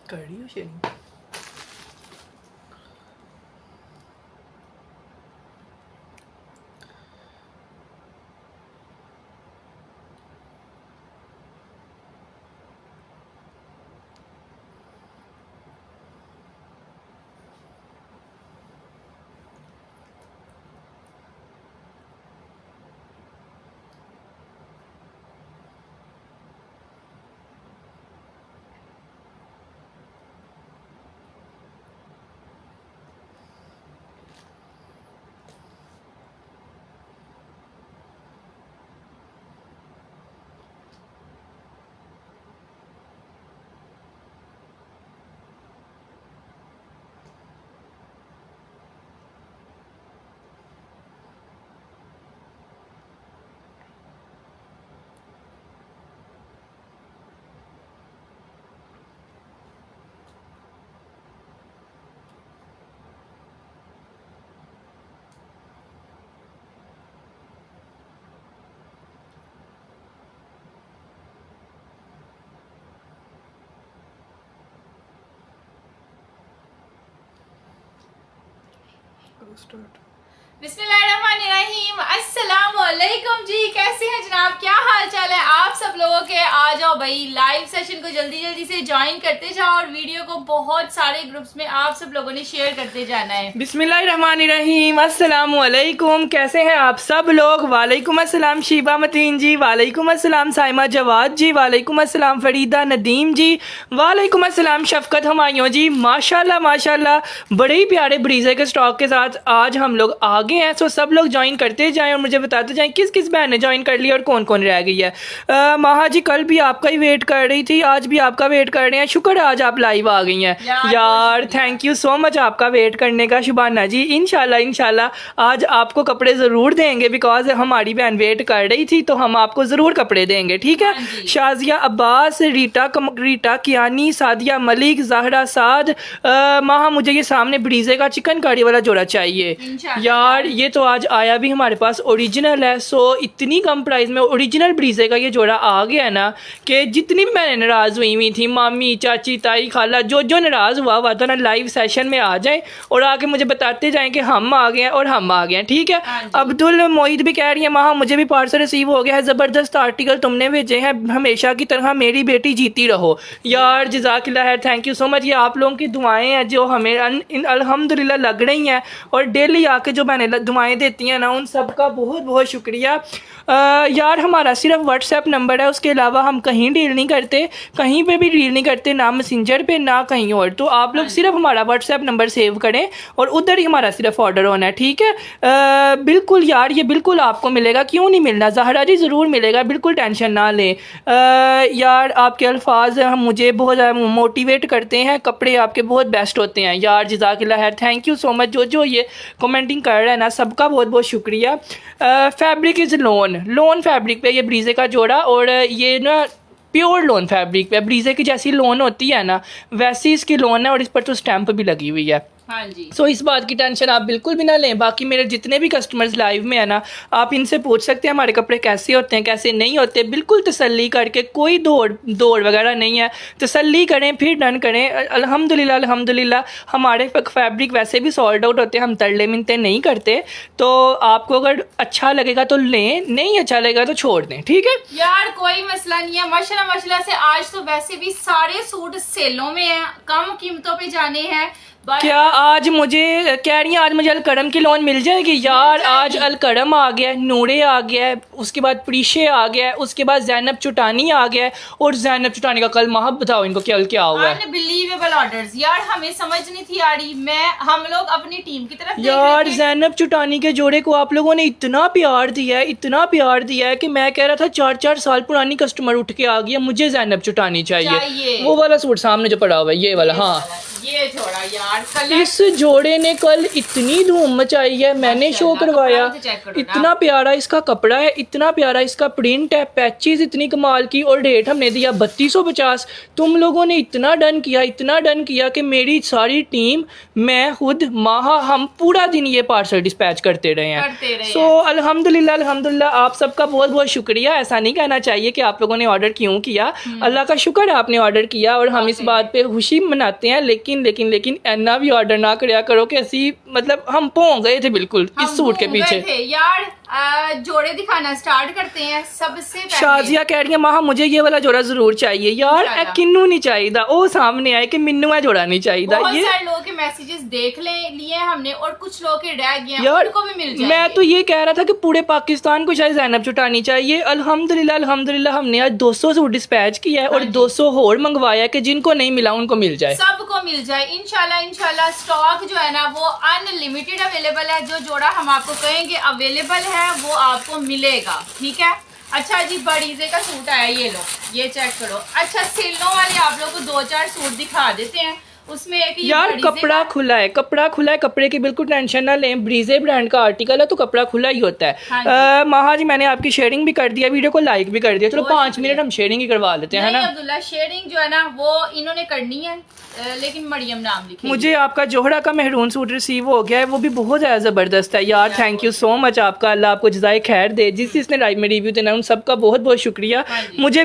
कर रही हो शेयरिंग? बिस्मिल्लाहिर्रहमानिर्रहीम, अस्सलामुअलैकुम जी। कैसे हैं जनाब, क्या हाल चाल है आप सब लोगों के? आ जाओ भाई, लाइव सेशन को जल्दी जल्दी से ज्वाइन करते जाओ और वीडियो को बहुत सारे ग्रुप्स में आप सब लोगों ने शेयर करते जाना है। बिस्मिल्लाहिर्रहमानिर्रहीम, अस्सलामुअलैकुम। कैसे हैं आप सब लोग? वालेकुम अस्सलाम शीबा मतीन जी, वालेकुम अस्सलाम साइमा जवाद जी, वालेकुम अस्सलाम फरीदा नदीम जी, वालेकुम अस्सलाम शफकत हमायूं जी। माशाल्लाह माशाल्लाह, बड़े ही प्यारे ब्रीज़े के स्टॉक के साथ आज हम लोग आ गए हैं। सो सब लोग ज्वाइन करते जाएं और मुझे बताते जाएं किस किस बहन ने ज्वाइन कर लिया और कौन कौन रह गई है। माहा जी कल भी आपका ही वेट कर रही थी, आज भी आपका वेट कर रहे हैं। शुक्र है आज आप लाइव आ गई हैं यार। थैंक यू सो मच आपका वेट करने का शुबाना जी। इंशाल्लाह इंशाल्लाह आज आपको कपड़े ज़रूर देंगे, बिकॉज हमारी बहन वेट कर रही थी तो हम आपको ज़रूर कपड़े देंगे, ठीक है। शाजिया अब्बास, रीटा कियानी, सादिया मलिक, ज़हरा साद। माहा मुझे ये सामने ब्रीज़े का चिकन करी वाला जोड़ा चाहिए यार। ये तो आज आया भी हमारे पास ओरिजिनल है। सो इतनी कम प्राइस में ओरिजिनल ब्रीज़े का ये जोड़ा आ गया ना कि जितनी भी मैंने नाराज़ हुई थी, मामी चाची ताई खाला, जो नाराज़ हुआ था ना, लाइव सेशन में आ जाए और आके मुझे बताते जाएं कि हम आ गए हैं और हम आ गए हैं, ठीक है। अब्दुल मोईद भी कह रही है माहा मुझे भी पार्सल रिसीव हो गया है, ज़बरदस्त आर्टिकल तुमने भेजे हैं, हमेशा की तरह मेरी बेटी जीती रहो यार। जज़ाकिल्लाह है, थैंक यू सो मच। ये आप लोगों की दुआएं हैं जो हमें अल्हम्दुलिल्लाह लग रही हैं और डेली आके जो मैंने दुआएं देती हैं ना, उन सब का बहुत बहुत शुक्रिया यार। हमारा सिर्फ व्हाट्सएप नंबर है, उसके अलावा हम कहीं डील नहीं करते, कहीं पे भी डील नहीं करते, ना मैसेंजर पे ना कहीं और। तो आप लोग सिर्फ हमारा व्हाट्सएप नंबर सेव करें और उधर ही हमारा सिर्फ ऑर्डर होना है, ठीक है। बिल्कुल यार, ये बिल्कुल आपको मिलेगा, क्यों नहीं मिलना ज़हरा जी, ज़रूर मिलेगा, बिल्कुल टेंशन ना लें यार। आपके अल्फाज हम मुझे बहुत ज़्यादा मोटिवेट करते हैं, कपड़े आपके बहुत बेस्ट होते हैं यार। जज़ाकिल्लाह है, थैंक यू सो मच। जो ये कमेंटिंग कर रहा है ना, सबका बहुत बहुत शुक्रिया। फैब्रिक इज़ लोन फैब्रिक पे ये ब्रीज़े का जोड़ा, और ये ना प्योर लोन फैब्रिक पे, ब्रीज़े की जैसी लोन होती है ना वैसी इसकी लोन है और इस पर तो स्टैंप भी लगी हुई है। हाँ जी। सो इस बात की टेंशन आप बिल्कुल भी ना लें। बाकी मेरे जितने भी कस्टमर्स लाइव में है ना, आप इनसे पूछ सकते हैं हमारे कपड़े कैसे होते हैं कैसे नहीं होते, बिल्कुल तसल्ली करके, कोई दौड़ वगैरह नहीं है, तसल्ली करें फिर डन करें। अल्हम्दुलिल्लाह अल्हम्दुलिल्लाह हमारे फैब्रिक वैसे भी सॉल्ड आउट होते हैं, हम तरले मिनते नहीं करते। तो आपको अगर अच्छा लगेगा तो लें, नहीं अच्छा लगेगा तो छोड़ दें, ठीक है यार। कोई मसला नहीं है, माशाल्लाह माशाल्लाह से आज तो वैसे भी सारे सूट सेलों में हैं, कम कीमतों पे जाने हैं। क्या आज मुझे कह रही हैं आज मुझे अलकरम की लोन मिल जाएगी यार? आज अलकरम आ गया, नूरे आ गया, उसके बाद प्रीशे आ गया, उसके बाद ज़ैनब चुटानी आ गया, और ज़ैनब चुटानी का कल माह बताओ इनको क्या हुआ है। अनबिलीवेबल ऑर्डर्स यार, हमें समझ नहीं थी आ रही। हम लोग अपनी टीम की तरफ यार ज़ैनब चुटानी के जोड़े को आप लोगों ने इतना प्यार दिया है, इतना प्यार दिया है कि मैं कह रहा था 4-4 साल पुरानी कस्टमर उठ के आ गई है, मुझे ज़ैनब चुटानी चाहिए। वो वाला सूट सामने जो पड़ा हुआ है, ये वाला, हाँ ये जोड़ा यार कलर इस जोड़े ने कल इतनी धूम मचाई है, मैंने शो करवाया। कपड़ा तो चेक करो ना। इतना प्यारा इसका कपड़ा है, इतना प्यारा इसका प्रिंट है, पैचेस इतनी कमाल की, और रेट हमने दिया 3250। तुम लोगों ने इतना डन किया, इतना डन किया कि मेरी सारी टीम, मैं खुद, माहा, हम पूरा दिन ये पार्सल डिस्पैच करते रहे हैं। सो अल्हम्दुलिल्लाह अल्हम्दुलिल्लाह, आप सबका बहुत बहुत शुक्रिया। ऐसा नहीं कहना चाहिए कि आप लोगों ने ऑर्डर क्यों किया, अल्लाह का शुक्र है आपने ऑर्डर किया, और हम इस बात पे खुशी मनाते हैं। लेकिन लेकिन लेकिन ऐना भी ऑर्डर ना कराया करो कि ऐसी, मतलब हम पहुंच गए थे बिल्कुल इस सूट के पीछे। यार जोड़े दिखाना स्टार्ट करते हैं। सबसे पहले शाजिया कह रही है माहा मुझे ये वाला जोड़ा जरूर चाहिए। यार ए किन्नू नहीं चाहिए, ओ सामने आए कि मिन्नू है जोड़ा नहीं चाहिए। बहुत ये सारे लोगों के मैसेजेस देख लिए हमने, और कुछ लोग के रह गए हैं, यार उनको भी मिल जाएंगे। मैं तो ये कह रहा था कि पूरे पाकिस्तान को शायद ज़ैनब जुटानी चाहिए। अल्हम्दुलिल्लाह अल्हम्दुलिल्लाह, हमने आज 200 सूट डिस्पैच किया है, और 200 और मंगवाया कि जिनको नहीं मिला उनको मिल जाए, सबको मिल जाए इंशाल्लाह। इंशाल्लाह स्टॉक जो है ना वो अनलिमिटेड अवेलेबल है। जो जोड़ा हम आपको कहेंगे अवेलेबल है वो आपको मिलेगा, ठीक है। अच्छा जी, बड़ीजे का सूट आया, ये लो, ये चेक करो। अच्छा, सेलों वाले आप लोग को 2-4 सूट दिखा देते हैं। उसमें एक यार कपड़ा खुला है, कपड़ा खुला है, कपड़े की बिल्कुल टेंशन ना लें। ब्रीजे ब्रांड का आर्टिकल है तो कपड़ा खुला ही होता है। माहा जी मैंने आपकी शेयरिंग भी कर दिया, वीडियो को लाइक भी कर दिया। चलो 5 मिनट हम शेयरिंग ही करवा लेते हैं ना। अब्दुल्ला, शेयरिंग जो है ना वो इन्होंने करनी है, लेकिन मरियम नाम लिखे। मुझे आपका जोहरा का मेहरून सूट रिसीव हो गया है, वो भी बहुत ज़्यादा ज़बरदस्त है यार। थैंक यू सो मच आपका, अल्लाह आपको जज़ाए खैर दे। जिसने लाइव में रिव्यू देना उन सबका बहुत बहुत शुक्रिया। मुझे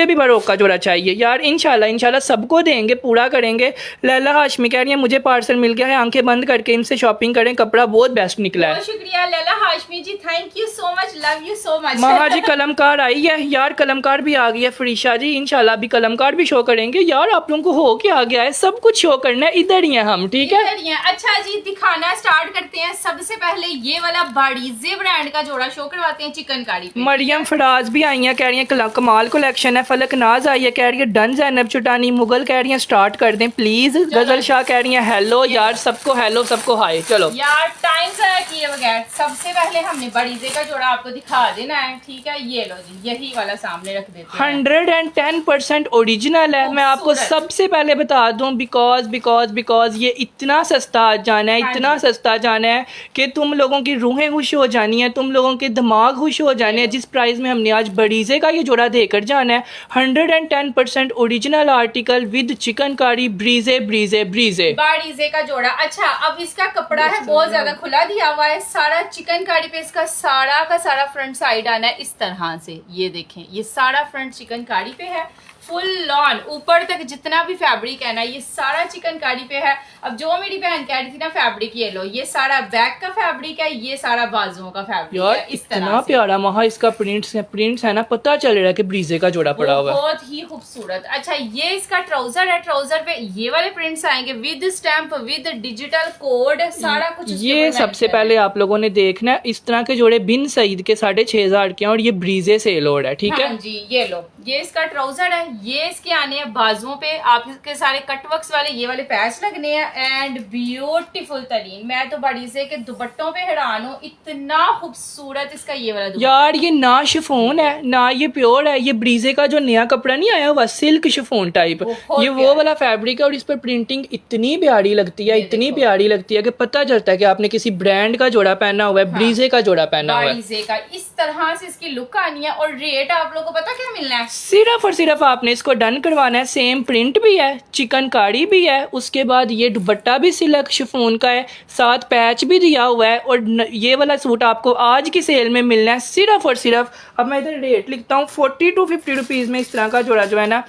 भी बरोक का जोड़ा चाहिए यार। इंशाल्लाह सबको देंगे, पूरा करेंगे। लैला हाशमी कह रही है मुझे पार्सल मिल गया है, आंखें बंद करके इनसे शॉपिंग करें, कपड़ा बहुत बेस्ट निकला है। बहुत शुक्रिया Laila Hashmi ji, thank you so much, love you so much. महा जी कलमकार आई है यार, कलमकार भी आ गई है। फरीशा जी इंशाल्लाह भी कलमकार भी शो करेंगे यार। आप लोगों को हो क्या आ गया है, सब कुछ शो करना है, इधर ही है हम, ठीक है। इधर ही है। अच्छा जी, दिखाना स्टार्ट करते हैं। सबसे पहले ये वाला बाड़ीजे ब्रांड का जोड़ा शो करवाते हैं चिकनकारी पे। मरियम फराज भी आई है, कह रही है कमाल कलेक्शन है। फलक नाज आई है, कह रही है डन। ज़ैनब चुटानी मुगल कह रही है स्टार्ट कर दें प्लीज। गजल शाह कह रही है हेलो यार, सबको हेलो, सबको हाय। चलो यार टाइम ज़ाया किए बगैर सबसे पहले हमने बड़ीजे का जोड़ा आपको दिखा देना है, ठीक है। ये लो जी, यही वाला सामने रख देते हैं। 110% ओरिजिनल है। मैं आपको सबसे पहले बता दूं, बिकॉज ये इतना सस्ता आ जाना है, इतना सस्ता जाना है कि तुम लोगों की रूहें खुश हो जानी है, तुम लोगों के दिमाग खुश हो जाने हैं। जिस प्राइस में हमने आज बड़ीजे का ये जोड़ा देकर जाना है, 110% ओरिजिनल आर्टिकल विद चिकनकारी, ब्रीजे ब्रीजे ब्रीजे बाड़ीजे का जोड़ा। अच्छा, अब इसका कपड़ा है बहुत ज्यादा खुला दिया हुआ है, सारा चिकनकारी पे इसका सारा का सारा फ्रंट साइड आना है इस तरह से। ये देखें, ये सारा फ्रंट चिकनकारी पे है, फुल लॉन ऊपर तक जितना भी फैब्रिक है ना ये सारा चिकनकारी पे है। अब जो मेरी बहन कह रही थी ना फैब्रिक, ये लो, ये सारा बैक का फैब्रिक है, ये सारा बाजुओं का फैब्रिक यार है। इस इतना प्यारा महा इसका प्रिंट्स है ना, पता चल रहा है कि ब्रीजे का जोड़ा पड़ा हुआ है, बहुत ही खूबसूरत। अच्छा, ये इसका ट्राउजर है, ट्राउजर पे ये वाले प्रिंट्स आएंगे with stamp, with digital code, सारा कुछ। ये सबसे पहले आप लोगों ने देखना है, इस तरह के जोड़े बिन सईद के 6500 के हैं, और ये ब्रीजे सेल हो रहा है, ठीक है जी। ये लो, ये इसका ट्राउजर है, ये इसके आने हैं बाजुओं पे आपके सारे कटवर्क्स वाले ये वाले पैच लगने हैं, एंड ब्यूटीफुल तरीन। मैं तो बड़ीजे के दुपट्टों पे हैरान हूँ, इतना खूबसूरत इसका ये वाला दुपट्टा। यार ये ना शिफोन है ना ये प्योर है, ये ब्रीजे का जो नया कपड़ा नहीं आया हुआ सिल्क शिफोन टाइप, ये वो वाला फैब्रिक है, और इस पर प्रिंटिंग इतनी प्यारी लगती है, इतनी प्यारी लगती है कि पता चलता है कि आपने किसी ब्रांड का जोड़ा पहना हुआ है, ब्रीजे का जोड़ा पहना हुआ है। ब्रीजे का इस तरह से इसकी लुक आनी है, और रेट आप लोगों को पता क्या मिलना है, सिर्फ और सिर्फ आपने इसको डन करवाना है। सेम प्रिंट भी है, चिकनकारी भी है, उसके बाद ये दुपट्टा भी सिल्क शिफोन का है, साथ पैच भी दिया हुआ है, और ये वाला सूट आपको आज की सेल में मिलना है सिर्फ और सिर्फ, अब मैं इधर रेट लिखता हूँ, 40 to 50 रुपीज़ में इस तरह का जोड़ा जो है ना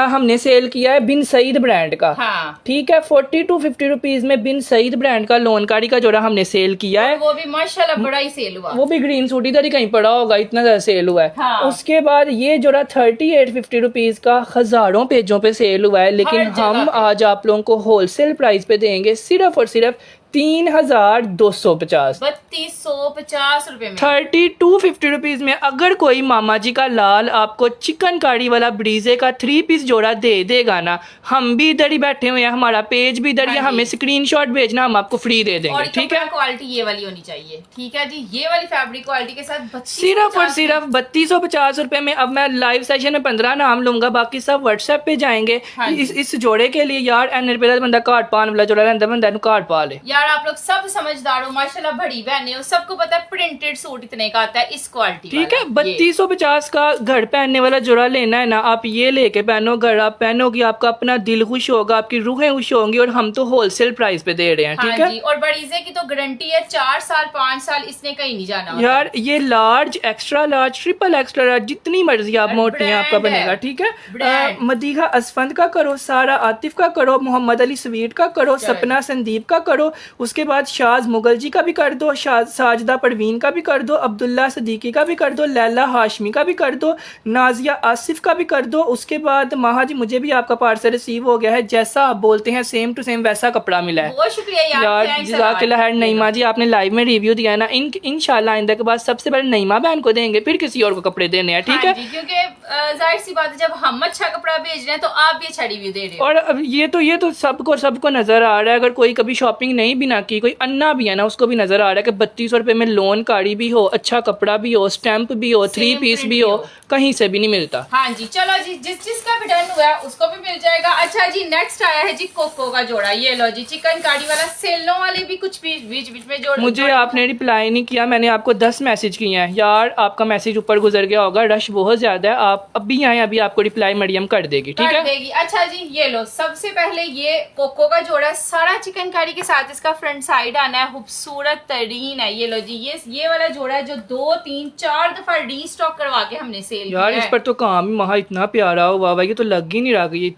हमने सेल किया है बिन सईद ब्रांड का। हाँ। ठीक है, 40 to 50 रुपीज़ में बिन सईद ब्रांड का लोनकारी का जोड़ा हमने सेल किया है, वो भी माशाल्लाह बड़ा ही सेल हुआ, वो भी ग्रीन सूट इधर ही कहीं पड़ा होगा, इतना ज़्यादा सेल हुआ है। हाँ। उसके बाद ये जोड़ा 38-50 रुपीज़ का हज़ारों पेजों पे सेल हुआ है, लेकिन हम आज आप लोगों को होलसेल प्राइस पे देंगे सिर्फ और सिर्फ 32,250। 3250 रुपए में 3250 रुपीज में अगर कोई मामा जी का लाल आपको चिकनकारी वाला ब्रीजे का 3 पीस जोड़ा दे देगा ना, हम भी इधर ही बैठे हुए हैं, हमारा पेज भी इधर ही है, हाँ जी। हमें स्क्रीनशॉट भेजना, हम आपको फ्री दे देंगे। और ठीक है, क्वालिटी ये वाली होनी चाहिए। ठीक है जी, ये वाली फैब्रिक क्वालिटी के साथ सिर्फ और सिर्फ 3250 रुपए में। अब मैं लाइव सेशन में 15 नाम लूंगा, बाकी सब व्हाट्सएप पे जाएंगे। हाँ जी। इस जोड़े के लिए यार एन रुपए बंदा कार्ड पान वाला जोड़ा रहता, बंदा कार्ड पा ले। यार आप लोग सब समझदार हो माशाल्लाह, बड़ी बहने हो, सबको पता है प्रिंटेड सूट इतने का आता है इस क्वालिटी। ठीक है, 3250 का घर पहनने वाला जोड़ा लेना है ना, आप ये लेके पहनो, घर आप पहनोगे, आपका अपना दिल खुश होगा, आपकी रूहें खुश होंगी, और हम तो होलसेल प्राइस पे दे रहे हैं। ठीक हाँ है जी, और बड़ीजे की तो गारंटी है 4 साल 5 साल, इसने कहीं नहीं जाना होता। यार ये large, extra large, triple extra large, जितनी मर्जी आप मोटी हैं आपका ब्रांड है। बनेगा। ठीक है, ब्रांड। मदीहा असफंद का करो, सारा आतिफ का करो, मोहम्मद अली स्वीट का करो, सपना संदीप का करो, उसके बाद शाज मुगल जी का भी कर दो, साजदा परवीन का भी कर दो, अब्दुल्ला सदीकी का भी कर दो, लैला हाशमी का भी कर दो, नाजिया आसिफ का भी कर दो। उसके बाद महा जी मुझे भी आपका पार्सल रिसीव हो गया है, जैसा आप बोलते हैं सेम टू सेम वैसा कपड़ा मिला है। बहुत शुक्रिया यार thanks a lot। जज़ाकिल्लाह खैर। नईमा जी आपने लाइव में रिव्यू दिया है ना, इंशाल्लाह आइंदा के बाद सबसे पहले नईमा बहन को देंगे, फिर किसी और को कपड़े देने हैं। ठीक है, क्योंकि जाहिर सी बात है जब हम अच्छा कपड़ा भेज रहे हैं तो आप भी अच्छा रिव्यू दे रहे हो। और अब ये तो सबको नजर आ रहा है। अगर कोई कभी शॉपिंग नहीं भी ना की, कोई अन्ना भी है ना, उसको भी नजर आ रहा है कि 3200 रुपए में लोन काड़ी भी हो, अच्छा कपड़ा भी हो, स्टैंप भी हो, 3 पीस print भी भी हो, हो। कहीं से भी नहीं मिलता। हाँ जी, चलो जी, जिसका भी डन हुआ है उसको भी मिल जाएगा। अच्छा जी, नेक्स्ट आया है जी कोको का जोड़ा। ये लो जी, चिकनकारी वाला, सेलों वाले भी कुछ बीच में जोड़। मुझे आपने रिप्लाई नहीं किया, मैंने आपको 10 मैसेज किए हैं यार, आपका मैसेज ऊपर गुजर गया होगा, रश बहुत ज्यादा है, आप अभी आए, अभी आपको रिप्लाई मरियम कर देगी। ठीक है, देगी। अच्छा जी, ये लो, सबसे पहले ये कोको का जोड़ा, सारा चिकनकारी के साथ इसका फ्रंट साइड आना है, खूबसूरत तरीन है। ये लो जी, ये वाला जोड़ा है जो 2 3 4 दफा रीस्टॉक करवा के हमने सेल किया यार है। इस पर तो काम ही महा इतना प्यारा हुआ भाई, ये तो लग ही नहीं रहा कि ये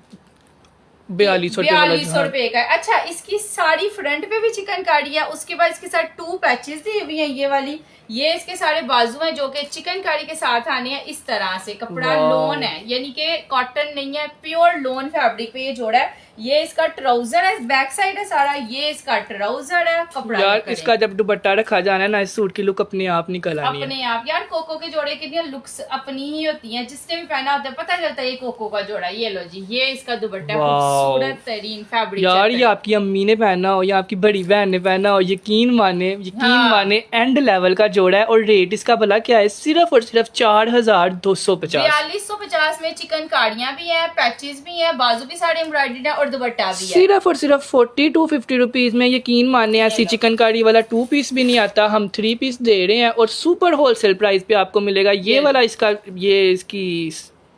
4200 रुपए का है। अच्छा, इसकी सारी फ्रंट पे भी चिकनकारी है, उसके बाद इसके साथ 2 पैचेस दी हुई हैं ये वाली। ये इसके सारे बाजू हैं जो कि चिकनकारी के साथ आने हैं इस तरह से। कपड़ा लोन है, यानी कि कॉटन नहीं है, प्योर लोन फैब्रिक पे ये जोड़ा है। ये इसका ट्राउजर है, बैक साइड है सारा, ये इसका ट्राउजर है। कपड़ा यार इसका जब दुपट्टा रखा जाना है ना, इस सूट की लुक अपने आप निकल आनी है। अपने आप। यार कोको के जोड़े की लुक्स अपनी ही होती हैं, जिसने भी पहना होता है पता चलता है ये कोको का जोड़ा। ये लो जी, ये इसका दुपट्टा है, खूबसूरत तरीन फैब्रिक। यार ये आपकी अम्मी ने पहना हो या आपकी बड़ी बहन ने पहना हो, यकीन माने एंड लेवल का जोड़ा है। और रेट इसका भला क्या है, सिर्फ और सिर्फ 4250। 4250 में चिकनकारियां भी हैं, पैचेस भी हैं, बाजू भी सारे एम्ब्रॉयडर्ड है और दुपट्टा भी है। सिर्फ और सिर्फ 4250 रुपीज में। यकीन माने ऐसी चिकनकारी वाला 2 पीस भी नहीं आता, हम 3 पीस दे रहे हैं और सुपर होलसेल प्राइस पे आपको मिलेगा। ये वाला इसकी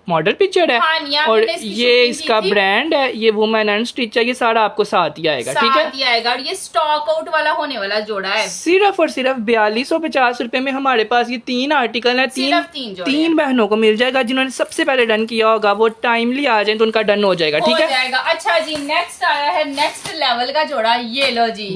मॉडल पिक्चर है। हाँ, और ये इसका ब्रांड है, ये वुमेन एंड स्टिच है, ये सारा आपको साथ ही आएगा। ठीक है, आएगा। और ये स्टॉक आउट वाला होने वाला जोड़ा है। सिर्फ और सिर्फ 4250 रुपए में हमारे पास ये 3 आर्टिकल है। तीन बहनों को मिल जाएगा जिन्होंने सबसे पहले डन किया होगा, वो टाइमली आ जाए तो उनका डन हो जाएगा। ठीक है, अच्छा जी, नेक्स्ट आया है नेक्स्ट लेवल का जोड़ा। ये लो जी,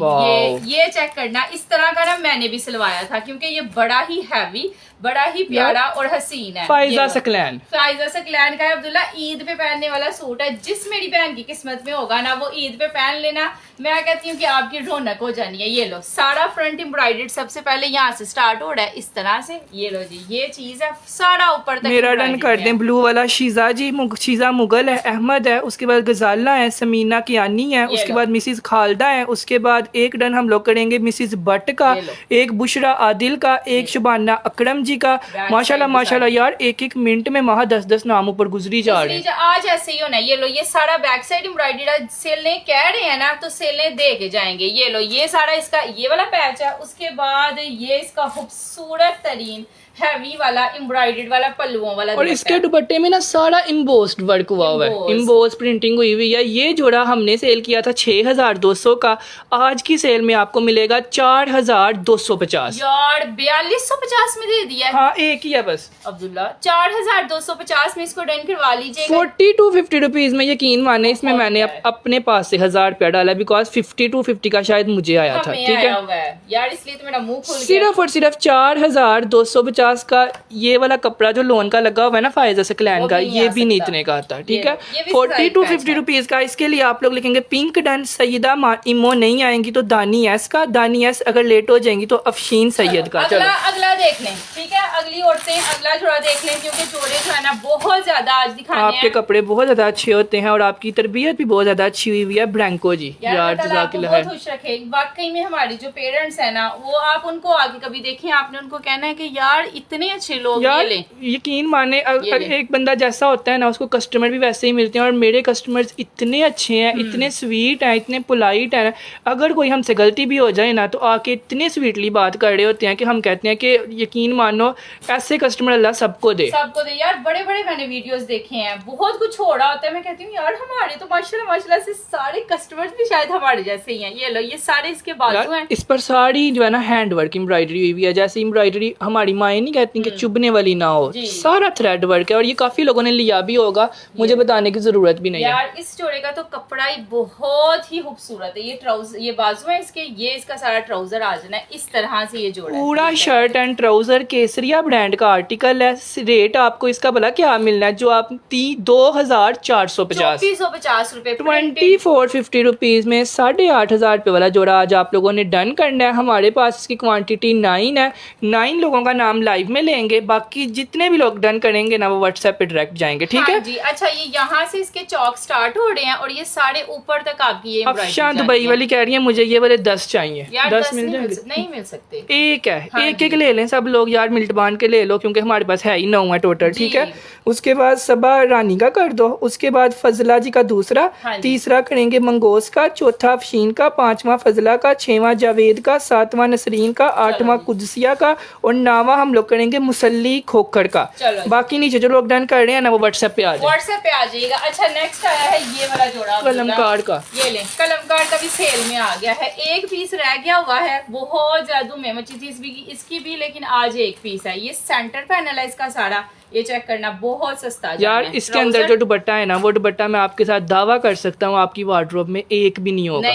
ये चेक करना, इस तरह का ना मैंने भी सिलवाया था, क्योंकि ये बड़ा ही हैवी, बड़ा ही प्यारा और हसीन है। फाइजा सकलैन का है अब्दुल्ला, ईद पे पहनने वाला सूट है। जिस मेरी बहन की किस्मत में होगा ना, वो ईद पे पहन लेना। मैं कहती हूँ कि आपकी रौनक हो जानी है। ये लो, सारा फ्रंट एम्ब्रॉयडर्ड, सबसे पहले यहाँ से स्टार्ट हो रहा है इस तरह से। ये लो जी, ये चीज है, सारा ऊपर तक मेरा डन कर दें। ब्लू वाला शीजा मुगल है, अहमद है, उसके बाद गजाला है, समीना कियानी है, उसके बाद मिसिज खालदा है, उसके बाद एक डन हम लोग करेंगे मिसिज भट्ट का, एक बुशरा आदिल का, एक शुबाना अकरम जी का। माशाल्लाह यार, एक मिनट में महा 10 नाम ऊपर गुजरी जा रहे हैं। आज ऐसे ही होना। ये लो, ये सारा बैक साइड एम्ब्रॉयडर्ड सेलने कह रहे हैं ना, तो सेलने दे के जाएंगे। ये लो, ये सारा इसका ये वाला पैच है, उसके बाद ये इसका खूबसूरत तरीन हैवी वाला एम्ब्रॉयडर्ड वाला पल्लुओं वाला, और इसके दुपट्टे में ना सारा इम्बोस्ड वर्क हुआ हुआ है, इम्बोस्ड प्रिंटिंग हुई हुई है। ये जोड़ा हमने सेल किया था 6200 का, आज की सेल में आपको मिलेगा 4250। यार 4250 में दे दिया। हाँ, एक ही है बस अब्दुल्ला, 4250 में इसको डन करवा लीजिएगा। 4250 रुपीज में। यकीन माने इसमें मैंने अपने पास से 1000 रुपया डाला, बिकॉज 5250 का शायद मुझे आया था। ठीक है यार, इसलिए तो मेरा मुंह खुल गया। सिर्फ और सिर्फ 4250 250 का। ये वाला कपड़ा जो लोन का लगा हुआ है ना फायजा से क्लैन वो का, भी नहीं ये आ भी नहीं सकता। इतने का आता, ठीक है। ये भी 40 to side 50 patch रुपीज़ का। इसके लिए आप लोग लिखेंगे पिंक डन सईदा इमो नहीं आएंगी तो दानी एस का, दानी एस अगर लेट हो जाएंगी तो अफशीन सैयद का। चलो अगला देख लें, ठीक है। अगली ओर से अगला जोड़ा देख लें, क्योंकि जोड़े जो है ना बहुत ज्यादा आज दिखाने आपके हैं। कपड़े बहुत ज्यादा अच्छे होते हैं और आपकी तरबियत भी बहुत ज्यादा अच्छी हुई है। ब्रैंको जी यार यार अल्लाह ताला आपको जज़ाकिल्लाह बहुत है। खुश रखे। वाकई में हमारी जो पेरेंट्स है ना, वो आप उनको आगे कभी देखें, आपने उनको कहना है कि यार इतने अच्छे लोग, ये यार लें। यकीन माने ये ले। एक बंदा जैसा होता है ना उसको कस्टमर भी वैसे ही मिलते हैं। और मेरे कस्टमर्स इतने अच्छे हैं, इतने स्वीट हैं, इतने पोलाइट हैं। अगर कोई हमसे गलती भी हो जाए ना तो आके इतने स्वीटली बात कर रहे होते हैं कि हम कहते हैं कि यकीन मानो ऐसे कस्टमर अल्लाह सबको दे। सबको दे यार। बड़े बड़े मैंने वीडियोस देखे हैं, बहुत कुछ हो रहा होता है। मैं कहती हूँ यार हमारे तो माशाल्लाह माशाल्लाह से सारे कस्टमर्स भी शायद हमारे जैसे ही हैं। ये लो, ये सारे इसके बाजू हैं। इस पर सारी जो है ना हैंड वर्क एम्ब्रॉयडरी हुई हुई है। जैसे एम्ब्रॉयडरी हमारी माएँ नहीं कहती कि चुभने वाली ना हो, जी। सारा थ्रेड वर्क है। और ये काफी लोगों ने लिया भी होगा, मुझे बताने की जरूरत भी नहीं है। यार इस जोड़े का तो कपड़ा ही बहुत ही खूबसूरत है। ये ट्राउजर, ये बाजू है इसके, ये इसका सारा ट्राउजर आ जाना है इस तरह से। ये जोड़ा पूरा है। Shirt and trouser Kesariya brand का आर्टिकल है। रेट आपको इसका भला क्या मिलना है जो आप 2450 2450 रुपए 2450 रुपीज में 8500 रुपये वाला जोड़ा आज आप लोगों ने डन करना है। हमारे पास इसकी क्वांटिटी 9 है। 9 लोगों का नाम लाइव में लेंगे, बाकी जितने भी लोग डन करेंगे ना वो व्हाट्सएप पे डायरेक्ट जाएंगे, ठीक है जी। अच्छा, ये यहाँ से इसके चौक स्टार्ट हो रहे हैं और ये सारे ऊपर तक आपकी ये अफशान दुबई वाली कह रही है मुझे ये वाले 10 चाहिए। यार 10 मिल जाएंगे? नहीं मिल सकते। एक है, हाँ एक एक ले लें सब लोग यार, मिल्टबान के ले लो क्योंकि हमारे पास है ही 9 है टोटल, ठीक है। उसके बाद सबा रानी का कर दो, उसके बाद फजला जी का दूसरा, हाँ जी। तीसरा करेंगे मंगोस का, चौथा अफशीन का, पांचवा फजला का, छठवां जावेद का, सातवां नसरीन का, आठवां कुदसिया का और 9वां हम लोग करेंगे मुसल्ली खोखर का। चलो जी। बाकी नीचे जो लोग डन कर रहे हैं ना वो व्हाट्सएप पे आ जाए। व्हाट्सएप पे आ जाइएगा। अच्छा, नेक्स्ट आया है ये वाला जोड़ा कलमकार का। ये लें, कलमकार का भी सेल में आ गया है। एक पीस रह गया हुआ है, बहुत ज्यादा में मची थी इसकी भी, लेकिन आज एक पीस है। ये सेंटर पैनल है इसका सारा, ये चेक करना, बहुत सस्ता यार इसके अंदर जो दुपट्टा है ना वो दुपट्टा मैं आपके साथ दावा कर सकता हूँ आपकी वार्डरोब में एक भी नहीं होगा,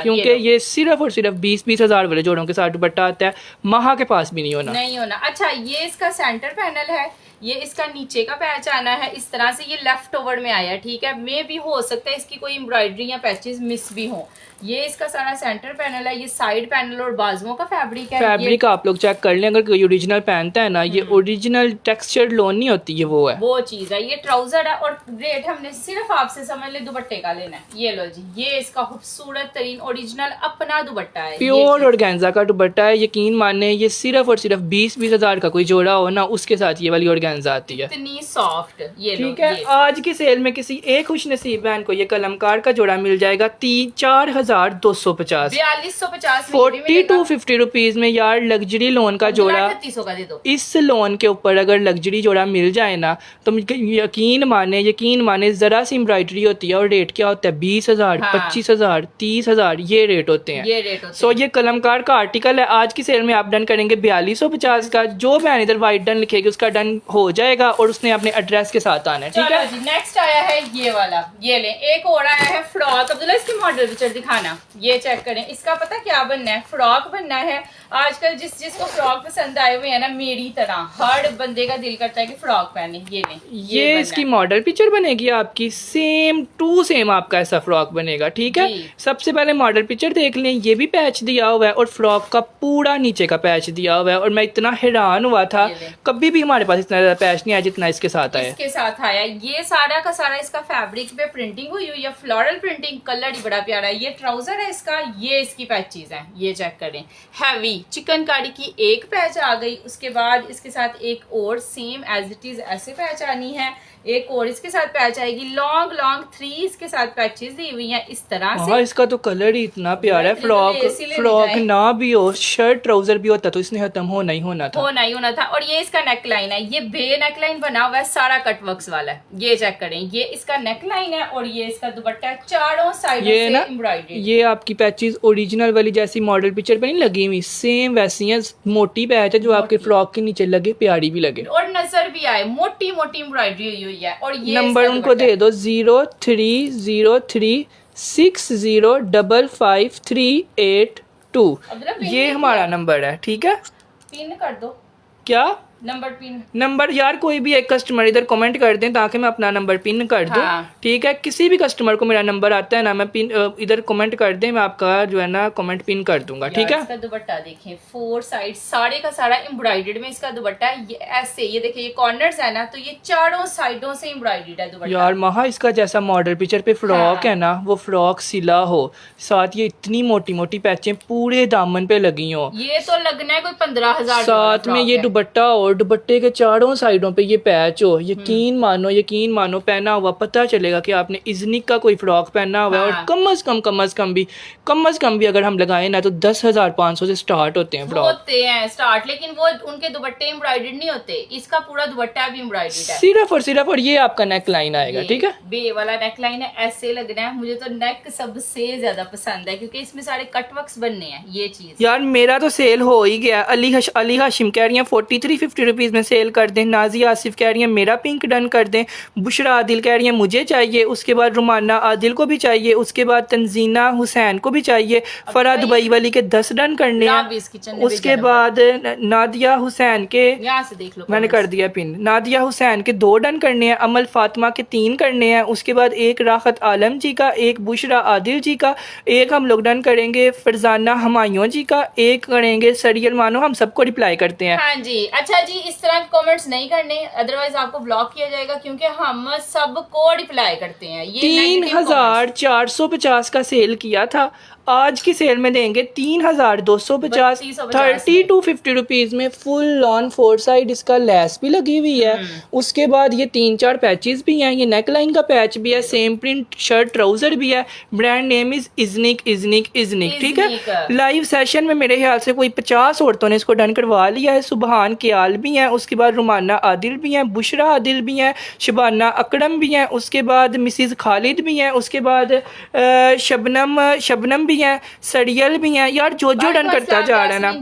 क्योंकि ये सिर्फ और सिर्फ 20-20 हजार वाले जोड़ों के साथ दुपट्टा आता है, महा के पास भी नहीं होना। अच्छा, ये इसका सेंटर पैनल है, ये इसका नीचे का पैच आना है इस तरह से। ये लेफ्ट ओवर में आया, ठीक है। मे भी हो सकता है इसकी कोई एम्ब्रॉयडरी या पैचेस मिस भी हो। ये इसका सारा सेंटर पैनल है। ये साइड पैनल और बाजुओं का फैब्रिक है। फैब्रिक आप लोग चेक कर लें, अगर कोई ओरिजिनल पहनता है ना, ये ओरिजिनल टेक्सचर्ड लोन नहीं होती है, वो है, वो चीज है। ये ट्राउजर है और रेट हमने सिर्फ आपसे समझ ले दुपट्टे का लेना है। ये लो जी, ये इसका खूबसूरत तरीन ओरिजिनल अपना दुपट्टा है, प्योर ऑर्गेन्जा का दुपट्टा है। यकीन माने ये सिर्फ और सिर्फ 20-20 हजार का कोई जोड़ा हो ना उसके साथ ये वाली ऑर्गेन्जा आती है, इतनी सॉफ्ट। ये ठीक है। आज की सेल में किसी एक खुश नसीब बहन को ये कलमकार का जोड़ा मिल जाएगा 4250 40 to 50 रुपीज में यार। लग्जरी लोन का जोड़ा 3800 का दे दो। इस लोन के ऊपर अगर लग्जरी जोड़ा मिल जाए ना तो यकीन माने जरा सी एम्ब्रॉयडरी होती है और रेट क्या होता है 20,000 हाँ। 25,000 30,000 ये रेट होते हैं। ये रेट होते सो ये कलमकार का आर्टिकल है। आज की सेल में आप डन करेंगे 4250 का। जो बहन इधर वाइट डन लिखेगी उसका डन हो जाएगा और उसने अपने एड्रेस के साथ आना है, ठीक है जी। नेक्स्ट आया है ये वाला, ये ले। एक और आया है फ्रॉक। अब्दुल्ला इसकी मॉडल पिक्चर दिखाना, ये चेक करें। इसका पता क्या बनना है, फ्रॉक बनना है। आजकल जिसको फ्रॉक पसंद आए हुए है ना, मेरी तरह हर बंदे का दिल करता है कि फ्रॉक पहने। ये ले, ये इसकी मॉडल पिक्चर बनेगी आपकी, सेम टू सेम आपका ऐसा फ्रॉक बनेगा, ठीक है। सबसे पहले मॉडल पिक्चर देख लें, ये भी पैच दिया हुआ है और फ्रॉक का पूरा नीचे का पैच दिया हुआ है। और मैं इतना हैरान हुआ था, कभी भी हमारे पास इतना ज्यादा पैच नहीं आया जितना इसके साथ आया। इसके साथ आया ये सारा का सारा इसका फैब्रिक पे प्रिंटिंग हुई हुई है, फ्लोरल प्रिंटिंग। कलर ही बड़ा प्यारा है। ये ट्राउजर है इसका, ये इसकी पैचेस हैं, ये चेक करें। हैवी चिकनकारी की एक पैच आ गई, उसके बाद इसके साथ एक और सेम एज इट इज ऐसे पैच आनी है, एक और इसके साथ पैच आएगी। लॉन्ग 3 इसके साथ पैचेस दी हुई हैं इस तरह से। इसका तो कलर ही इतना प्यारा है। फ्रॉक ना भी हो, शर्ट ट्राउजर भी होता तो इसने खत्म होना ही होना था। और ये इसका नेक लाइन है, ये बे नेक लाइन बना हुआ है, सारा कटवर्क्स वाला है। ये चेक करें, ये इसका नेक लाइन है और ये इसका दुपट्टा है, चारों साइडों से एम्ब्रॉयडरी। ये आपकी पैचेस ओरिजिनल वाली जैसी मॉडल पिक्चर पे नहीं लगी हुई, सेम वैसी है। मोटी पैच है जो आपके फ्रॉक के नीचे लगे, प्यारी भी लगे और नजर भी आए, मोटी मोटी एम्ब्रॉयडरी हुई है। और ये नंबर उनको दे दो 030360555382। ये हमारा नंबर है, ठीक है। पिन कर दो। क्या नंबर पिन। नंबर यार कोई भी एक कस्टमर इधर कमेंट कर दें ताकि मैं अपना नंबर पिन कर दूं। हाँ। ठीक है, किसी भी कस्टमर को मेरा नंबर आता है ना, मैं पिन इधर कमेंट कर दें, मैं आपका जो है ना कमेंट पिन कर दूंगा। ठीक है, इसका दुपट्टा देखें, 4 साइड सारे का सारा एम्ब्रॉयडर्ड में इसका दुपट्टा है। ये ऐसे, ये देखिए, ये कॉर्नर्स है ना, तो ये चारों साइडों से एम्ब्रॉयडर्ड है दुपट्टा। यार महा इसका जैसा मॉडल पिक्चर पे फ्रॉक हाँ। है ना, वो फ्रॉक सिला हो, साथ ये इतनी मोटी मोटी पैचें पूरे दामन पे लगी हो, ये तो लगना है कोई 15,000। साथ में ये दुपट्टा और दुपट्टे के चारों साइडों पे ये पैच हो, यकीन मानो पहना हुआ पता चलेगा कि आपने इजनिक का कोई फ्रॉक पहना हुआ है। हाँ। और कम अज कम भी अगर हम लगाए ना तो 10,500 से स्टार्ट होते हैं फ्रॉक। होते हैं स्टार्ट, लेकिन वो उनके दुपट्टे एम्ब्रॉयडर्ड नहीं होते। इसका पूरा दुपट्टा भी एम्ब्रॉयडर्ड है, सिर्फ और ये आपका नेक लाइन आएगा। ठीक है, बे वाला नेक लाइन है, ऐसे लगना है। मुझे तो नेक सबसे ज्यादा पसंद है क्योंकि इसमें सारे कटवर्क्स बनने हैं। ये चीज यार मेरा तो सेल हो ही गया। अली हाशिम कह रही हैं 4350 रुपीज़ में सेल कर दें। नाजिया आसिफ कह रही हैं मेरा पिंक डन कर दें। बुशरा आदिल कह रही हैं मुझे चाहिए। उसके बाद रुमाना आदिल को भी चाहिए। उसके बाद तंजीना हुसैन को भी चाहिए। फरा दुबई वाली के 10 डन करने हैं। उसके बाद नादिया हुसैन के, यहाँ से देख लो, मैंने कर दिया पिन। नादिया हुसैन के 2 डन करने हैं। अमल फातिमा के 3 करने हैं। उसके बाद एक राहत आलम जी का, एक बुशरा आदिल जी का, एक हम लोग डन करेंगे फरजाना हमायूं जी का, एक करेंगे सरियल मानो। हम सबको रिप्लाई करते हैं। हाँ जी। अच्छा जी, इस तरह के कमेंट्स नहीं करने, अदरवाइज आपको ब्लॉक किया जाएगा क्योंकि हम सबको रिप्लाई करते हैं। ये 3,450 का सेल किया था, आज की सेल में देंगे 3,250। 3250 रुपीज में फुल ऑन 4 साइड इसका लेस भी लगी हुई है। उसके बाद ये 3-4 पैचेस भी हैं। ये नेक लाइन का पैच भी है, सेम प्रिंट शर्ट ट्राउजर भी है। Brand name is Iznik. ठीक है, लाइव सेशन में मेरे ख्याल से कोई 50 औरतों ने इसको डन करवा लिया है। सुबहान क्याल भी हैं, उसके बाद रुमाना आदिल भी हैं, बुशरा आदिल भी हैं, शबाना अकड़म भी हैं, उसके बाद मिसिज खालिद भी हैं, उसके बाद शबनम भी हैं, सरियल भी हैं। यार जो डन करता जा रहा है ना।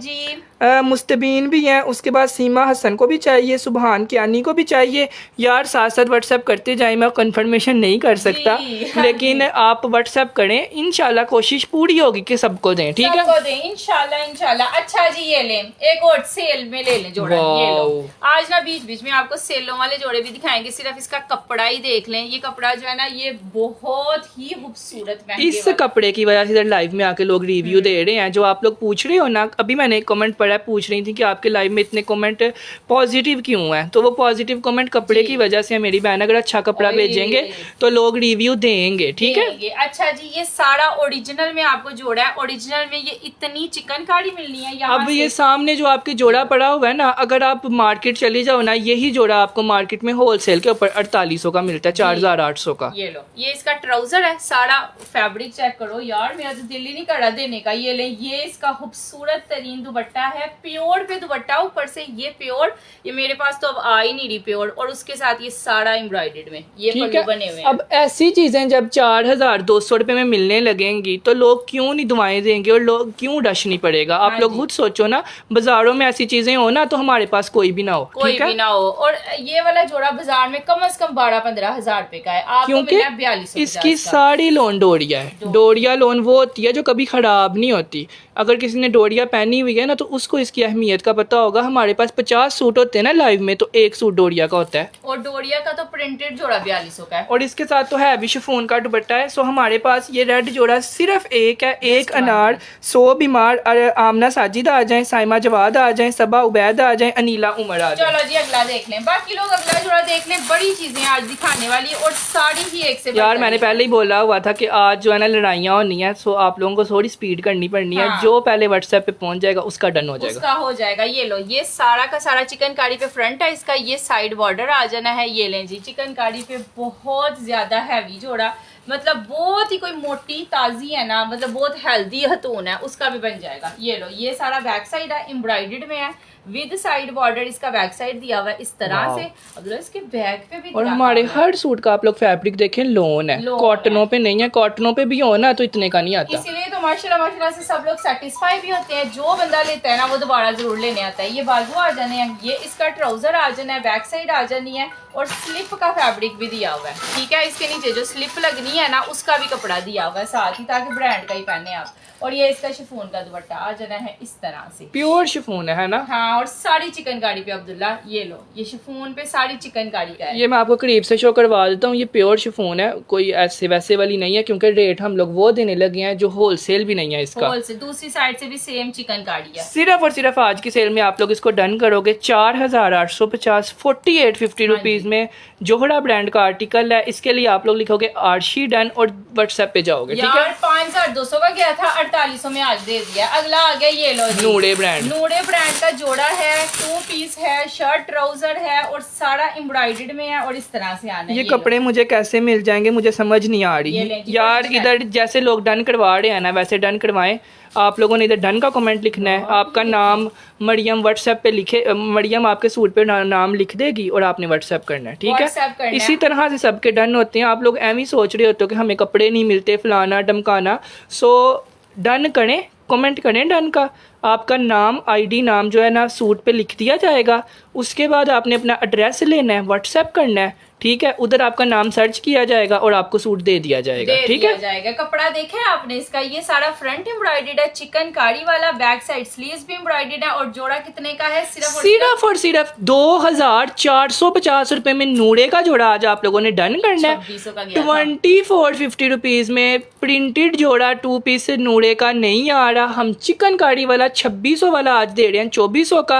मुस्तबीन भी हैं। उसके बाद सीमा हसन को भी चाहिए, सुबहान कियानी को भी चाहिए। यार साथ साथ व्हाट्सएप करते जाए, मैं कंफर्मेशन नहीं कर सकता लेकिन आप व्हाट्सएप करें, इंशाल्लाह कोशिश पूरी होगी कि सबको दें। ठीक है, सबको दें इंशाल्लाह। अच्छा जी, ये लें एक और सेल में ले लें जोड़ा। ये लो, आज ना बीच बीच में आपको सेलों वाले जोड़े भी दिखाएंगे। सिर्फ इसका कपड़ा ही देख लें। ये कपड़ा जो है ना, ये बहुत ही खूबसूरत है। इस कपड़े की वजह से इधर लाइव में आके लोग रिव्यू दे रहे हैं। जो आप लोग पूछ रहे हो ना, अभी मैंने कमेंट पढ़ा, पूछ रही थी कि आपके लाइव में इतने कमेंट पॉजिटिव क्यों हैं, तो वो पॉजिटिव कमेंट कपड़े की वजह से है। मेरी बहन अगर अच्छा कपड़ा भेजेंगे तो लोग रिव्यू देंगे। ठीक है, अच्छा जी, ये सारा ओरिजिनल में आपको जोड़ा है। ओरिजिनल में ये इतनी चिकनकारी मिलनी है। अब ये सामने जो आपके जोड़ा पड़ा हुआ है ना, अगर आप मार्केट चली जाओ ना, यही जोड़ा आपको मार्केट में होलसेल के ऊपर 4800 का मिलता है, 4800 का। ये लो, ये इसका ट्राउजर है। सारा फैब्रिक चेक करो यार, मेरा तो दिल ही नहीं कर रहा देने का। ये ले, ये इसका खूबसूरत तरीन दुपट्टा है, प्योर पे दुपट्टा, ऊपर से ये प्योर। ये मेरे पास तो अब आ ही नहीं रही प्योर, और उसके साथ ये सारा एम्ब्रॉयडर्ड में ये पल्लू बने हुए हैं। अब ऐसी चीजें जब 4,200 रुपए में मिलने लगेंगी तो लोग क्यों नहीं दुआएं देंगे और लोग क्यों रश नहीं पड़ेगा। आप लोग खुद सोचो ना, बाजारों में ऐसी चीजें हो ना तो हमारे पास कोई भी ना हो। कोई भी ना हो। और ये वाला जोड़ा बाजार में कम से कम 12-15 हजार रुपए का है, आपको मिला 4200। इसकी सारी लोन डोरिया है। डोरिया लोन वो होती है जो कभी खराब नहीं होती। अगर किसी ने डोरिया पहनी हुई है ना तो उसको इसकी अहमियत का पता होगा। हमारे पास 50 सूट होते हैं ना लाइव में, तो एक सूट डोरिया का होता है, और डोरिया का तो प्रिंटेड जोड़ा 4200 का है। और इसके साथ तो है भी शिफॉन का दुपट्टा है। सो हमारे पास ये रेड जोड़ा सिर्फ एक है। एक अनार, 100 बीमार, आमना साजिद आ जाए, साइमा जवाद आ जाए, सबा उबैद आ जाए, अनीला उमर आ जाए। चलो जी अगला देख लें। बाकी लोग अगला जोड़ा देख लें। बड़ी चीजें आज दिखाने वाली, और साड़ी ही एक से यार मैंने पहले ही बोला हुआ था कि आज जो है ना लड़ाइयाँ होनी है। सो आप लोगों को थोड़ी स्पीड करनी पड़नी है। जो पहले व्हाट्सएप पे पहुंच जाएगा उसका डन हो जाएगा, उसका हो जाएगा। ये लो, ये सारा का सारा चिकनकारी पे फ्रंट है इसका। ये साइड बॉर्डर आ जाना है। ये लें जी, चिकनकारी पे बहुत ज्यादा हैवी जोड़ा, मतलब बहुत ही कोई मोटी ताजी है ना, मतलब बहुत हेल्दी हतून है, उसका भी बन जाएगा। ये लो, ये सारा बैक साइड है, एम्ब्रॉयडर्ड में है, विद साइड बॉर्डर इसका बैक साइड दिया हुआ है इस तरह से। अब इसके बैक पे भी, और हमारे हर सूट का आप लोग फैब्रिक देखें, लोन है, कॉटनों पे नहीं है। कॉटनों पे भी हो ना तो इतने का नहीं आता, इसीलिए तो माशाल्लाह से सब लोग सेटिस्फाई भी होते हैं। जो बंदा लेता है ना वो दोबारा जरूर लेने आता है। ये बाजू आ जाने हैं, ये इसका ट्राउजर आ जाना है, बैक साइड आ जानी है, और स्लिप का फैब्रिक भी दिया हुआ है, ठीक है। इसके नीचे जो स्लिप लगनी है ना उसका भी कपड़ा दिया हुआ है साथ ही, ताकि ब्रांड का ही पहने आप। और ये इसका शिफॉन का दुपट्टा आ जाना है इस तरह से, प्योर शिफॉन है ना? हाँ। और साड़ी चिकनकारी पे अब्दुल्ला, ये लो, ये शिफॉन पे साड़ी चिकनकारी का है। ये मैं आपको करीब से शो करवा देता हूँ। ये प्योर शिफॉन है, कोई ऐसे वैसे वाली नहीं है, क्योंकि रेट हम लोग वो देने लगे हैं जो होलसेल भी नहीं है इसका। होलसेल, दूसरी साइड से भी सेम चिकनकारी है। सिर्फ और सिर्फ आज की सेल में आप लोग इसको डन करोगे 4850 4850 रुपीज में। जोहरा ब्रांड का आर्टिकल है, इसके लिए आप लोग लिखोगे आरशी डन और व्हाट्सएप पे जाओगे, ठीक है। यार 5200 का गया था, 4800 में आज दे दिया। अगला आ गया, ये लो जी, नूरे ब्रांड। नूरे ब्रांड का जोड़ा है, 2 पीस है, शर्ट ट्राउजर है और सारा एम्ब्रॉयडर्ड में है और इस तरह से आना है। ये कपड़े मुझे कैसे मिल जाएंगे, मुझे समझ नहीं आ ये रही लें जी, यार। कोई इधर जैसे लोग डन करवा रहे हैं ना वैसे डन करवाएं। आप लोगों ने इधर डन का कमेंट लिखना है, आपका नाम मरियम व्हाट्सएप पे लिखे, मरियम आपके सूट पे नाम लिख देगी और आपने व्हाट्सएप करना है, ठीक WhatsApp करना है। है। इसी तरह से सबके डन होते हैं। आप लोग एम ही सोच रहे होते हो कि हमें कपड़े नहीं मिलते फलाना डमकाना, सो डन करें, कमेंट करें डन का। आपका नाम आईडी नाम जो है ना सूट पे लिख दिया जाएगा। उसके बाद आपने अपना एड्रेस लेना है, व्हाट्सएप करना है, ठीक है। उधर आपका नाम सर्च किया जाएगा और आपको सूट दे दिया जाएगा, ठीक है। जाएगा। कपड़ा देखे आपने इसका, ये सारा फ्रंट एम्ब्रॉयडर्ड है, चिकनकारी वाला, बैक साइड स्लीव्स भी एम्ब्रॉयडर्ड है। और जोड़ा कितने का है? सिर्फ और सिर्फ 2450 रुपए में नूरे का जोड़ा आज आप लोगों ने डन करना है। 2600 का गया था। 2450 रुपीज में प्रिंटेड जोड़ा 2 पीस से नूरे का नहीं आ रहा। हम चिकनकारी वाला 2600 वाला आज दे रहे हैं 2400 का।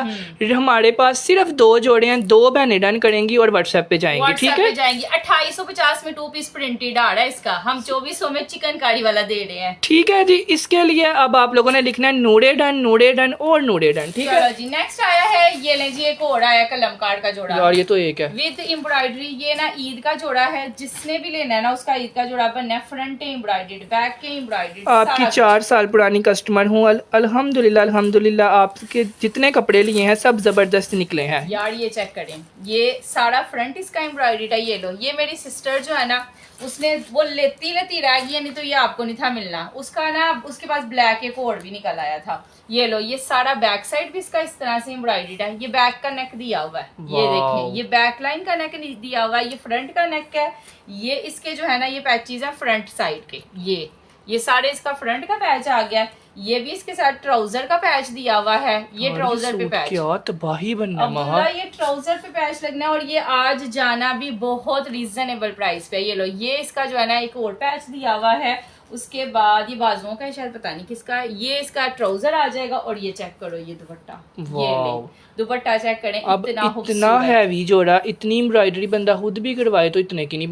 हमारे पास सिर्फ 2 जोड़े हैं, 2 बहनें डन करेंगी और व्हाट्सएप पे जाएंगी, ठीक है। जाएंगी 2850 में 2 पीस प्रिंटेड आ रहा है इसका, हम 2400 में चिकनकारी वाला दे रहे हैं, ठीक है जी। इसके लिए अब आप लोगों ने लिखना है नूरे डन और नूरे डन, ठीक है। चलो जी, नेक्स्ट आया है, ये ले जी, एक और आया कलमकार का जोड़ा यार ये तो एक है विद एम्ब्रॉयडरी। ये ना ईद का जोड़ा है, जिसने भी लेना है ना उसका ईद का जोड़ा बनना है। फ्रंट एम्ब्रॉयडर्ड, बैक के एम्ब्रॉयडर्ड। आपकी 4 साल पुरानी कस्टमर हूँ, अल्हम्दुलिल्लाह आपके जितने कपड़े लिए हैं सब जबरदस्त निकले हैं। यार ये चेक करें, ये सारा फ्रंट इसका एम्ब्रॉयडर्ड है। ये लो, ये मेरी सिस्टर जो है ना उसने वो लेती रह गई, नहीं तो ये आपको नहीं था मिलना उसका ना। उसके पास ब्लैक एक और भी निकल आया था। ये लो, ये सारा बैक साइड भी इसका इस तरह से एम्ब्रॉयडर्ड है। ये बैक का नेक दिया हुआ है, ये देखें, ये बैक लाइन का नेक दिया हुआ है, ये फ्रंट का नेक है। ये इसके जो है ना ये पैचेज है फ्रंट साइड के, ये सारे इसका फ्रंट का पैच आ गया। ये भी इसके साथ ट्राउजर का पैच दिया हुआ है। ये ट्राउजर पे पैच, क्या तबाही बनना महा, ये ट्राउजर पे पैच लगना है। और ये आज जाना भी बहुत रीजनेबल प्राइस पे। ये लो, ये इसका जो है ना एक और पैच दिया हुआ है। उसके बाद ये बाजुओं का शायद पता नहीं किसका है। ये इसका ट्राउजर आ जाएगा। और ये चेक करो, ये दुपट्टा, ये ले दुपट्टा चेक करें। अब इतना हैवी जोड़ा, इतनी एम्ब्रॉयडरी बंदा खुद भी करवाए तो इतने की नहीं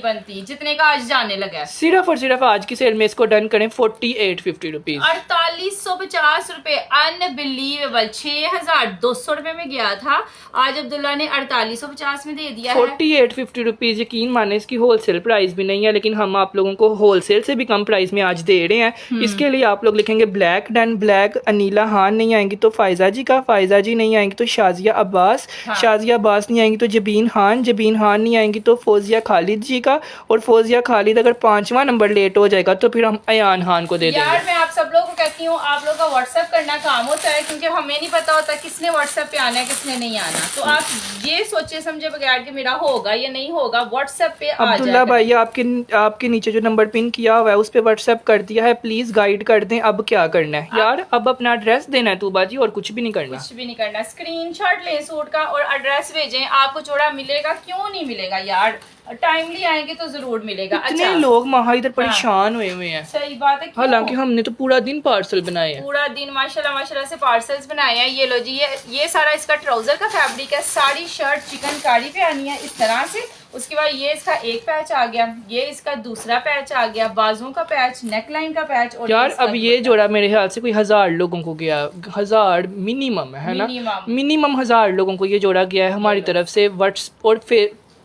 बनती जितने का आज जाने लगा है। सिर्फ और सिर्फ आज की सेल में इसको डन करें 4850 रुपीज, 4850 रुपए। अनबिलीवेबल, 6200 रुपए में गया था, आज अब्दुल्ला ने 4850 में दे दिया है। 4850 रुपीज। यकीन माने इसकी होलसेल प्राइस भी नहीं है, लेकिन हम आप लोगों को होलसेल से भी कम प्राइस में आज दे रहे हैं। इसके लिए आप लोग लिखेंगे ब्लैक डन, ब्लैक अनीला हान नहीं आएंगी तो फायजा जी का, फायजा जी नहीं आएंगी तो शाजिया अब्बास, शाजिया अब्बास नहीं आएंगी तो जबीन हान नहीं आएंगी तो फौजिया खालिद जी का। और फौजिया खालिद अगर 5वां नंबर लेट हो जाएगा तो फिर हम अयान हान को दे देंगे। यार मैं आप सब लोगों को कहती हूँ, आप लोग का व्हाट्सएप करना काम होता है, क्योंकि हमें नहीं पता होता किसने व्हाट्सएप पे आना है किसने नहीं आना। तो आप ये सोचे समझे बगैर कि मेरा होगा या नहीं होगा, व्हाट्सएप पे अब्दुल्ला भाई आपके नीचे जो नंबर पिन किया हुआ है उस पे व्हाट्सएप कर दिया है, प्लीज गाइड कर दें अब क्या करना है। यार अब अपना एड्रेस देना है तू बाजी, और कुछ भी नहीं करना। स्क्रीनशॉट लें सूट का और एड्रेस भेजें। आपको जोड़ा मिलेगा, क्यों नहीं मिलेगा यार, टाइमली आएंगे तो जरूर मिलेगा। इतने लोग वहाँ इधर परेशान हुए हैं। सही बात है, हालांकि हमने तो पूरा दिन पार्सल बनाए हैं, पूरा दिन माशाल्लाह से पार्सल्स बनाए हैं। ये लो जी, ये सारा इसका ट्राउजर का फैब्रिक है। सारी शर्ट चिकनकारी पे आनी है इस तरह से। उसके बाद ये इसका एक पैच आ गया, ये इसका दूसरा पैच आ गया, बाजुओं का पैच, नेकलाइन का पैच। और यार अब ये जोड़ा मेरे ख्याल से कोई 1000 लोगों को गया, 1000 मिनिमम है ना, मिनिमम 1000 लोगों को ये जोड़ा गया है हमारी तरफ से व्हाट्सएप और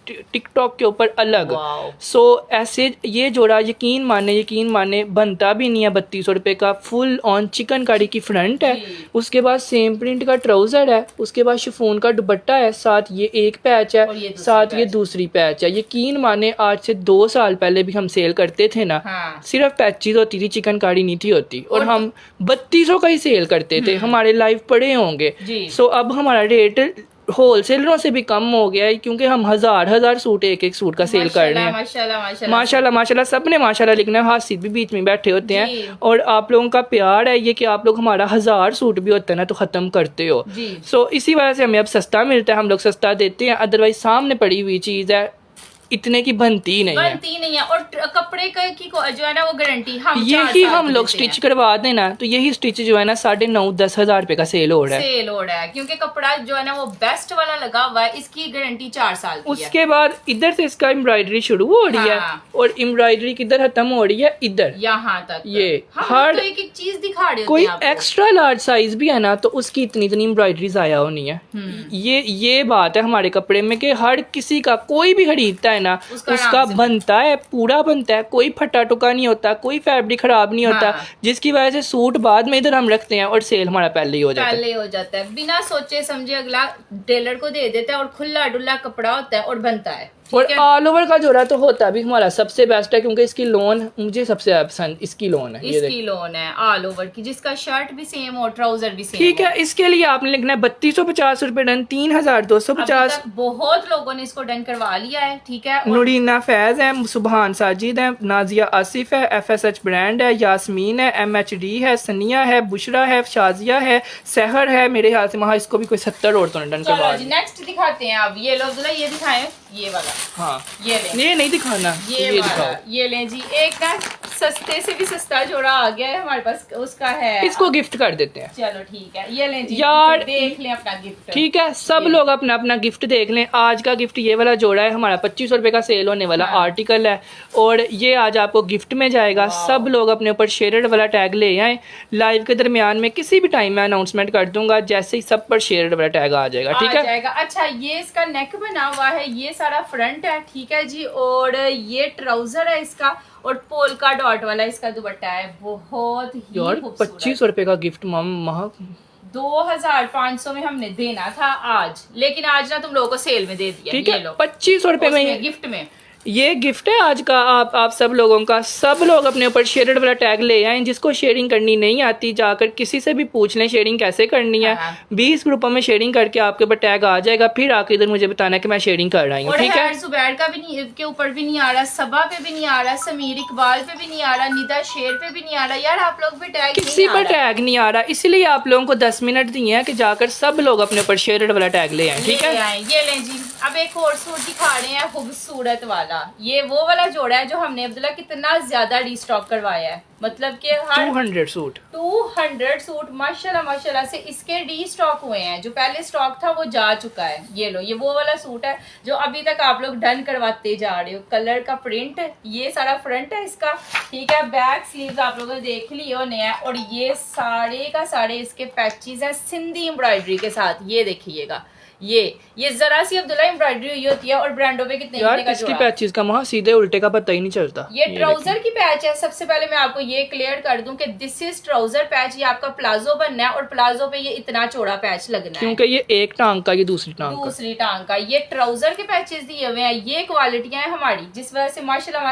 टिकटॉक के ऊपर अलग। सो ऐसे ये जोड़ा यकीन माने बनता भी नहीं है 3200 रुपये का। फुल ऑन चिकनकारी की फ्रंट है, उसके बाद सेम प्रिंट का ट्राउजर है, उसके बाद शिफॉन का दुपट्टा है, साथ ये एक पैच है, साथ ये दूसरी पैच है। यकीन माने आज से 2 साल पहले भी हम सेल करते थे ना, सिर्फ पैचेज होती थी, चिकनकारी नहीं थी होती, और हम 3200 का ही सेल करते थे। हमारे लाइव पड़े होंगे। सो अब हमारा रेट होलसेलरों से भी कम हो गया है, क्योंकि हम हजार सूट एक सूट का सेल कर रहे हैं। माशाल्लाह माशाल्लाह सबने माशाल्लाह लिखना है, हासिल भी बीच में बैठे होते हैं और आप लोगों का प्यार है ये कि आप लोग हमारा 1000 सूट भी होता है ना तो ख़त्म करते हो। सो इसी वजह से हमें अब सस्ता मिलता है, हम लोग सस्ता देते हैं, अदरवाइज सामने पड़ी हुई चीज़ है इतने की बनती नहीं है। और कपड़े की जो है ना वो गारंटी यही हम लोग स्टिच करवा देना तो यही स्टिच जो है ना 9,500-10 हजार रुपए का सेल हो रहा है, क्योंकि कपड़ा जो है ना वो बेस्ट वाला लगा हुआ है, इसकी गारंटी 4 साल की उसके है। बाद इधर से इसका एम्ब्रॉयडरी शुरू हो रही है और एम्ब्रॉयडरी किधर खत्म हो रही है, इधर यहाँ तक। ये हर तो एक चीज दिखा रहे कोई एक्स्ट्रा लार्ज साइज भी है ना तो उसकी इतनी एम्ब्रॉयडरी आया होनी है। ये बात है हमारे कपड़े में कि हर किसी का कोई भी खरीदता है ना उसका बनता है, पूरा बनता है, कोई फटा टुका नहीं होता, कोई फैब्रिक खराब नहीं होता, जिसकी वजह से सूट बाद में इधर हम रखते हैं और सेल हमारा पहले ही हो जाता है। बिना सोचे समझे अगला टेलर को दे देता है और खुला डुल्ला कपड़ा होता है और बनता है। और ऑल ओवर का जोड़ा तो होता भी हमारा सबसे बेस्ट है, क्योंकि इसकी लोन मुझे सबसे पसंद इसकी लोन है, इसकी लोन है ऑल ओवर की, जिसका शर्ट भी सेम और ट्राउजर भी सेम। ठीक है, इसके लिए आपने लिखना है 3250 रुपए डन, 3250। बहुत लोगों ने इसको डन करवा लिया है। ठीक है, नूरीना फैज है, सुबहान साजिद है, नाजिया आसिफ है, FSH ब्रांड है, यास्मीन है, MHD है, सनिया है, बुशरा है, शाजिया है, सहर है, मेरे ख्याल से वहाँ इसको भी कोई 70 औरतों ने डन करवा दिया। नेक्स्ट दिखाते हैं अब, ये लो ये दिखाएं, ये वाला। हाँ ये ले, ये नहीं दिखाना, ये दिखाओ, ये लें जी। एक ना सस्ते से भी सस्ता जोड़ा आ गया है हमारे पास, उसका है, इसको गिफ्ट कर देते हैं। चलो ठीक है, ये लें जी यार, देख लें अपना गिफ्ट। ठीक है, सब लोग अपना अपना गिफ्ट देख लें। आज का गिफ्ट ये वाला जोड़ा है, हमारा 2500 रुपए का सेल होने वाला आर्टिकल है और ये आज आपको गिफ्ट में जाएगा। सब लोग अपने ऊपर शेयर्ड वाला टैग ले आए, लाइव के दरमियान में किसी भी टाइम में अनाउंसमेंट कर दूंगा, जैसे ही सब पर शेयर्ड वाला टैग आ जाएगा। ठीक है, अच्छा, ये इसका नेक बना हुआ है, ये सारा फ्रंट है। ठीक है जी, और ये ट्राउजर है इसका और पोलका डॉट वाला इसका दुपट्टा है। बहुत ही यार 2500 रुपए का गिफ्ट महा 2500 में हमने देना था आज, लेकिन आज ना तुम लोगों को सेल में दे दिया। ठीक है, 2500 रुपए में गिफ्ट में ये गिफ्ट है आज का आप सब लोगों का। सब लोग अपने ऊपर शेयर्ड वाला टैग ले आए, जिसको शेयरिंग करनी नहीं आती जाकर किसी से भी पूछ लें शेयरिंग कैसे करनी है। 20 ग्रुपों में शेयरिंग करके आपके ऊपर टैग आ जाएगा, फिर आके इधर मुझे बताना कि मैं शेयरिंग कर रही हूँ। ठीक है, जुबैर का भी नहीं, के ऊपर भी नहीं आ रहा, सबा पे भी नहीं आ रहा, समीर इकबाल पे भी नहीं आ रहा, निदा शेर पे भी नहीं आ रहा। यार आप लोग भी टैग किसी पर टैग नहीं आ रहा, इसलिए आप लोगों को 10 मिनट दिए हैं कि जाकर सब लोग अपने ऊपर शेयर्ड वाला टैग ले आए। ठीक है, ये लें जी। अब एक और सूट दिखा रहे हैं खूबसूरत वाला, ये वो वाला जोड़ा है जो हमने अब्दुल्ला कितना ज्यादा रीस्टॉक करवाया है, मतलब कि 200 सूट माशाल्लाह माशाल्लाह से इसके रीस्टॉक हुए हैं। जो पहले स्टॉक था वो जा चुका है। ये लो, ये वो वाला सूट है जो अभी तक आप लोग डन करवाते जा रहे हो। कलर का प्रिंट, ये सारा फ्रंट है इसका। ठीक है, बैक स्लीव्स आप लोगों ने देख लिए होने हैं और ये सारे का सारे इसके पैचेस हैं सिंधी एम्ब्रॉयडरी के साथ। ये देखिएगा, ये जरा सी अब्दुल्ला एम्ब्रॉयडरी हुई होती है और ब्रांडो पे कितने यार इसकी पैचेस का वहां सीधे उल्टे का पता ही नहीं चलता। ये ट्राउजर की पैच है। सबसे पहले मैं आपको ये क्लियर कर दूं कि दिस इज ट्राउजर पैच। ये आपका प्लाजो बनना है और प्लाजो पे ये इतना चौड़ा पैच लगना है, क्योंकि ये एक टांग का, ये दूसरी टांग का। ये ट्राउजर के पैचेस दिए हुए हैं। ये क्वालिटियां हैं हमारी, जिस वजह से माशाल्लाह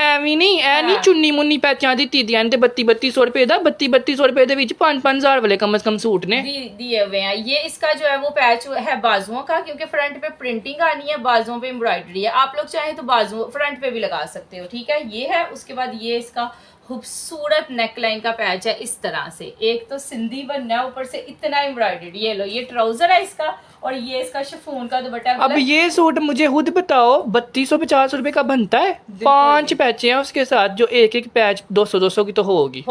ਐਵੇਂ ਨਹੀਂ ਚੁੰਨੀ ਮੁੰਨੀ ਪੈਚਾਂ ਦਿੱਤੀ ਦੀਆਂ ਤੇ 3200 रुपए ਦਾ 3200 रुपए ਦੇ ਵਿੱਚ 5-5000 ਵਾਲੇ कम से कम सूट ने दिए हुए हैं। ये इसका जो है वो पैच है बाजुओं का, क्योंकि फ्रंट पे प्रिंटिंग आनी है, बाजुओं पे एम्ब्रॉयडरी है। आप लोग चाहें तो बाजू फ्रंट पे भी लगा सकते हो। ठीक है, ये है। उसके बाद ये इसका खूबसूरत नेकलाइन का पैच है इस तरह से। एक तो सिंधी बनना है, ऊपर से इतना एम्ब्रॉयडरी। ये लो, ये ट्राउजर है इसका और ये इसका शिफॉन का दुपट्टा। अब ये सूट मुझे खुद बताओ 3250 रुपए का बनता है? 5 पैचे हैं उसके साथ, जो एक एक पैच 200 की तो होगी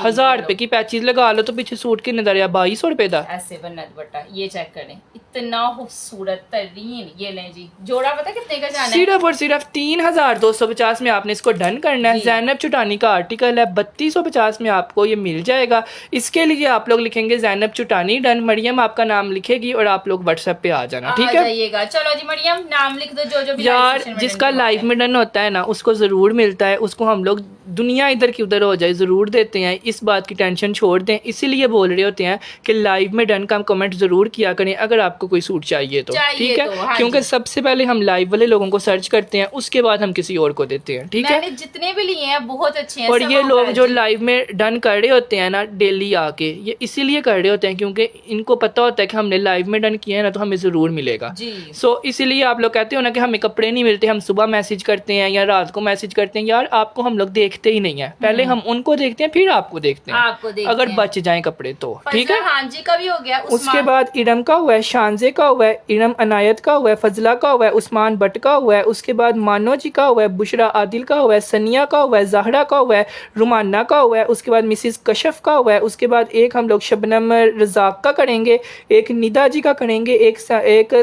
1000 रुपए की पैचेस लगा लो तो पीछे सूट कितने दर है? 2200 रुपए का। ऐसे बनना दुपट्टा। ये चेक करें, इतना खूबसूरत तरीन। ये लें जी, जोड़ा पता कितने का जाना है? सिर्फ और सिर्फ 3250 में आपने इसको डन करना है। जैनब चुटानी का आर्टिकल है, 3250 में आपको ये मिल जाएगा। इसके लिए आप लोग लिखेंगे जैनब चुटानी डन, मरियम आपका नाम लिखेगी और आप लोग व्हाट्सएप पे आ जाना। ठीक है, जाइएगा। चलो जी मरियम, नाम लिख दो जो भी। यार जिसका लाइव में डन होता है ना उसको जरूर मिलता है, उसको हम लोग दुनिया इधर की उधर हो जाए जरूर देते हैं। इस बात की टेंशन छोड़ दें, इसीलिए बोल रहे होते हैं कि लाइव में डन का कमेंट जरूर किया करें अगर आपको कोई सूट चाहिए तो। ठीक है, क्योंकि सबसे पहले हम लाइव वाले लोगों को सर्च करते हैं, उसके बाद हम किसी और को देते हैं। ठीक है, जितने भी लिए हैं बहुत अच्छे हैं। और ये होगा लोग जो जी। लाइव में डन कर रहे होते हैं ना डेली आके, ये इसीलिए कर रहे होते हैं क्योंकि इनको पता होता है कि हमने लाइव में डन किया है ना तो हमें ज़रूर मिलेगा। जी सो इसीलिए आप लोग कहते हो ना कि हमें कपड़े नहीं मिलते, हम सुबह मैसेज करते हैं या रात को मैसेज करते हैं। यार आपको हम लोग देखते ही नहीं है, पहले हम उनको देखते हैं फिर आपको देखते हैं, आपको देखते अगर हैं। बच जाएं कपड़े तो ठीक है। फजला खान जी का भी हो गया, उसके बाद इरम का हुआ है, शानजे का हुआ है, इरम अनायत का हुआ है, फजला का हुआ है, उस्मान भट्ट का हुआ है, उसके बाद मानो जी का हुआ है, बुशरा आदिल का हुआ है, सनिया का हुआ है, ज़हरा का हुआ है, रुमाना का हुआ है, उसके बाद मिसिस कशफ का हुआ है, उसके बाद एक हम लोग शबनम रज़ाक का करेंगे, एक निदा जी का करेंगे, एक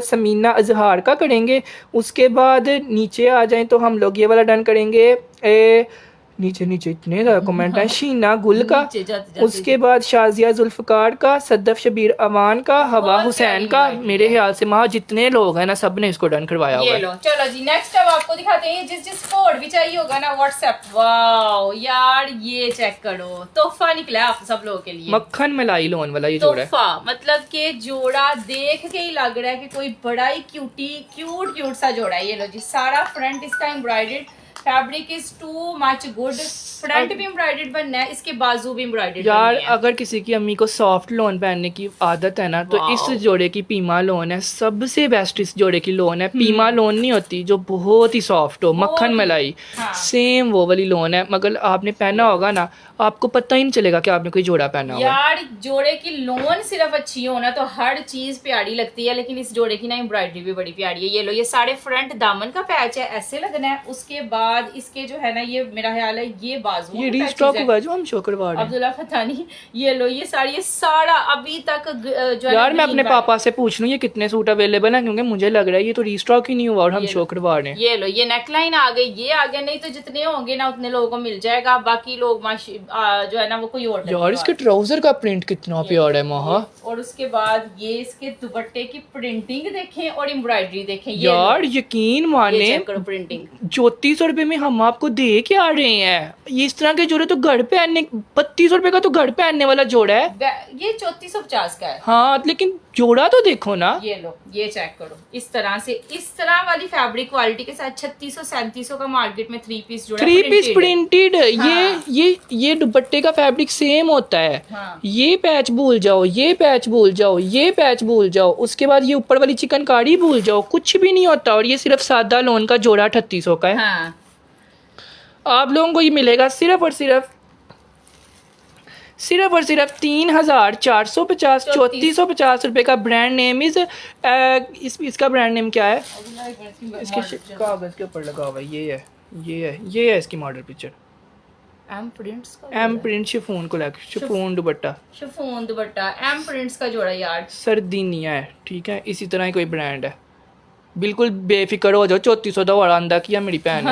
समीना अजहार का करेंगे। उसके बाद नीचे आ जाएं तो हम लोग ये वाला डन करेंगे, नीचे नीचे इतने ज़्यादा कमेंट हैं, शीना गुल का, नीचे जाते उसके बाद शाजिया जुल्फ़कार का, सद्दफ शबीर अमान का, हवा हुसैन का। मेरे ख्याल से माँ जितने लोग हैं ना सब ने इसको डन करवाया हुआ ये है। लो चलो जी नेक्स्ट अब आपको दिखाते हैं जिस कोड भी चाहिए होगा ना व्हाट्सएप। वाओ यार ये चेक करो, तोहफा निकला है आप सब लोगों के लिए। मक्खन मलाई लोन वाला ये जोड़ा है। तोहफा मतलब कि जोड़ा देख के ही लग रहा है कि कोई बड़ा ही क्यूट सा जोड़ा है। ये लो जी सारा फ्रंट इसका embroidered, fabric is too much good, front भी एम्ब्रॉयडर्ड बनना है, इसके बाजू भी एम्ब्रॉयडर्ड यार अगर किसी की अम्मी को सॉफ्ट लोन पहनने की आदत है ना तो इस जोड़े की पीमा लोन है सबसे बेस्ट। इस जोड़े की लोन है, पीमा लोन नहीं होती जो बहुत ही सॉफ्ट हो, मक्खन मलाई सेम वो वाली लोन है, मगर आपने पहना होगा ना आपको पता ही नहीं चलेगा कि आपने कोई जोड़ा पहना होगा। यार जोड़े की लोन सिर्फ अच्छी हो ना तो हर चीज प्यारी लगती है, लेकिन इस जोड़े की ना एम्ब्रॉयडरी भी बड़ी प्यारी है। ये लो ये सारे फ्रंट दामन का पैच है, ऐसे लगना है। उसके बाद इसके जो है ना ये मेरा ख्याल है ये बाजू ये रीस्टॉक हुआ है जो हम शो करवा रहे हैं। अब्दुल्ला फतानी। ये लो ये सारा अभी तक जो है यार मैं अपने पापा से पूछ लूं ये कितने सूट अवेलेबल हैं, क्योंकि मुझे लग रहा है ये तो रीस्टॉक ही नहीं हुआ और हम शो करवा रहे हैं। ये लो ये नेकलाइन आ गई, ये आ गया, नहीं तो जितने होंगे ना उतने लोगों को मिल जाएगा, बाकी लोग जो है ना वो कोई और यार इसके ट्राउजर का प्रिंट कितना प्यारा है महा। और उसके बाद ये इसके दुपट्टे की प्रिंटिंग देखें और एम्ब्रॉयडरी देखें। यार यकीन माने प्रिंटिंग 3400 रुपए में हम आपको दे के आ रहे हैं। ये इस तरह के जोड़े तो घर पहनने 3200 रुपए का तो घर पहनने वाला जोड़ा है। ये 3450 का है। हाँ लेकिन जोड़ा तो देखो ना। ये लो ये चेक करो, इस तरह से इस तरह वाली फैब्रिक क्वालिटी के साथ 3600-3700 का मार्केट में 3 पीस जोड़ा, 3 पीस प्रिंटेड। हाँ। ये दुपट्टे का फैब्रिक सेम होता है। हाँ। ये पैच भूल जाओ, ये पैच भूल जाओ, ये पैच भूल जाओ, उसके बाद ये ऊपर वाली चिकनकारी भूल जाओ, कुछ भी नहीं होता। और ये सिर्फ सादा लोन का जोड़ा 3800 का है। हाँ। आप लोगों को ये मिलेगा सिर्फ और सिर्फ 3450, 3450 रुपए का। ब्रांड नेम इज इसका ब्रांड नेम क्या है? इसके कागज के ऊपर लगा हुआ है। ये है इसकी मॉडल पिक्चर। एम प्रिंट्स का एम प्रिंट शिफॉन को लेकर, chiffon dupatta, chiffon dupatta M prints का जोड़ा यार। सर्दीनिया है, ठीक है, इसी तरह ही कोई ब्रांड है। बिल्कुल बेफिक्र हो जाओ, 3400 का वाला अंदा किया मेरी बहन ने।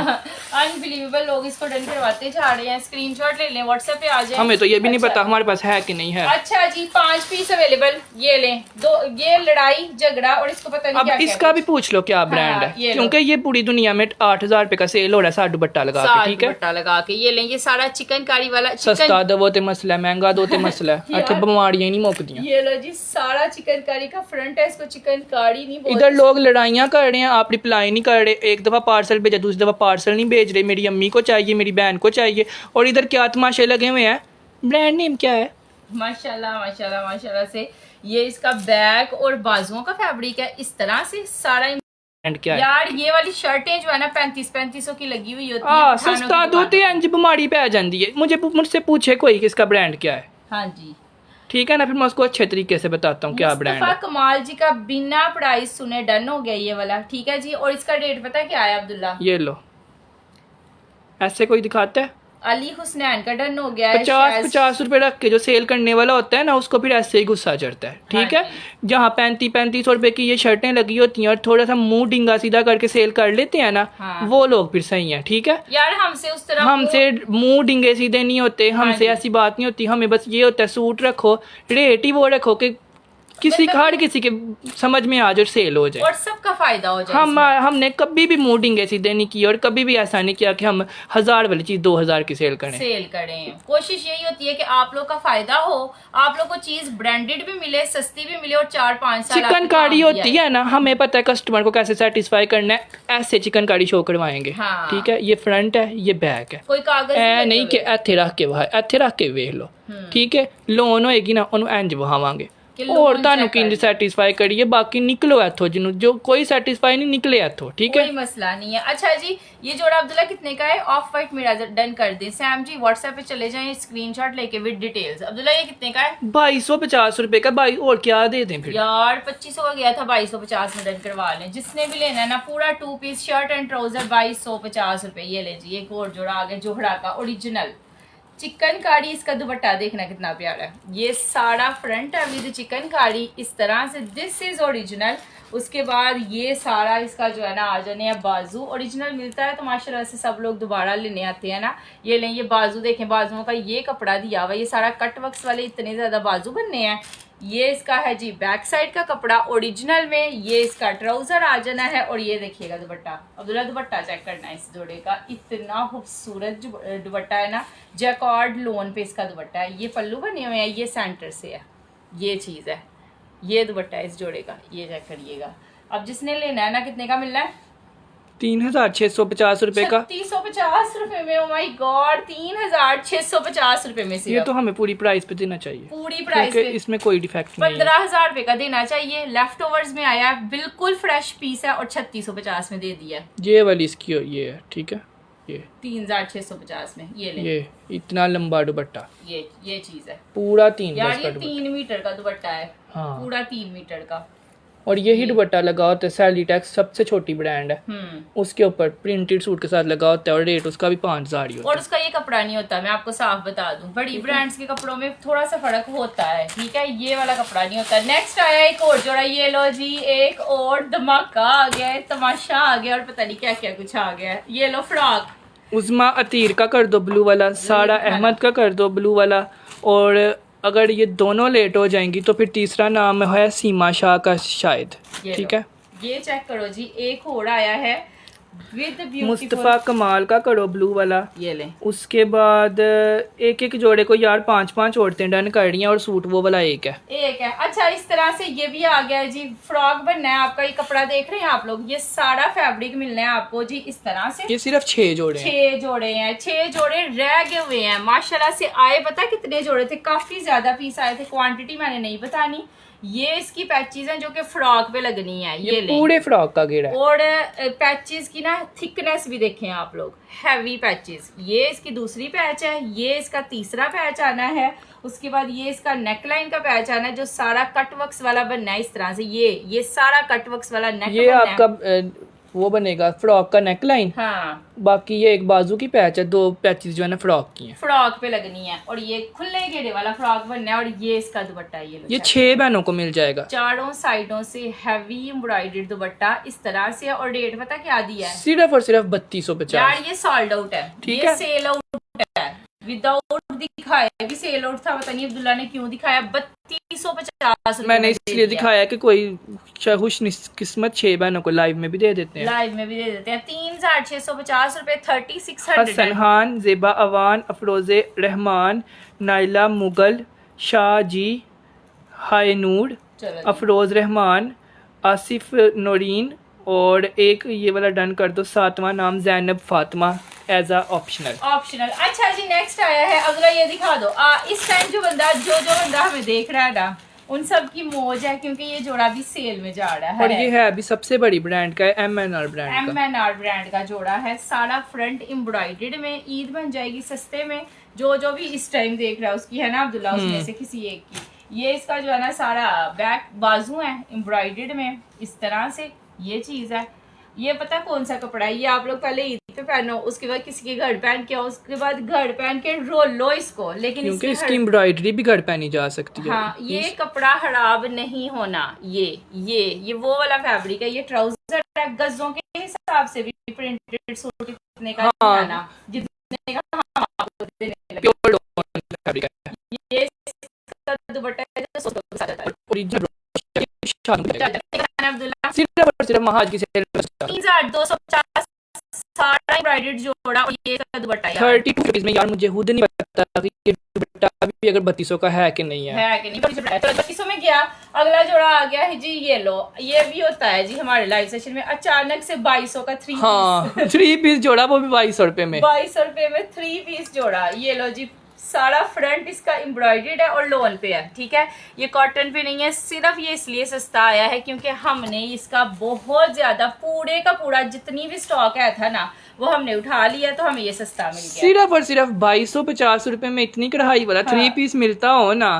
अनबिलीवेबल लोग इसको डन करवाते जा रहे हैं। स्क्रीनशॉट ले लें, व्हाट्सएप पे आ जाए। हमें तो ये भी नहीं पता हमारे पास है कि नहीं है। अच्छा जी 5 पीस अवेलेबल, ये लें। दो ये लड़ाई झगड़ा और इसको पता नहीं अब क्या इसका भी पूछ लो क्या ब्रांड है, क्योंकि ये पूरी दुनिया में 8000 रुपए का सेल हो रहा है साठ दुपट्टा लगा के, ठीक है, दुपट्टा लगा के। ये लें, ये सारा चिकनकारी वाला। सस्ता दो ते मसला, महंगा दो ते मसला। अच्छा बीमारियां नहीं मुकदियां। ये लो जी सारा चिकनकारी का फ्रंट है, इसको चिकनकारी नहीं बोलते। इधर लोग लड़ाइयाँ कर रहे हैं, आप रिप्लाई नहीं कर रहे। एक दफा पार्सल भेजा, दूसरी दफा पार्सल नहीं भेज रहे। मेरी अम्मी को चाहिए, मेरी बहन को चाहिए। और इधर क्या तमाशे लगे हुए हैं। ब्रांड नेम क्या है? माशाल्लाह माशाल्लाह माशाल्लाह से ये इसका बैक और बाजुओं का फैब्रिक है। इस तरह से सारा ब्रांड क्या है? यार ये वाली शर्टें जो है ना 3500 की लगी हुई होती है। सस्ता दो ते इंज बीमारी पे आ जाती है। मुझसे पूछे कोई कि इसका ब्रांड क्या है। हाँ जी ठीक है ना, फिर मैं उसको अच्छे तरीके से बताता हूँ क्या ब्रांड है। कमाल जी का बिना प्राइस सुने डन हो गया ये वाला, ठीक है जी। और इसका रेट पता है क्या है अब्दुल्ला? ये लो, ऐसे कोई दिखाता है? अली हुसनैन का डन हो गया है। 50 रुपए रख के जो सेल करने वाला होता है ना उसको फिर ऐसे ही गुस्सा चढ़ता है, ठीक है। जहाँ 3500 रुपए की ये शर्टें लगी होती हैं और थोड़ा सा मुंह डिंगा सीधा करके सेल कर लेते हैं ना, वो लोग फिर सही है, ठीक है। यार हमसे उस तरह हमसे मुंह डिंगे सीधे नहीं होते, हमसे ऐसी बात नहीं होती। हमें बस ये होता है सूट रखो, रेट ही वो रखो कि किसी हर किसी के समझ में आ जाए, सेल हो जाए और सबका फायदा हो जाए। हमने कभी भी मूडिंग ऐसी नहीं की और कभी भी ऐसा नहीं किया कि हम 1000 वाली चीज 2000 की सेल करें। कोशिश यही होती है कि आप लोग का फायदा हो, आप लोग को चीज ब्रांडेड भी मिले, सस्ती भी मिले और 4-5 साल चिकन कारी होती है ना, हमें पता है कस्टमर को कैसे सेटिस्फाई करना है, ऐसे चिकन कारी शो करवाएंगे। हाँ। ठीक है, ये फ्रंट है, ये बैक है, कोई कागज नहीं कि ਇੱਥੇ ਰੱਖ ਕੇ ਵਹਾ ਇੱਥੇ ਰੱਖ ਕੇ ਵੇਖ ਲਓ। ਠੀਕ ਹੈ, ਲੋਨ ਹੋਏਗੀ ਨਾ ਉਹਨੂੰ ਇੰਜ ਵਹਾਵਾਂਗੇ और ਤੁਹਾਨੂੰ ਕਿੰਜ ਸੈਟੀਸਫਾਈ ਕਰੀਏ। ਬਾਕੀ ਨਿਕਲੋ ਇੱਥੋਂ, ਜਿਹਨੂੰ ਜੋ ਕੋਈ ਸੈਟੀਸਫਾਈ नहीं निकले ਇੱਥੋਂ। ठीक है, कोई मसला नहीं है। अच्छा जी, ये जोड़ा अब्दुल्ला कितने का है? ऑफ वाइट मेरा डन कर दे। सैम जी व्हाट्सएप पे चले जाएं, स्क्रीनशॉट लेके विद डिटेल्स। अब्दुल्ला ये कितने का है? 2250 रुपए का। भाई और क्या दे दें फिर यार 2500 का गया था, 2250 में डन करवा लें। जिसने भी लेना है ना, पूरा 2 पीस शर्ट एंड ट्राउजर 2250 रुपए। ये ले जी, एक और जोड़ा आ गया जोहड़ा का ओरिजिनल चिकन कारी। इसका दुपट्टा देखना कितना प्यारा है। ये सारा फ्रंट है विद चिकन कारी इस तरह से, दिस इज ओरिजिनल। उसके बाद ये सारा इसका जो है ना आ जाने है बाजू। ओरिजिनल मिलता है तो माशाल्लाह से सब लोग दोबारा लेने आते हैं ना। ये लें, ये बाजू देखें, बाजुओं का ये कपड़ा दिया हुआ, ये सारा कट वर्क्स वाले इतने ज्यादा बाजू बनने हैं। ये इसका है जी बैक साइड का कपड़ा ओरिजिनल में। ये इसका ट्राउजर आ जाना है और ये देखिएगा दुपट्टा। अब्दुल्ला दुपट्टा चेक करना है इस जोड़े का, इतना खूबसूरत दुपट्टा है ना। जैकॉर्ड लोन पे इसका दुपट्टा है। ये पल्लू बने हुए हैं, ये सेंटर से है, ये चीज है। ये दुपट्टा है इस जोड़े का, ये चेक करिएगा। अब जिसने लेना है ना, कितने का मिल रहा है? 3650 रुपए का। 3650 रुपए में। ओ माय गॉड, 3650 रुपए में से। ये तो हमें पूरी प्राइस पे देना चाहिए, पूरी प्राइस पे इसमें कोई डिफेक्ट नहीं है। 15,000 रुपए का देना चाहिए। लेफ्ट ओवर्स में आया है, बिल्कुल फ्रेश पीस है और 3650 में दे दिया। ये वाली इसकी ये है। ठीक है, ये 3650 में ये ले। ये इतना लंबा दुपट्टा, ये चीज है पूरा 3 यार। गज का ये 3 मीटर का दुपट्टा है। हाँ। पूरा 3 मीटर का। और यही दुपट्टा लगा होता है सैलिटेक्स, सबसे छोटी ब्रांड है, उसके ऊपर प्रिंटेड सूट के साथ लगा होता है और रेट उसका भी 5000 ही होता है। और उसका ये कपड़ा नहीं होता, मैं आपको साफ बता दूं। बड़ी ब्रांड्स के कपड़ों में थोड़ा सा फर्क होता है। ठीक है, ये वाला कपड़ा नहीं होता। नेक्स्ट आया एक और जोड़ा, ये लो जी, एक और धमाका आ गया है, तमाशा आ गया और पता नहीं क्या क्या कुछ आ गया है। ये लो फ्रॉक। उस्मा अतीर का कर दो ब्लू वाला, सारा अहमद का कर दो ब्लू वाला। और अगर ये दोनों लेट हो जाएंगी तो फिर तीसरा नाम है सीमा शाह का शायद। ठीक है, ये चेक करो जी, एक और आया है विद मुस्तफ़ा कमाल का करो ब्लू वाला। ये ले। उसके बाद एक एक जोड़े को यार 5-5 औरतें डन कर रही हैं और सूट वो वाला एक है। अच्छा, इस तरह से ये भी आ गया है जी। फ्रॉक बनना है आपका। ये कपड़ा देख रहे हैं आप लोग, ये सारा फैब्रिक मिलना है आपको जी इस तरह से। ये सिर्फ 6 जोड़े हैं। 6 जोड़े हैं, 6 जोड़े रह गए हुए हैं। माशाल्लाह से आए, पता कितने जोड़े थे, काफी ज्यादा पीस आए थे। क्वांटिटी मैंने नहीं बतानी। ये इसकी पैचेस हैं जो कि फ्रॉक पे लगनी है। ये पूरे फ्रॉक का घेरा है। और पैचेस की ना थिकनेस भी देखें आप लोग, हैवी पैचेस। ये इसकी दूसरी पैच है, ये इसका तीसरा पैच आना है। उसके बाद ये इसका नेकलाइन का पैच आना है जो सारा कटवर्क्स वाला बनना है इस तरह से। ये सारा कटवर्क्स वाला नेक, ये आपका वो बनेगा फ्रॉक का नेकलाइन। हाँ। बाकी ये एक बाजू की पैच है, 2 पैचेस जो है ना फ्रॉक की हैं, फ्रॉक पे लगनी है। और ये खुले घेरे वाला फ्रॉक बनना है। और ये इसका दुपट्टा, ये 6 बहनों को मिल जाएगा। चारों साइडों से हैवी एम्ब्रॉयडर्ड दुपट्टा इस तरह से। और रेट पता क्या दिया है? सिर्फ और सिर्फ 3250। यार ये सोल्ड आउट है। ठीक है, है, सेल आउट है। विदाउट दिखाया भी सेल आउट था, पता नहीं अब्दुल्ला ने क्यों दिखाया। 3250 मैंने इसलिए दिखाया कि कोई खुश किस्मत 6 बहनों को लाइव में भी दे देते हैं। 3650 रुपए। 3600। हसन खान, जेबा अवान, अफरोज़े रहमान, नाइला मुगल, शाह जी, हाय नूर, अफरोज रहमान, आसिफ नौरीन और एक ये वाला डन कर दो, 7वां नाम Zainab Fatima as a optional. अच्छा जी, नेक्स्ट आया है। अगला ये दिखा दो। इस टाइम जो बंदा हमें देख रहा है ना, उन सब की मौज है क्योंकि ये जोड़ा भी सेल में जा रहा है। और ये है अभी सबसे बड़ी ब्रांड का है, MNR ब्रांड का जोड़ा है। सारा फ्रंट एम्ब्रॉयडर्ड में। ईद बन जाएगी सस्ते में। जो भी इस टाइम देख रहा है उसकी है ना अब्दुल्ला, उसमें से किसी एक की। ये इसका जो है ना सारा बैक बाजू है एम्ब्रॉयडर्ड में इस तरह से। ये चीज है। ये पता कौन सा कपड़ा है? ये आप लोग पहले ईद पे पहनो, उसके बाद किसी के घर पहन के, उसके बाद घर पहन के रोल लो इसको। लेकिन क्योंकि इसकी एम्ब्रॉयडरी भी घर पहनी जा सकती है। हाँ, ये कपड़ा खराब नहीं होना। ये वो वाला फैब्रिक है। ये ट्राउजर है, गजों के हिसाब से भी प्रिंटेड सूट कितने का आना, जितने का हम आपको देने लगे। प्योर फैब्रिक है। ये दुपट्टा है जो अब्दुल्ला सिर्फ और सिर्फ महाज की सेल 3250 सारा एम्ब्रॉयडर्ड जोड़ा और ये इसका दुपट्टा यार 32 रुपीज में। यार मुझे खुद नहीं पता कि ये दुपट्टा भी अगर 3200 का है कि नहीं है कि नहीं। 3200 में गया। अगला जोड़ा आ गया है जी, ये लो। ये भी होता है जी हमारे लाइव सेशन में, अचानक से 2200 का 3 हाँ 3 पीस जोड़ा, वो भी 2200 रुपए में। 2200 रुपए में 3 पीस जोड़ा। ये लो जी, सारा फ्रंट इसका एम्ब्रॉयडर्ड है और लोन पे है, ठीक है। ये कॉटन पे नहीं है, सिर्फ ये इसलिए सस्ता आया है क्योंकि हमने इसका बहुत ज्यादा पूरे का पूरा जितनी भी स्टॉक आया था ना वो हमने उठा लिया, तो हमें ये सस्ता मिल गया। सिर्फ और सिर्फ 2250 रुपए में इतनी कढ़ाई वाला 3 पीस मिलता हो ना,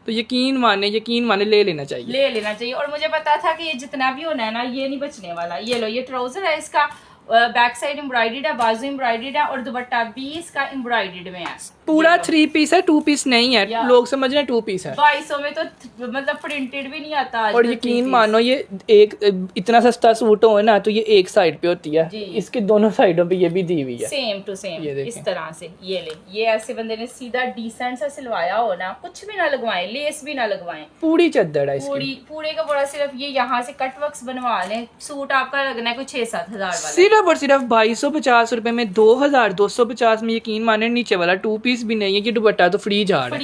तो यकीन माने ले लेना चाहिए। और मुझे पता था कि ये जितना भी होना है ना ये नहीं बचने वाला। ये लो, ये ट्राउजर है इसका, बैक साइड एम्ब्रॉयडर्ड है, बाजू एम्ब्रॉयडर्ड है और दुपट्टा भी इसका एम्ब्रॉयडर्ड में है। पूरा 3 पीस है, 2 पीस नहीं है। लोग समझ रहे हैं 2 पीस है। 2200 में तो मतलब प्रिंटेड भी नहीं आता आज। और यकीन मानो ये एक इतना सस्ता सूट हो ना तो ये एक साइड पे होती है, इसके दोनों साइडों पे ये भी दी हुई है सेम टू सेम ये इस तरह से। ये ले, ये ऐसे बंदे ने सीधा डिसेंट सा सिलवाया हो ना, कुछ भी ना लगवाएं, लेस भी ना लगवाएं, पूरी चद्दर है इसकी। पूरे का पूरा सिर्फ ये यहाँ से कट वर्क्स बनवा लें, सूट आपका लगना है कोई 6-7 हजार वाला। सिर्फ और सिर्फ 2250 रुपए में 2250 में यकीन माने नीचे वाला 2 पीस भी नहीं है, ये दुपट्टा तो फ्री जा रहा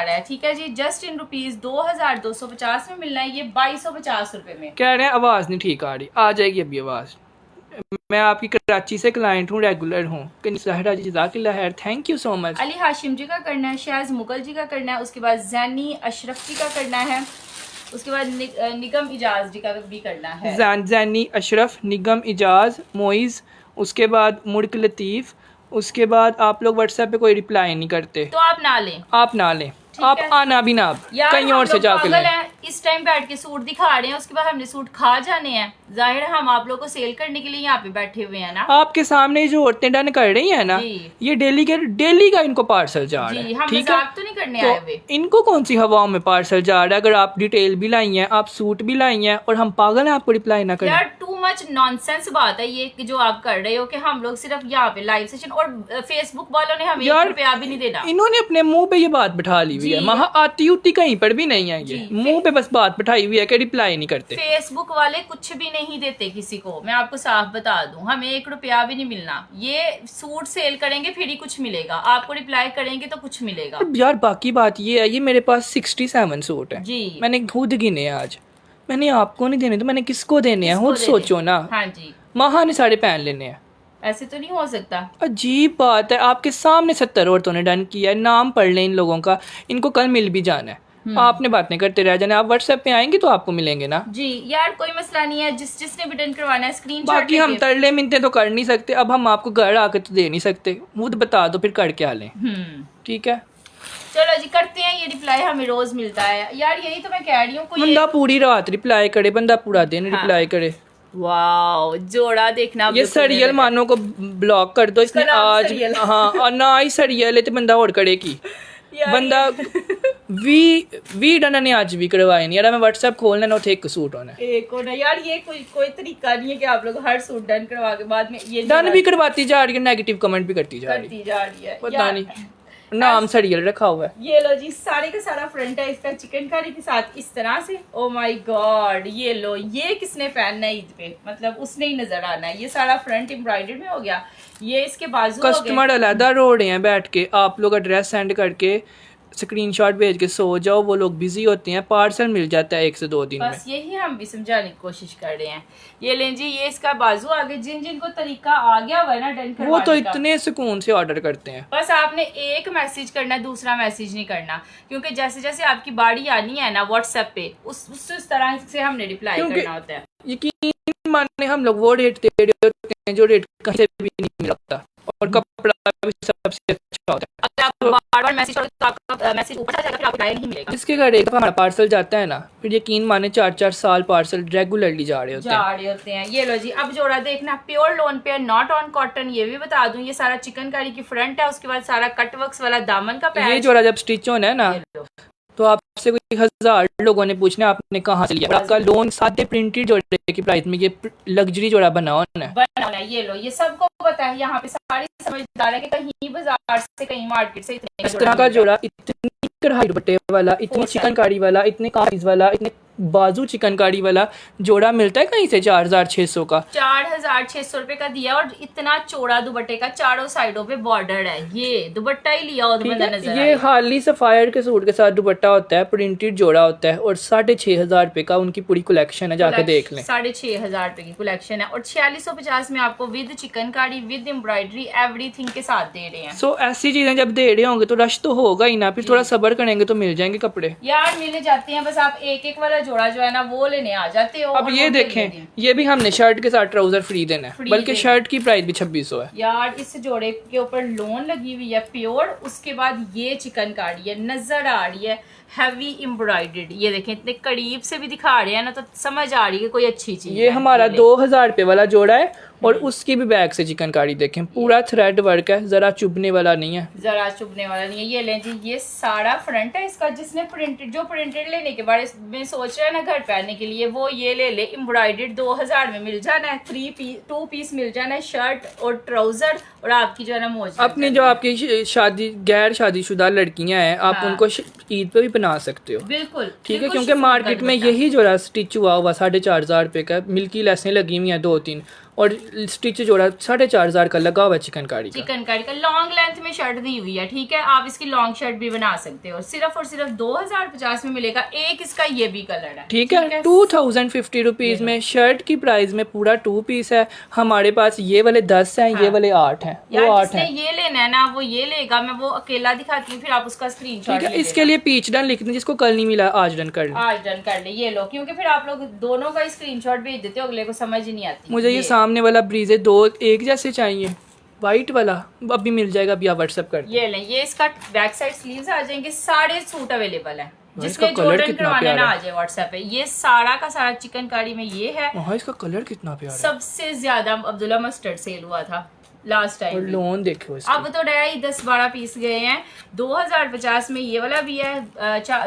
है, ठीक है जी। जस्ट इन रुपीज 2250 में मिलना है ये 2250 रुपए में। कह रहे हैं आवाज नहीं ठीक आ रही, आ जाएगी अभी आवाज। मैं आपकी कराची से क्लाइंट हूँ, रेगुलर हूँ। जज़ाकिल्लाह खैर, thank you so much. Ali Hashim ji का करना है, शायज मुगल जी का करना है, उसके बाद जैनी अशरफ जी का करना है, उसके बाद निगम इजाज जी का भी करना है। जैनी अशरफ, निगम इजाज, मोइज, उसके बाद मुल्क लतीफ़। उसके बाद आप लोग व्हाट्सएप पे कोई रिप्लाई नहीं करते, तो आप ना लें, आप आना भी ना, कहीं और से जाके लें। इस टाइम बैठ के सूट दिखा रहे हैं, उसके बाद हमने सूट खा जाने हैं। जाहिर है हम आप लोग को सेल करने के लिए यहाँ पे बैठे हुए हैं ना। आपके सामने जो औरतें डन कर रही हैं ना, ये डेली का इनको पार्सल जा रहा है, हम ठीक है। तो नहीं करने आए हुए, इनको कौन सी हवाओं में पार्सल जा रहा है। अगर आप डिटेल भी लाई हैं, आप सूट भी लाई हैं और हम पागल हैं आपको रिप्लाई ना करें। यार टू मच नॉनसेंस बात है ये जो आप कर रहे हो कि हम लोग सिर्फ यहाँ पे लाइव सेशन, और फेसबुक वालों ने हमें 1 रुपया भी नहीं देना। इन्होंने अपने मुंह पे ये बात बिठा ली हुई है, वहाँ आती उती कहीं पर भी नहीं है, ये मुंह पे बस बात बिठाई हुई है कि रिप्लाई नहीं करते। फेसबुक वाले कुछ भी नहीं देते किसी को, मैं आपको साफ बता दूं, हमें 1 रुपया भी नहीं मिलना। ये सूट सेल करेंगे फिर ही कुछ मिलेगा, आपको रिप्लाई करेंगे तो कुछ मिलेगा। यार बाकी बात ये है, ये मेरे पास 67 सूट है जी, मैंने खुद गिने हैं आज। मैंने आपको नहीं देने तो मैंने किसको देने हैं, खुद सोचो ना। हाँ जी, महा ने सारे पहन लेने हैं, ऐसे तो नहीं हो सकता। अजीब बात है, आपके सामने 70 औरतों ने डन किया है। नाम पढ़ लें इन लोगों का, इनको कल मिल भी जाना है। आपने बातें करते रह जाना, आप व्हाट्सएप पे आएंगे तो आपको मिलेंगे ना। जी यार कोई मसला नहीं है, जिसने भी डन करवाना है स्क्रीनशॉट। बाकी हम तरले मिनते तो कर नहीं सकते, अब हम आपको घर आके तो दे नहीं सकते, खुद बता दो फिर करके आ लें, ठीक है। चलो जी करते हैं, ये रिप्लाई हमें रोज मिलता है यार, यही तो मैं कह रही हूँ। बंदा पूरी रात रिप्लाई करे, बंदा पूरा दिन रिप्लाई करे। वाओ, जोड़ा देखना। ये सरियल मानो को ब्लॉक कर दो, इसने आज हाँ, और ना ही सरियल है तो बंदा और करे की बंदा वी डन ने आज भी करवाए नहीं यार। मैं व्हाट्सएप खोलना ना थे एक सूट होना एक होना यार, ये कोई तरीका नहीं है कि आप लोग हर सूट डन करवा के बाद में ये डन भी करवाती जा रही है, नेगेटिव कमेंट भी करती जा रही है, पता नहीं नाम सरियल रखा हुआ है। ये लो जी, सारे का सारा फ्रंट है इसका चिकन कारी के साथ इस तरह से। ओ माय गॉड, ये लो, ये किसने पहनना है ईद पे, मतलब उसने ही नजर आना है। ये सारा फ्रंट एम्ब्रॉयडर्ड में हो गया, ये इसके बाजू कस्टमर अलहदा रो रहे हैं बैठ के, आप लोग एड्रेस सेंड करके स्क्रीनशॉट भेज के सो जाओ, वो लोग बिजी होते हैं, पार्सल मिल जाता है 1 से 2 दिन में। बस यही हम भी समझाने की कोशिश कर रहे हैं। ये लें जी, ये इसका बाजू आगे, जिनको तरीका आ गया हुआ है ना डन करवाने वो तो का, इतने सुकून से ऑर्डर करते हैं। बस आपने एक मैसेज करना है, दूसरा मैसेज नहीं करना, क्योंकि जैसे जैसे आपकी बारी आनी है ना व्हाट्सएप पे, उस तरह से हमने रिप्लाई करना होता है। यकीन माने हम लोग वो रेट दे रहे होते हैं जो रेट कहीं से भी नहीं मिलता, और कपड़ा भी सबसे अच्छा होता है। अगर आप बार-बार मैसेज करो तो आपका मैसेज ऊपर चला जाएगा, फिर आपको रिप्लाई नहीं मिलेगा। जिसके घर एक दफा हमारा पार्सल जाता है ना, फिर यकीन माने 4-4 साल पार्सल रेगुलरली जा रहे होते हैं। ये लो जी, अब जोड़ा देखना, प्योर लोन पे, नॉट ऑन कॉटन। ये भी बता दूं, ये सारा चिकनकारी की फ्रंट है, उसके बाद सारा कटवर्क्स वाला दामन का पैच। ये जोड़ा जब स्टिच होना है ना, तो आपसे कोई 1000 लोगों ने पूछना आपने कहाँ से लिया। आपका लोन सादे प्रिंटेड जोड़े की प्राइस में ये लग्जरी जोड़ा बनाना है। ये लो, ये सबको पता है, यहाँ पे सारी समझदार है कि कहीं बाजार से कहीं मार्केट से इस तरह का जोड़ा, इतनी कढ़ाई दुपट्टे वाला, इतनी चिकनकारी वाला, इतने काफिज वाला, इतने बाजू चिकनकारी वाला जोड़ा मिलता है कहीं से 4600 का। 4600 रुपए का दिया और इतना चौड़ा दुपट्टे का, चारों साइडों पे बॉर्डर है। ये दुपट्टा ही लिया हो तो बंदा नजर ये हार्ली सफायर के सूट के साथ दुपट्टा होता है, प्रिंटेड जोड़ा होता है और 6500 रुपए का उनकी पूरी कलेक्शन है, जाके देख लें। 6500 रुपए की कलेक्शन है और 4650 में आपको with chikankari with embroidery everything के साथ दे रहे हैं। सो ऐसी चीजें जब दे रहे होंगे तो रश तो होगा ही ना, फिर थोड़ा सब्र करेंगे तो मिल जाएंगे कपड़े यार, मिल जाते हैं, बस आप एक एक वाला जोड़ा जो है ना वो लेने आ जाते हो। अब ये देखें, ये भी हमने शर्ट के साथ ट्राउजर फ्री देना है, बल्कि शर्ट की प्राइस भी 2600 है। यार इस जोड़े के ऊपर लोन लगी हुई है प्योर, उसके बाद ये चिकनकारी है, नजर आ रही है हैवी एम्ब्रॉयडर्ड। ये देखें, इतने करीब से भी दिखा रहे हैं ना तो समझ आ रही है कोई अच्छी चीज। ये हमारा 2000 रुपए वाला जोड़ा है और उसकी भी बैक से चिकनकारी देखें, पूरा थ्रेड वर्क है, जरा चुभने वाला नहीं है, जरा चुभने वाला नहीं है। ये लें जी, ये सारा फ्रंट है इसका। जिसने प्रिंटेड लेने के बारे में सोच रहा है ना घर पहनने के लिए, वो ये ले ले। एम्ब्रॉयडर्ड 2000 में मिल जाना है, 2 पीस मिल जाना है, शर्ट और ट्राउजर और आपकी जो है ना मौज। अपनी जो आपकी शादी गैर शादीशुदा लड़कियां हैं, आप उनको ईद पे भी पहना सकते हो। बिल्कुल ठीक है, क्योंकि मार्केट में यही जोड़ा स्टिच हुआ 4500 रुपए का, मिल्की लेसें लगी हुई हैं 2-3 और स्टिच जोड़ा 4500 का लगा हुआ है चिकनकारी का लॉन्ग लेंथ में शर्ट दी हुई है। ठीक है, आप इसकी लॉन्ग शर्ट भी बना सकते हो। सिर्फ और सिर्फ 2050 में मिलेगा। एक इसका ये भी कलर है। ठीक है, 2050 रुपीज में शर्ट की प्राइस में पूरा 2 पीस है। हमारे पास ये वाले 10 हैं, ये वाले 8 हैं। वो 8 है, ये लेना है ना वो ये लेगा। मैं वो अकेला दिखाती हूँ, फिर आप उसका स्क्रीनशॉट। ठीक है, इसके लिए पीच डन लिख दें, जिसको कल नहीं मिला आज डन कर लें। आज डन कर ले, ये लो, क्योंकि फिर आप लोग दोनों का स्क्रीनशॉट भेज देते हो, अगले को समझ ही नहीं आती। मुझे ये सामने वाला ब्रीजे 2 एक जैसे चाहिए, वाइट वाला अभी मिल जाएगा, अभी आप व्हाट्सएप कर। ये लें, ये इसका बैक साइड स्लीव्स आ जाएंगे। सारे सूट अवेलेबल है, जिसने कलर जॉर्डन कितना करवाना प्यारा ना आ जाए व्हाट्सएप पे। ये सारा का सारा चिकनकारी में ये है। इसका कलर कितना प्यारा है। सबसे ज्यादा अब्दुल्ला मस्टर्ड सेल हुआ था लास्ट टाइम। और लोन देखो इसका। अब तो रहा ही 10-12 पीस गए हैं। 2050 में ये वाला भी है।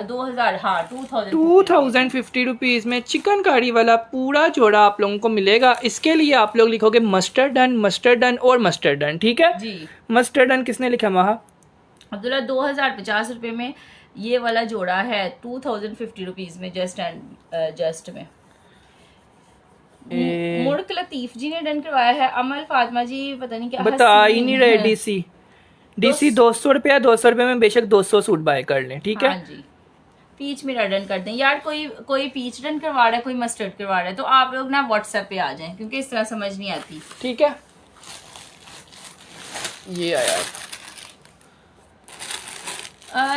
2050 रुपीज में चिकनकारी वाला पूरा जोड़ा आप लोगों को मिलेगा। इसके लिए आप लोग लिखोगे मस्टर्ड डन और मस्टर्ड डन। ठीक है जी, मस्टर्ड डन किसने लिखा महा? अब्दुल्ला। 2050 रुपए में ये वाला जोड़ा है 2050 रुपीज में जस्ट में। मुल्क लतीफ जी ने डन करवाया है। अमल फातिमा जी पता नहीं क्या बता ही नहीं रहे। डीसी 200 रुपया, 200 रुपये में बेशक 200 सूट बाय कर लें। ठीक है, हाँ जी। पीच मेरा डन कर दें यार। कोई पीच डन करवा रहा है, कोई मस्टर्ड करवा रहा है, तो आप लोग ना व्हाट्सएप पे आ जाएं, क्योंकि इस तरह समझ नहीं आती। ठीक है, ये आया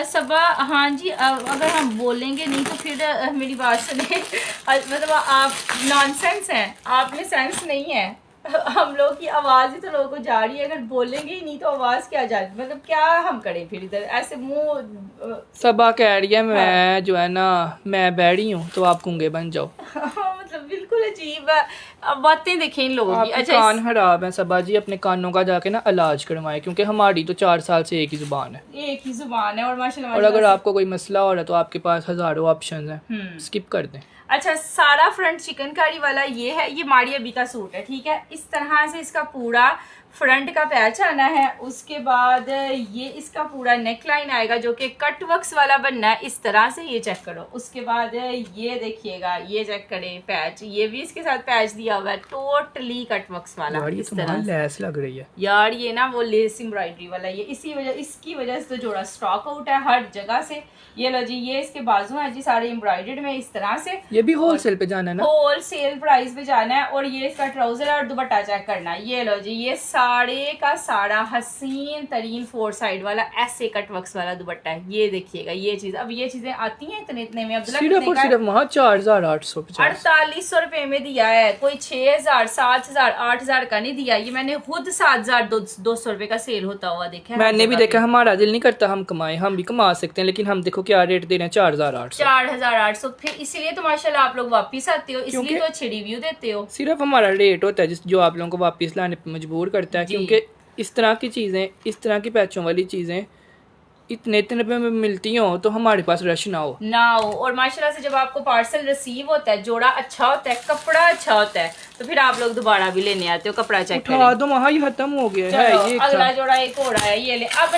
सबा। हाँ जी, अगर हम बोलेंगे नहीं तो फिर मेरी बात सुने। मतलब आप नॉनसेंस हैं, आप में सेंस नहीं है। हम लोग की आवाज ही तो लोगों को जा रही है, अगर बोलेंगे ही नहीं तो आवाज क्या जा रही, मतलब क्या हम करें फिर इधर ऐसे मुंह। सबा कह रही है मैं जो है ना मैं बैठी हूँ तो आप गूंगे बन जाओ। मतलब बिल्कुल अजीब है। अब बातें देखें इन लोगों की। अच्छा, कान खराब है सबा जी, अपने कानों का जाके ना इलाज करवाएं, क्योंकि हमारी तो 4 साल से एक ही जुबान है। एक ही जुबान है और माशाल्लाह। और अगर आपको कोई मसला हो रहा है तो आपके पास हजारों ऑप्शंस हैं, स्किप कर दें। अच्छा, सारा फ्रंट चिकनकारी वाला ये है। ये मारिया बी का सूट है। ठीक है, इस तरह से इसका पूरा फ्रंट का पैच आना है। उसके बाद ये इसका पूरा नेक लाइन आएगा जो कि कट वर्क्स वाला बनना है। इस तरह से ये चेक करो। उसके बाद ये देखिएगा, ये चेक करें पैच, ये भी इसके साथ पैच दिया हुआ है, टोटली कट वर्क्स वाला। यार ये तो लेस लग रही है यार, ये ना वो लेस एम्ब्रॉयडरी वाला। ये इसकी वजह से तो जोड़ा स्टॉक आउट है हर जगह से। ये लो जी, ये इसके बाजू है जी सारे एम्ब्रॉयडर्ड में इस तरह से। ये भी होलसेल पे जाना है ना? होलसेल प्राइस पे जाना है। और ये इसका ट्राउजर और दुपट्टा चेक करना है। ये लो जी, ये सारे का सारा हसीन तरीन 4 साइड वाला ऐसे कट वर्क्स वाला दुपट्टा है। ये देखिएगा ये चीज। अब ये चीजें आती हैं इतने में। अब्दुल्ला सिर्फ और सिर्फ वहाँ 4850 4800 रुपए में दिया है। कोई 6000 7000 8000 का नहीं दिया। ये मैंने खुद 7200 रुपए का सेल होता हुआ देखा। मैंने भी देखा। हमारा दिल नहीं करता हम कमाए, हम भी कमा सकते हैं, लेकिन हम देखो क्या रेट दे रहे हैं, 4800। फिर इसलिए तो माशाल्लाह आप लोग वापिस आते हो, इसलिए तो अच्छे रिव्यू देते हो। सिर्फ हमारा रेट होता है जो आप लोगों को वापिस लाने पे मजबूर करता है, क्योंकि इस तरह की चीजें, इस तरह की पैचों वाली चीजें इतने रुपए में मिलती हो तो हमारे पास रश ना हो। और माशाल्लाह से जब आपको पार्सल रिसीव होता है, जोड़ा अच्छा होता है, कपड़ा अच्छा होता है, तो फिर आप लोग दोबारा भी लेने आते हो। कपड़ा चेक करें तो वहाँ ये खत्म हो गया है। ये अगला जोड़ा एक और है, ये ले। अब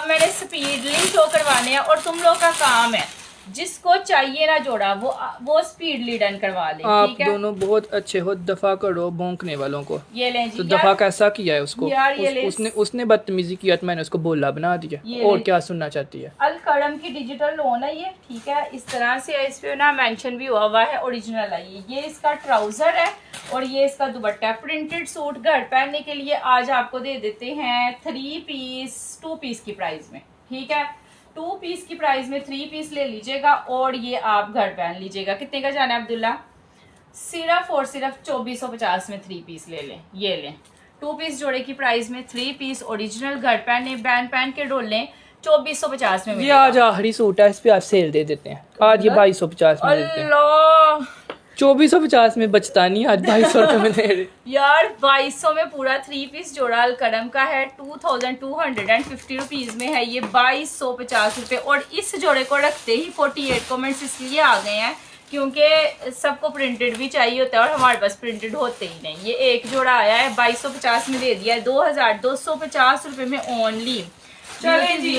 मैंने स्पीडली शो करवाने हैं और तुम लोग का काम है जिसको चाहिए ना जोड़ा वो स्पीडली डन करवा ले। आप ठीक है, दोनों बहुत अच्छे हो, दफा करो भौंकने वालों को। ये लें जी तो यार, दफा कैसा किया है उसको? यार ये ले, उसने बदतमीजी किया तो मैंने उसको बोला बना दिया। ये और ले। क्या सुनना चाहती है? अल कलम की डिजिटल लोन है ये। ठीक है, इस तरह से है, इस पे ना मेंशन भी हुआ हुआ है, ओरिजिनल है ये इसका ट्राउजर है और ये इसका दुपट्टा है। प्रिंटेड सूट घर पहनने के लिए आज आपको दे देते हैं 3 पीस 2 पीस की प्राइस में। ठीक है, 2 पीस की प्राइस में 3 पीस ले लीजिएगा और ये आप घर पहन लीजिएगा। कितने का जाना है अब्दुल्ला? सिर्फ और सिर्फ 2450 में 3 पीस ले लें। ये लें, 2 पीस जोड़े की प्राइस में 3 पीस ओरिजिनल घर पहने बैंड पहन के डोल लें, 2450 में ये मिलेगा। आज आखिरी सूट है, इस पे आप सेल दे देते हैं। आज ये 2250 में देते हैं। अल्लाह 2450 में बचता नहीं, आज 2200 रुपये में दे रहे। यार 2200 में पूरा 3 पीस जोड़ा अलकरम का है, 2250 रुपीज में है ये, 2250 रुपये। और इस जोड़े को रखते ही 48 कमेंट्स इसलिए आ गए हैं क्योंकि सबको प्रिंटेड भी चाहिए होता है और हमारे पास प्रिंटेड होते ही नहीं। ये एक जोड़ा आया है 2250 में दे दिया है, 2250 रुपये में ओनली। चलें जी,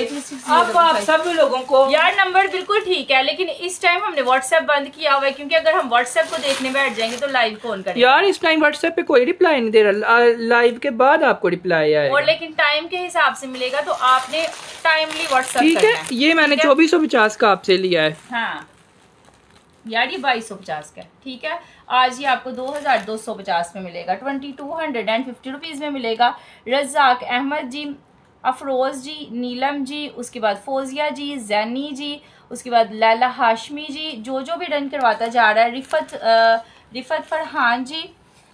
अब आप सब लोगों को यार नंबर बिल्कुल ठीक है, लेकिन इस टाइम हमने व्हाट्सएप बंद किया हुआ है क्योंकि अगर हम व्हाट्सएप को देखने बैठ जाएंगे तो लाइव कौन करेगा? यार इस टाइम व्हाट्सएप पे कोई रिप्लाई नहीं दे रहा, लाइव के बाद आपको रिप्लाई आएगा। और लेकिन टाइम के हिसाब से मिलेगा तो आपने टाइमली व्हाट्सएप ठीक करना है, ये मैंने 2450 का आपसे लिया है। हाँ यार ये 2250 का है। ठीक है, आज ये आपको 2250 में मिलेगा, 2250 रुपीज में मिलेगा। रज़ाक अहमद जी, अफरोज जी, नीलम जी, उसके बाद फोजिया जी, जैनी जी, उसके बाद लैला हाशमी जी, जो भी डन करवाता जा रहा है, रिफत फरहान जी।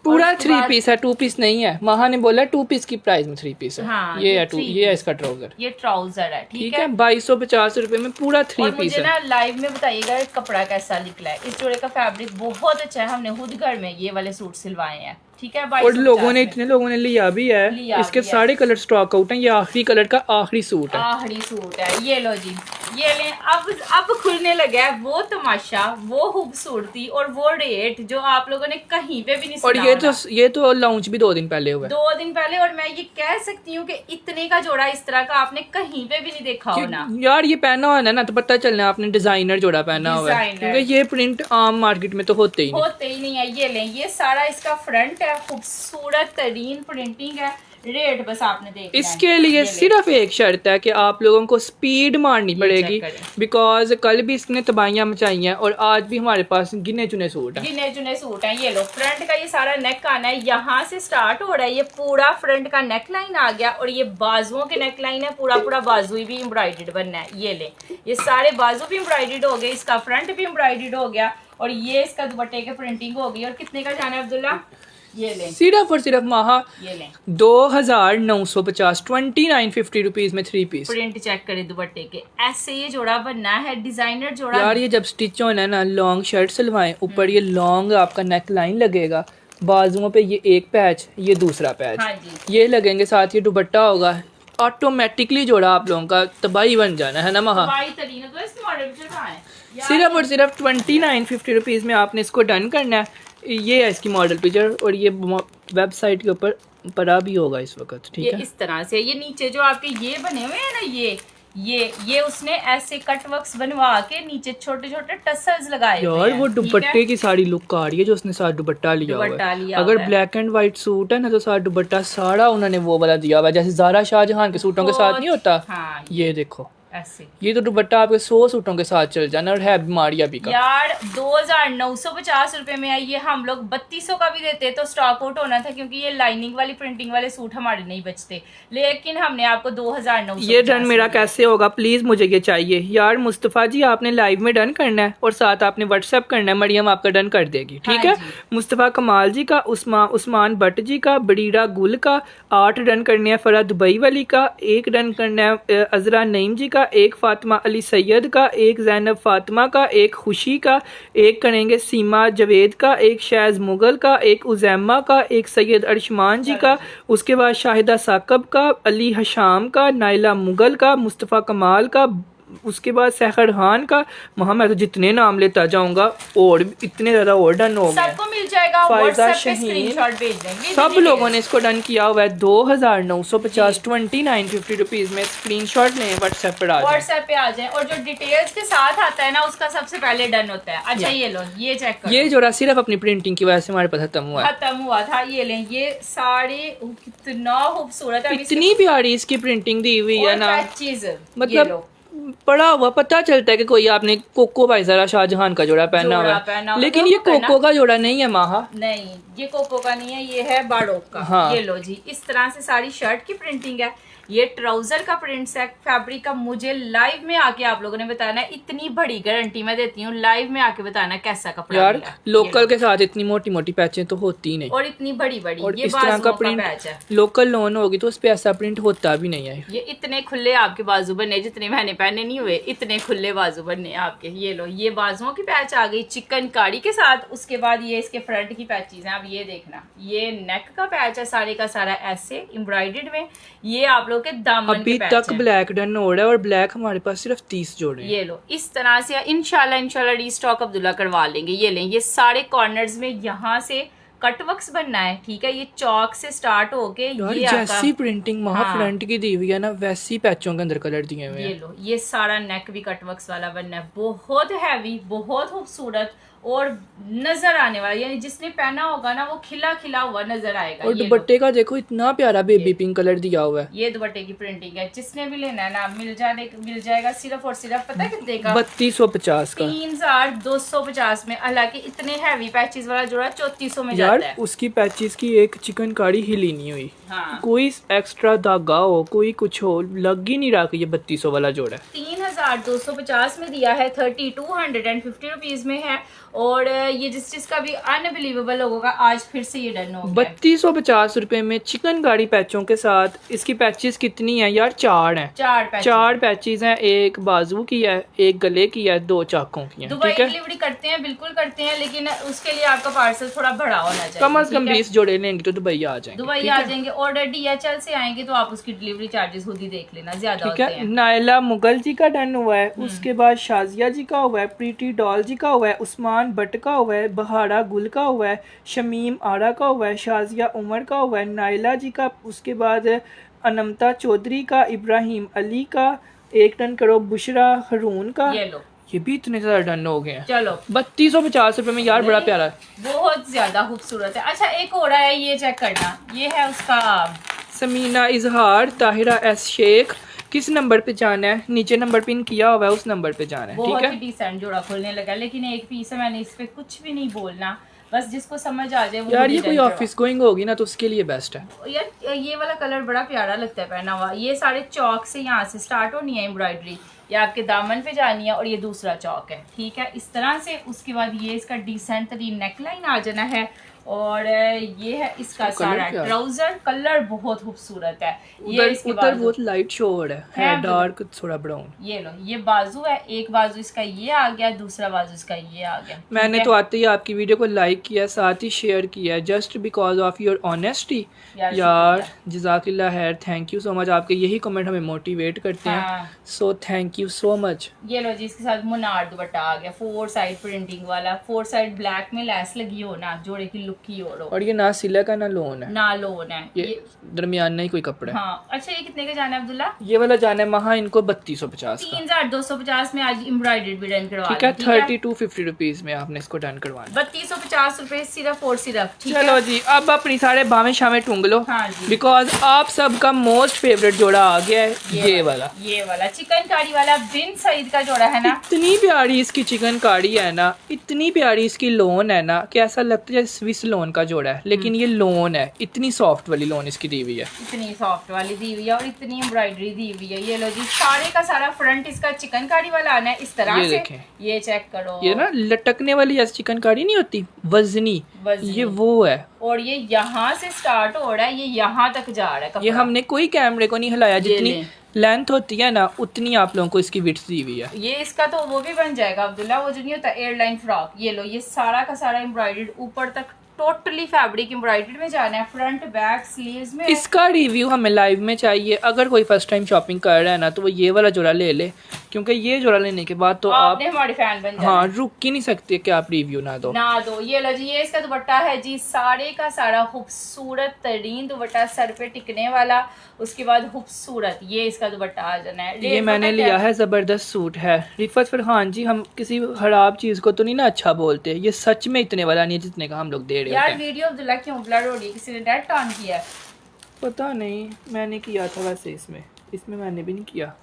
पूरा 3 पीस है, 2 पीस नहीं है। महा ने बोला 2 पीस की प्राइस में 3 पीस है। हाँ, ये है ये है पीस। इसका ट्राउजर। ये ट्राउजर है। ठीक है, 2250 रुपए में पूरा 3 और पीस मुझे है। ना लाइव में बताइएगा कपड़ा कैसा निकला है। इस जोड़े का फैब्रिक बहुत अच्छा है, हमने खुद घर में ये वाले सूट सिलवाए हैं। ठीक है, और इतने लोगों ने लिया भी है। इसके सारे कलर स्टॉक आउट हैं। ये आखिरी कलर का आखिरी सूट है। आखिरी सूट है। ये लो जी, ये लें। अब खुलने लगा है वो तमाशा, वो खूबसूरती और वो रेट जो आप लोगों ने कहीं पे भी नहीं सुना। और ये तो लॉन्च भी 2 दिन पहले हुआ है। 2 दिन पहले। और मैं ये कह सकती हूँ कि इतने का जोड़ा इस तरह का आपने कहीं पे भी नहीं देखा हो ना। यार ये पहना हुआ है ना तो पता चलना आपने डिजाइनर जोड़ा पहना हुआ है, क्योंकि ये प्रिंट आम मार्केट में तो होते ही नहीं है। ये लें, ये सारा इसका फ्रंट है, खूबसूरत तरीन प्रिंटिंग है। रेट बस आपने देखना है। इसके लिए सिर्फ एक शर्त है कि आप लोगों को स्पीड मारनी पड़ेगी, बिकॉज कल भी इसने तबाहियां मचाई हैं और आज भी हमारे पास गिने चुने सूट हैं। गिने चुने सूट हैं। ये लो, फ्रंट का ये सारा नेक आना है, यहाँ से स्टार्ट हो रहा है, ये पूरा फ्रंट का नेक लाइन आ गया और ये बाजुओं के नेक लाइन है, पूरा बाजू भी एम्ब्रॉयडर्ड बनना है। ये ले, ये सारे बाजू भी एम्ब्रॉयडर्ड हो गए, इसका फ्रंट भी एम्ब्रॉयडर्ड हो गया और ये इसका दुपट्टे के प्रिंटिंग हो गई। और कितने का जाना है अब्दुल्ला? ये लें, सिर्फ और सिर्फ महा ये लें 2950, 2950 रुपीज में 3 पीस। प्रिंट चेक करें दुपट्टे के, ऐसे ये जोड़ा बनना है, डिजाइनर जोड़ा। यार ये जब स्टिच होना है ना, लॉन्ग शर्ट सिलवाएं, ऊपर ये लॉन्ग आपका नेक लाइन लगेगा, बाजुओं पे ये एक पैच, ये दूसरा पैच, हाँ जी, ये लगेंगे, साथ ये दुपट्टा होगा, ऑटोमेटिकली जोड़ा आप लोगों का तबाही बन जाना है ना महा। तो इसके मॉडल कहाँ है? सिर्फ और सिर्फ 2950 रुपीज में आपने इसको डन करना है। ये है इसकी मॉडल पिक्चर और ये वेबसाइट के ऊपर पड़ा भी होगा इस वक्त। ठीक है, इस तरह से ये नीचे जो आपके ये बने हुए हैं ना, ये उसने ऐसे कट वर्क्स बनवा के नीचे छोटे छोटे टसल्स लगाए हुए यार हैं। वो दुपट्टे की सारी लुक आ रही है जो उसने साथ दुपट्टा लिया हुआ है। अगर ब्लैक एंड व्हाइट सूट है ना तो साथ दुपट्टा सारा उन्होंने वो वाला दिया हुआ है, जैसे ज़ारा शाहजहां के सूटों के साथ नहीं होता। हाँ, ये देखो ऐसे ये तो दुपट्टा आपके 100 सूटों के साथ चल जाना और है भी मारिया भी का। यार 2950 रुपए में है ये, हम लोग 3200 का भी देते तो स्टॉक आउट होना था क्योंकि ये लाइनिंग वाली प्रिंटिंग वाले सूट हमारे नहीं बचते, लेकिन हमने आपको 2900। ये डन मेरा कैसे होगा? प्लीज मुझे ये चाहिए यार। मुस्तफ़ा जी आपने लाइव में डन करना है और साथ आपने व्हाट्सएप करना है, मरियम आपका डन कर देगी। ठीक है, मुस्तफ़ा कमाल जी का, उस्मान भट्ट जी का, बड़ीरा गुल का 8 डन करने हैं, फरा दुबई वाली का 1 डन करना है, अजरा नईम जी का 1, फातिमा अली सैयद का 1, जैनब फातिमा का 1, खुशी का 1 करेंगे, सीमा जवेद का 1, शैज मुगल का 1, उजैमा का 1, सैयद अरशमान जी का, उसके बाद शाहिदा साकब का, अली हशाम का, नाइला मुगल का, मुस्तफ़ा कमाल का, उसके बाद सहर खान का। मैं तो जितने नाम लेता जाऊंगा और इतने ज्यादा और डन हो गए। सबको मिल जाएगा, फायजा व्हाट्सएप पे शहीन, स्क्रीनशॉट भेज देंगे। सब लोगों ने इसको डन किया हुआ है। 2950 2950 रुपीज में स्क्रीनशॉट लें, व्हाट्सएप पर आ जाए, व्हाट्सएप पे आ जाए। और जो डिटेल्स के साथ आता है ना उसका सबसे पहले डन होता है। अच्छा ये लो, ये चेक करो, ये जोड़ा सिर्फ अपनी प्रिंटिंग की वजह से हमारे पास खत्म हुआ है। खत्म हुआ था। ये लें, ये साड़ी कितना खूबसूरत है, इतनी प्यारी इसकी प्रिंटिंग दी हुई है ना, चीज मतलब पड़ा हुआ पता चलता है कि कोई आपने कोको भाईजारा शाहजहान का जोड़ा पहना हुआ है, लेकिन ये कोको का जोड़ा नहीं है माहा, नहीं ये कोको का नहीं है, ये है बाड़ोक का। हाँ। ये लो जी, इस तरह से सारी शर्ट की प्रिंटिंग है। ये ट्राउजर का प्रिंट है फैब्रिक का। मुझे लाइव में आके आप लोगों ने बताना, इतनी बड़ी गारंटी मैं देती हूँ, लाइव में आके बताना कैसा कपड़ा यार मिला। लोकल के साथ इतनी मोटी मोटी पैचें तो होती नहीं, और इतनी बड़ी बड़ी और ये इस तरह का प्रिंट प्रिंट है। लोकल लोन होगी तो उस पे ऐसा प्रिंट होता भी नहीं है। ये इतने खुले आपके बाजू बनने, जितने मैंने पहने नहीं हुए इतने खुले बाजू बनने आपके। ये लो, ये बाजुओं की पैच आ गई चिकन कारी के साथ। उसके बाद ये इसके फ्रंट की पैचेज हैं। अब ये देखना, ये नेक का पैच है सारे का सारा ऐसे एम्ब्रॉयडर्ड में। ये आप लोग के दामन अभी के तक ब्लैक डन हो रहा है और ब्लैक हमारे पास सिर्फ 30 जोड़े हैं। ये लो, इस तरह से इंशाल्लाह रीस्टॉक अब्दुल्ला करवा लेंगे। ये लें, ये सारे कॉर्नर्स में यहाँ से कटवर्क्स बनना है, ठीक है। ये चौक से स्टार्ट होके ये जैसी प्रिंटिंग वहाँ हाँ। फ्रंट की दी हुई है ना, वैसी पैचों के अंदर कलर दिए हुए हैं। ये लो, ये सारा नेक भी कटवर्क्स वाला बनना है। बहुत हैवी, बहुत खूबसूरत और नजर आने वाला, यानी जिसने पहना होगा ना वो खिला खिला हुआ नजर आएगा। और दुपट्टे का देखो इतना प्यारा बेबी पिंक कलर दिया हुआ है। ये दुपट्टे की प्रिंटिंग है। जिसने भी लेना है ना मिल जाएगा सिर्फ और सिर्फ पता है कितने का, 3250 का, 3250 में। हालांकि इतने हैवी पैचेस वाला जोड़ा 3400 में यार जाता है। उसकी पैचेस की एक चिकन कारी हिली नहीं हुई, हाँ। कोई एक्स्ट्रा धागा हो कोई कुछ हो, लग ही नहीं रहा कि ये 3200 वाला जोड़ा है। 3250 में दिया है, 3250 रुपीज में है। और ये जिसका भी अनबिलीवेबल होगा आज फिर से ये डन हो गया। 3250 रुपए में चिकन गाड़ी पैचों के साथ। इसकी पैचेस कितनी है यार? 4 हैं। 4 पैचेस हैं, एक बाजू की है, एक गले की है, 2 चाकों की है। दुबई ठीक है, डिलीवरी करते हैं, बिल्कुल करते हैं, लेकिन उसके लिए आपका पार्सल थोड़ा बड़ा होना चाहिए। कम से कम 20 जोड़े लेंगे तो दुबई आ जाएंगे। दुबई आ जाएंगे। ऑर्डर DHL से आएंगे तो आप उसकी डिलीवरी चार्जेस खुद ही देख लेना, ज्यादा ठीक होते है। हैं। नायला मुगल जी का डन हुआ है, उसके बाद शाजिया जी का हुआ है, प्रीति डॉल जी का हुआ है, उस्मान भट्ट का हुआ है, बहारा गुल का हुआ है, शमीम आरा का हुआ है, शाजिया उमर का हुआ है, नायला जी का, उसके बाद अनमता चौधरी का, इब्राहिम अली का, एक डन करो बुशरा हरून का। ये लो, ये भी इतने ज्यादा डन हो गए हैं। चलो 3250 रुपए में यार, बड़ा प्यारा है, बहुत ज्यादा खूबसूरत है। अच्छा एक और है, ये चेक करना, ये है उसका समीना इजहार ताहिरा एस शेख। किस नंबर पे जाना है? नीचे नंबर पिन किया हुआ है, उस नंबर पे जाना है। ठीक बहुत है, ही डिसेंट जोड़ा खुलने लगा, लेकिन एक पीस है, मैंने इस पे कुछ भी नहीं बोलना, बस जिसको समझ आ जाए वो यार ये मुझे कोई डन ऑफिस गोइंग होगी ना तो उसके लिए बेस्ट है। करवाओ। यार ये वाला कलर बड़ा प्यारा लगता है पहना हुआ। ये सारे चौक से यहाँ से स्टार्ट होनी है एम्ब्रॉयडरी, ये आपके दामन पे जानी है, और ये दूसरा चौक है, ठीक है, इस तरह से। उसके बाद ये इसका डिसेंट तरीन नेकलाइन आ जाना है, और ये है इसका सारा ट्राउजर। कलर बहुत खूबसूरत है। ये इसके उधर बहुत लाइट शोर है डार्क थोड़ा ब्राउन। ये लो, ये बाजू है, एक बाजू इसका ये आ गया, दूसरा बाजू इसका ये आ गया। मैंने तो आते ही आपकी वीडियो को लाइक किया, साथ ही शेयर किया, just because of your honesty. यार जज़ाकिल्लाह खैर, थैंक यू सो मच। आपके यही कमेंट हमें मोटिवेट करते हैं, so thank you so much. ये लो जी, इसके साथ मुनार दुपट्टा आ गया, 4 साइड प्रिंटिंग वाला, 4 साइड ब्लैक में लैस लगी हो ना, जोड़े की लुक की हो। और ये ना सिलक है ना लोन है, ना लोन है, ये दरमियान नहीं कोई कपड़ा है। हाँ। अच्छा ये कितने का जाना है अब्दुल्ला? ये वाला जाना है महा इनको 3250 का। 3250 में आज एम्ब्रॉयडर्ड भी डन करवा, ठीक है। 3250 रुपीज में आपने इसको डन करवाना। 3250 रुपए सिर्फ और सिर्फ। चलो जी, अब अपनी सारे बामें शामें टूंग लो, हाँ जी, बिकॉज आप सबका मोस्ट फेवरेट जोड़ा आ गया है, ये वाला चिकन कारी वाला बिन सईद का जोड़ा है ना। इतनी प्यारी इसकी चिकन कारी है ना, इतनी प्यारी इसकी लोन है ना कि ऐसा लगता है स्विस लोन का जोड़ा है, लेकिन ये लोन है, इतनी सॉफ्ट वाली लोन इसकी दी हुई है, इतनी सॉफ्ट वाली दी हुई है, और इतनी एम्ब्रॉयडरी दी हुई है। ये लो जी, सारे का सारा फ्रंट इसका चिकन कारी वाला आना है इस तरह ये से। देखें, ये चेक करो, ये ना लटकने वाली जैसे चिकन कारी नहीं होती, वजनी, ये वो है। और ये यहाँ से स्टार्ट हो रहा है, ये यहाँ तक जा रहा है। ये हमने कोई कैमरे को नहीं हिलाया, जितनी लेंथ होती है ना उतनी आप लोगों को इसकी विड्थ दी हुई है। ये इसका तो वो भी बन जाएगा अब्दुल्ला, वो जो नहीं होता एयरलाइन फ्रॉक। ये लो, ये सारा का सारा एम्ब्रॉयडर्ड ऊपर तक टोटली फैब्रिक एम्ब्रॉयडरी में जाना है, फ्रंट बैक स्लीव्स में। इसका रिव्यू हमें लाइव में चाहिए। अगर कोई फर्स्ट टाइम शॉपिंग कर रहा है ना तो वो ये वाला जोड़ा ले ले, क्योंकि ये जोड़ा लेने के बाद तो आप हमारे फैन बन जाना। हाँ रुक ही नहीं सकते कि आप रिव्यू ना दो। ये लो जी, ये इसका दुपट्टा है जी, सारे का सारा खूबसूरत तरीन दुपट्टा, सर पे टिकने वाला, उसके बाद खूबसूरत ये इसका दुपट्टा आ जाना है। ये मैंने लिया है, जबरदस्त सूट है। रिफत फरहान जी, हम किसी खराब चीज को तो नहीं ना अच्छा बोलते, ये सच में इतने वाला नहीं है जितने का हम लोग दे रहे यार हैं। वीडियो अब्दुल्ला क्यों ब्लर हो रही है, किसी ने नेट ऑन किया है? पता नहीं, मैंने किया था वैसे, इसमें मैंने भी नहीं किया।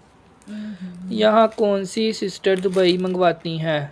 यहाँ कौन सी सिस्टर दुबई मंगवाती हैं?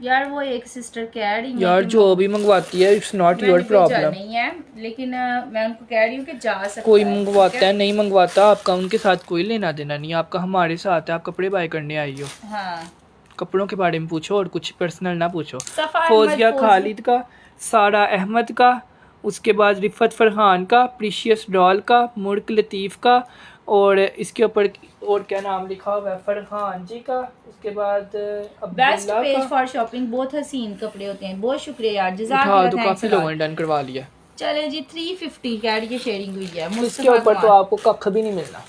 यार वो एक सिस्टर कह रही है यार जो भी मंगवाती है, इट्स नॉट योर प्रॉब्लम। नहीं है, लेकिन मैं उनको कह रही हूँ कि जा सकता कोई है, मंगवाता है नहीं मंगवाता, आपका उनके साथ कोई लेना देना नहीं है। आपका हमारे साथ है, आप कपड़े बाय करने आई हो। हाँ, कपड़ों के बारे में पूछो और कुछ पर्सनल ना पूछो। सफा फौजिया अहमद, खालिद का, सारा अहमद का, उसके बाद रिफत फरहान का, प्रीशियस डॉल का, मुर्क लतीफ़ का, और इसके ऊपर और क्या नाम लिखा हुआ है, फरहान जी का, उसके बाद बेस्ट अब्दुल्ला पेज का। फॉर शॉपिंग, बहुत हसीन कपड़े होते हैं। बहुत शुक्रिया यार, उठा जज़ाकल्लाह, तो काफी लोगों ने डन करवा लिया। चले जी 350 कह रही है, शेयरिंग हुई है। इसके ऊपर तो आपको कख भी नहीं मिलना।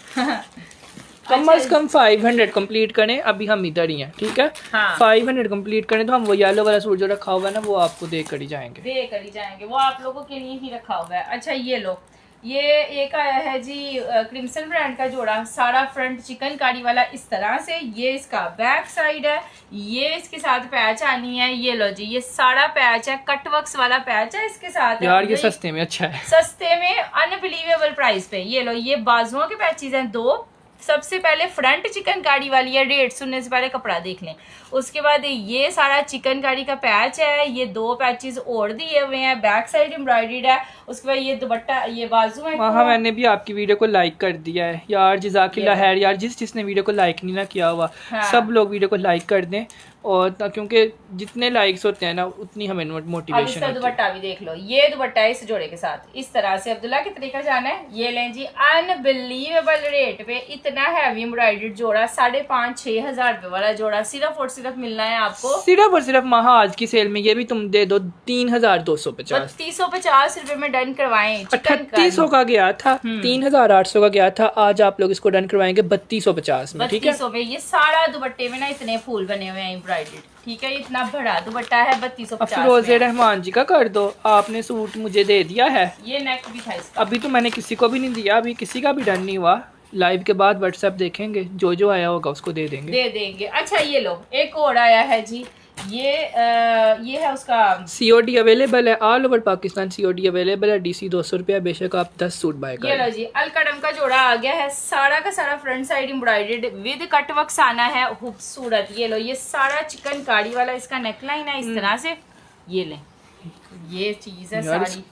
कम अज कम 500 कंप्लीट करें, अभी हम इधर ही हैं, ठीक है। हाँ। 500 कंप्लीट करें तो हम वो येलो वाला सूट जो रखा हुआ है ना, वो आपको दे कर ही जाएंगे। वो आप लोगों के लिए ही रखा हुआ है। अच्छा ये लो, ये एक आया है जी क्रिम्सन ब्रांड का जोड़ा, सारा फ्रंट चिकनकारी वाला इस तरह से। ये इसका बैक साइड है, ये इसके साथ पैच आनी है। ये लो जी, ये सारा पैच है, कटवर्क्स वाला पैच है इसके साथ। यार ये सस्ते में अच्छा है, सस्ते में अनबिलीवेबल प्राइस पे। ये लो, ये बाजुओं के पैचेज हैं 2। सबसे पहले फ्रंट चिकनकारी वाली है, रेट सुनने से पहले कपड़ा देख लें। उसके बाद ये सारा चिकनकारी का पैच है, ये 2 पैचेस और दिए हुए हैं, बैक साइड एम्ब्रॉयडर्ड है। उसके बाद ये दुपट्टा, ये बाजू है। वहाँ मैंने भी आपकी वीडियो को लाइक कर दिया है यार, जज़ाकिल्लाह खैर। यार जिसने वीडियो को लाइक नहीं ना किया हुआ, हाँ। सब लोग वीडियो को लाइक कर दें, और क्योंकि जितने लाइक्स होते हैं ना उतनी हमें अब मोटिवेशन इसका होती है। दुपट्टा भी देख लो, ये दुपट्टा है इस जोड़े के साथ इस तरह से। अब्दुल्ला के तरीका जाना है, ये लें जी, अनबिलीवेबल रेट पे इतना हैवी एम्ब्रॉयडर्ड जोड़ा, 5,500-6 हजार रुपए वाला जोड़ा सिर्फ और सिर्फ मिलना है आपको सिर्फ और सिर्फ आज की सेल में। ये भी तुम दे दो 3,250, 3250 रुपए में डन करवाएं। 3800 का गया था, 3,800 का गया था। आज आप लोग इसको डन करवाएंगे 3250 में, ठीक है। 3200 में ये सारा दुपट्टे में ना इतने फूल बने हुए हैं एम्ब्रॉयडर्ड, ठीक है। इतना बड़ा दुपट्टा है, 3250 फिरोजे रहमान जी का कर दो। आपने सूट मुझे दे दिया है, ये नेक भी था इसका। अभी तो मैंने किसी को भी नहीं दिया, अभी किसी का भी डन नहीं हुआ। लाइव के बाद व्हाट्सएप देखेंगे, जो आया होगा उसको दे देंगे। अच्छा ये लो, एक और आया है जी, ये है उसका COD अवेलेबल है, all over Pakistan COD available है। DC 200 रुपया, बेशक आप 10 सूट बाय ये लो करें। जी, अलकदम का जोड़ा आ गया है, सारा का सारा front side embroidered with cutworks आना है, खूबसूरत। ये लो, ये सारा चिकनकारी वाला इसका नेकलाइन है इस तरह से। ये ले, ये चीज है सारी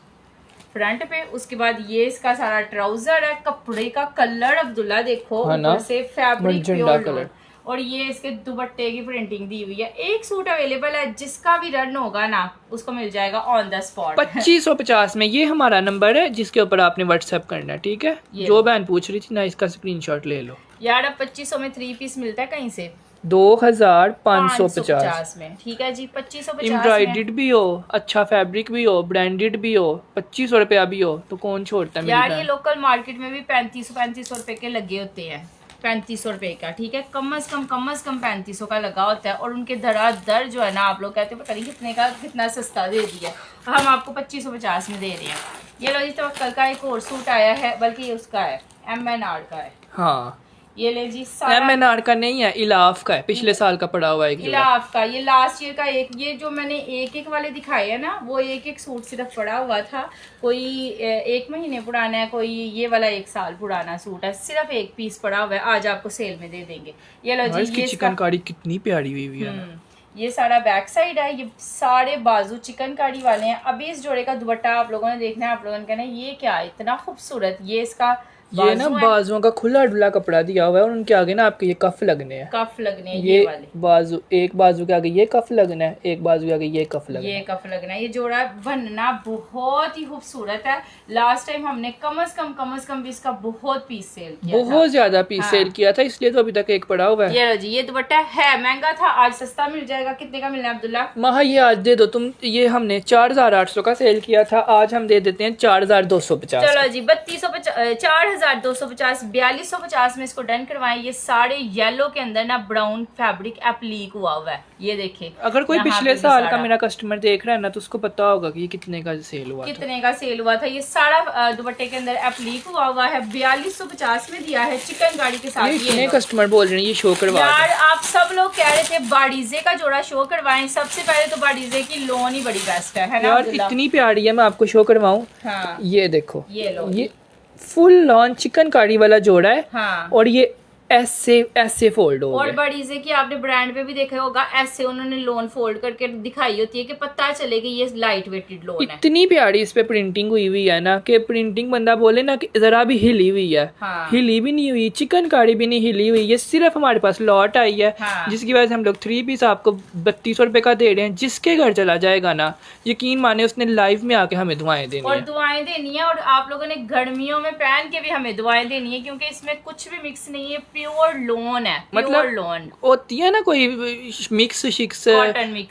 फ्रंट पे। उसके बाद ये इसका सारा ट्राउजर है, कपड़े का कलर अब्दुल्ला देखो, ऊपर से फैब्रिक प्योर कलर, और ये इसके दुपट्टे की प्रिंटिंग दी हुई है। एक सूट अवेलेबल है, जिसका भी रन होगा ना उसको मिल जाएगा ऑन द स्पॉट 2550 में। ये हमारा नंबर है जिसके ऊपर आपने व्हाट्सएप करना है, ठीक है। जो बहन पूछ रही थी ना, इसका स्क्रीनशॉट ले लो। यार अब 2500 में 3 पीस मिलता है कहीं से 2550 में, ठीक है जी। 2550 एम्ब्रॉयडर्ड भी हो, अच्छा फैब्रिक भी हो, ब्रांडेड भी हो, 2500 रुपया भी हो, तो कौन छोड़ता है। यार ये लोकल मार्केट में भी 3500 रुपए के लगे होते हैं, 3500 रुपए का, ठीक है। कम अज कम 3500 का लगा होता है। और उनके धड़ाधड़ जो है ना, आप लोग कहते हैं पता नहीं कितने का, कितना सस्ता दे दिया, हम आपको 2550 में दे रहे हैं। ये लो जी, तो कल का एक और सूट आया है, बल्कि उसका है MNR का है। हाँ, ये ले जी, सारा MNR का नहीं है, इलाफ का है, पिछले साल का पड़ा हुआ है। इलाफ का, ये लास्ट ईयर का एक, ये जो मैंने एक वाले दिखाए है ना, वो एक सूट सिर्फ पड़ा हुआ था। कोई 1 महीने पुराना है, कोई ये वाला 1 साल पुराना सूट है, सिर्फ 1 पीस पड़ा हुआ है। आज आपको सेल में दे देंगे। ये लो जी, इसकी चिकनकारी कितनी प्यारी हुई है ना। ये सारा बैक साइड है, ये सारे बाजू चिकनकारी वाले हैं। अभी इस जोड़े का दुपट्टा आप लोगों ने देखना है, आप लोगों ने कहना है ये क्या इतना खूबसूरत। ये इसका ये ना बाजू है। बाजुओं का खुला डुला कपड़ा दिया हुआ है और उनके आगे ना आपके ये कफ लगने हैं। कफ लगने हैं ये ये वाले, बाजू, एक बाजू के आगे ये कफ लगना है, एक बाजू के आगे ये कफ लगना ये है। कफ लगना है। ये जोड़ा बनना बहुत ही खूबसूरत है। लास्ट टाइम हमने कम से कम भी इसका बहुत पीस सेल किया था। बहुत ज्यादा पीस हाँ। सेल किया था, इसलिए तो अभी तक एक पड़ा हुआ है। ये लो जी, ये दुपट्टा है महंगा था, आज सस्ता मिल जाएगा। कितने का मिलना है अब्दुल्ला? महा ये आज दे दो तुम। ये हमने 4800 का सेल किया था, आज हम दे देते हैं 4250। चलो जी 4250 4250 में इसको डन करवाएं। ये सारे येलो के अंदर ना ब्राउन फैब्रिक एप्लीक हुआ है, ये देखे। अगर कोई यहाँ पिछले पे भी साल का सारा। मेरा कस्टमर देख रहा है ना तो उसको पता होगा कि ये कितने का सेल हुआ था। कितने का सेल हुआ था। ये सारा दुपट्टे के अंदर एप्लीक हुआ है, 4250 में दिया है चिकनकारी के साथ। ये ये इतने लो। कस्टमर बोल रहे हैं ये शो करवा यार दो। आप सब लोग कह रहे थे बाडीजे का जोड़ा शो करवाएं। सबसे पहले तो बाडीजे की लोन ही बड़ी बेस्ट है ना यार अब्दुल्ला? इतनी प्यारी है, मैं आपको शो करवाऊं। हाँ ये देखो, ये लो। ये फुल लॉन चिकनकारी वाला जोड़ा है हाँ और ये ऐसे ऐसे फोल्ड हो और गए। बड़ीजे की आपने ब्रांड पे भी देखा होगा, ऐसे उन्होंने लोन फोल्ड करके दिखाई होती है कि पता चले कि ये लाइट वेटेड लोन है। इतनी प्यारी इस पे प्रिंटिंग हुई हुई है ना कि प्रिंटिंग बंदा बोले ना कि जरा भी हिली हुई है। हाँ। हिली भी नहीं हुई, चिकनकारी भी नहीं हिली हुई। ये सिर्फ हमारे पास लॉट आई है, हाँ। जिसकी वजह से हम लोग 3 पीस आपको 3200 रुपए का दे रहे हैं। जिसके घर चला जाएगा ना, यकीन माने उसने लाइव में आके हमें दुआएं देनी और है। दुआएं देनी है, और आप लोगों ने गर्मियों में पहन के भी हमें दुआएं देनी है, क्योंकि इसमें कुछ भी मिक्स नहीं है, प्योर लोन है। मतलब प्योर लोन होती है ना कोई मिक्स शिक्स,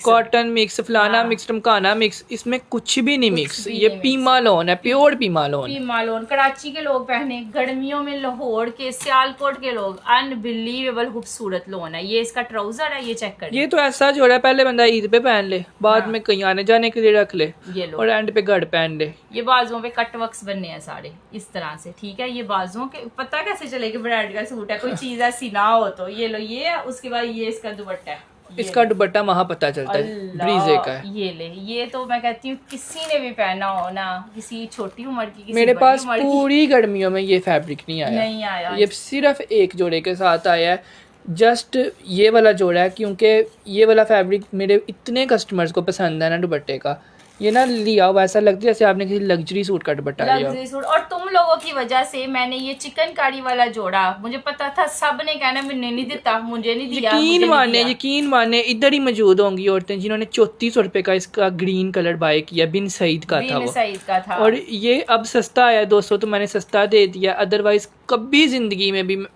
कॉटन मिक्स, फलाना हाँ। मिक्स, टमकाना मिक्स, इसमें कुछ भी नहीं कुछ मिक्स। भी ये नहीं पीमा लोन है, pure Pima loan. Pima loan Karachi के लोग पहने, गर्मियों में लाहौर के, सियालकोट के लोग, अनबिलीवेबल खूबसूरत लोन है। ये इसका ट्राउजर है, ये चेक कर। ये तो ऐसा जोड़ा है, पहले बंदा ईद पे पहन ले, बाद हाँ। में कहीं आने जाने के लिए रख ले ये लो, और एंड पे घर पहन ले। ये बाजुओं पे कट वर्क्स बनने हैं सारे इस तरह से, ठीक है। ये बाजुओं के पता कैसे चलेगा ब्रांड का सूट है, कोई चीज ऐसी ना हो तो। ये लो, ये है, उसके बाद ये इसका दुपट्टा है। ये इसका दुपट्टा वहां पता चलता है अल्लाह, ब्रीजे का है। ये ले, ये तो मैं कहती हूँ किसी ने भी पहना हो ना, किसी छोटी उम्र की, किसी मेरे बड़ी पास उम्र की, पूरी गर्मियों में ये फैब्रिक नहीं आया। नहीं आया। ये सिर्फ एक जोड़े के साथ आया है, जस्ट ये वाला जोड़ा है, क्योंकि ये वाला फैब्रिक मेरे इतने कस्टमर्स को पसंद है ना दुपट्टे का। ये ना लिया हुआ ऐसा लगता है जैसे आपने किसी लग्जरी सूट का दुपट्टा लिया हो। Luxury suit. और तुम लोगों की वजह से मैंने ये चिकनकारी वाला जोड़ा, मुझे पता था सब ने कहना मैंने नहीं देता, मुझे नहीं दिया, यकीन माने इधर ही मौजूद होंगी औरतें जिन्होंने 3400 रुपए का इसका ग्रीन कलर बाय किया, बिन सईद का था वो। सईद का था। और ये अब सस्ता आया 200, तो मैंने सस्ता दे दिया। अदरवाइज कभी जिंदगी में भी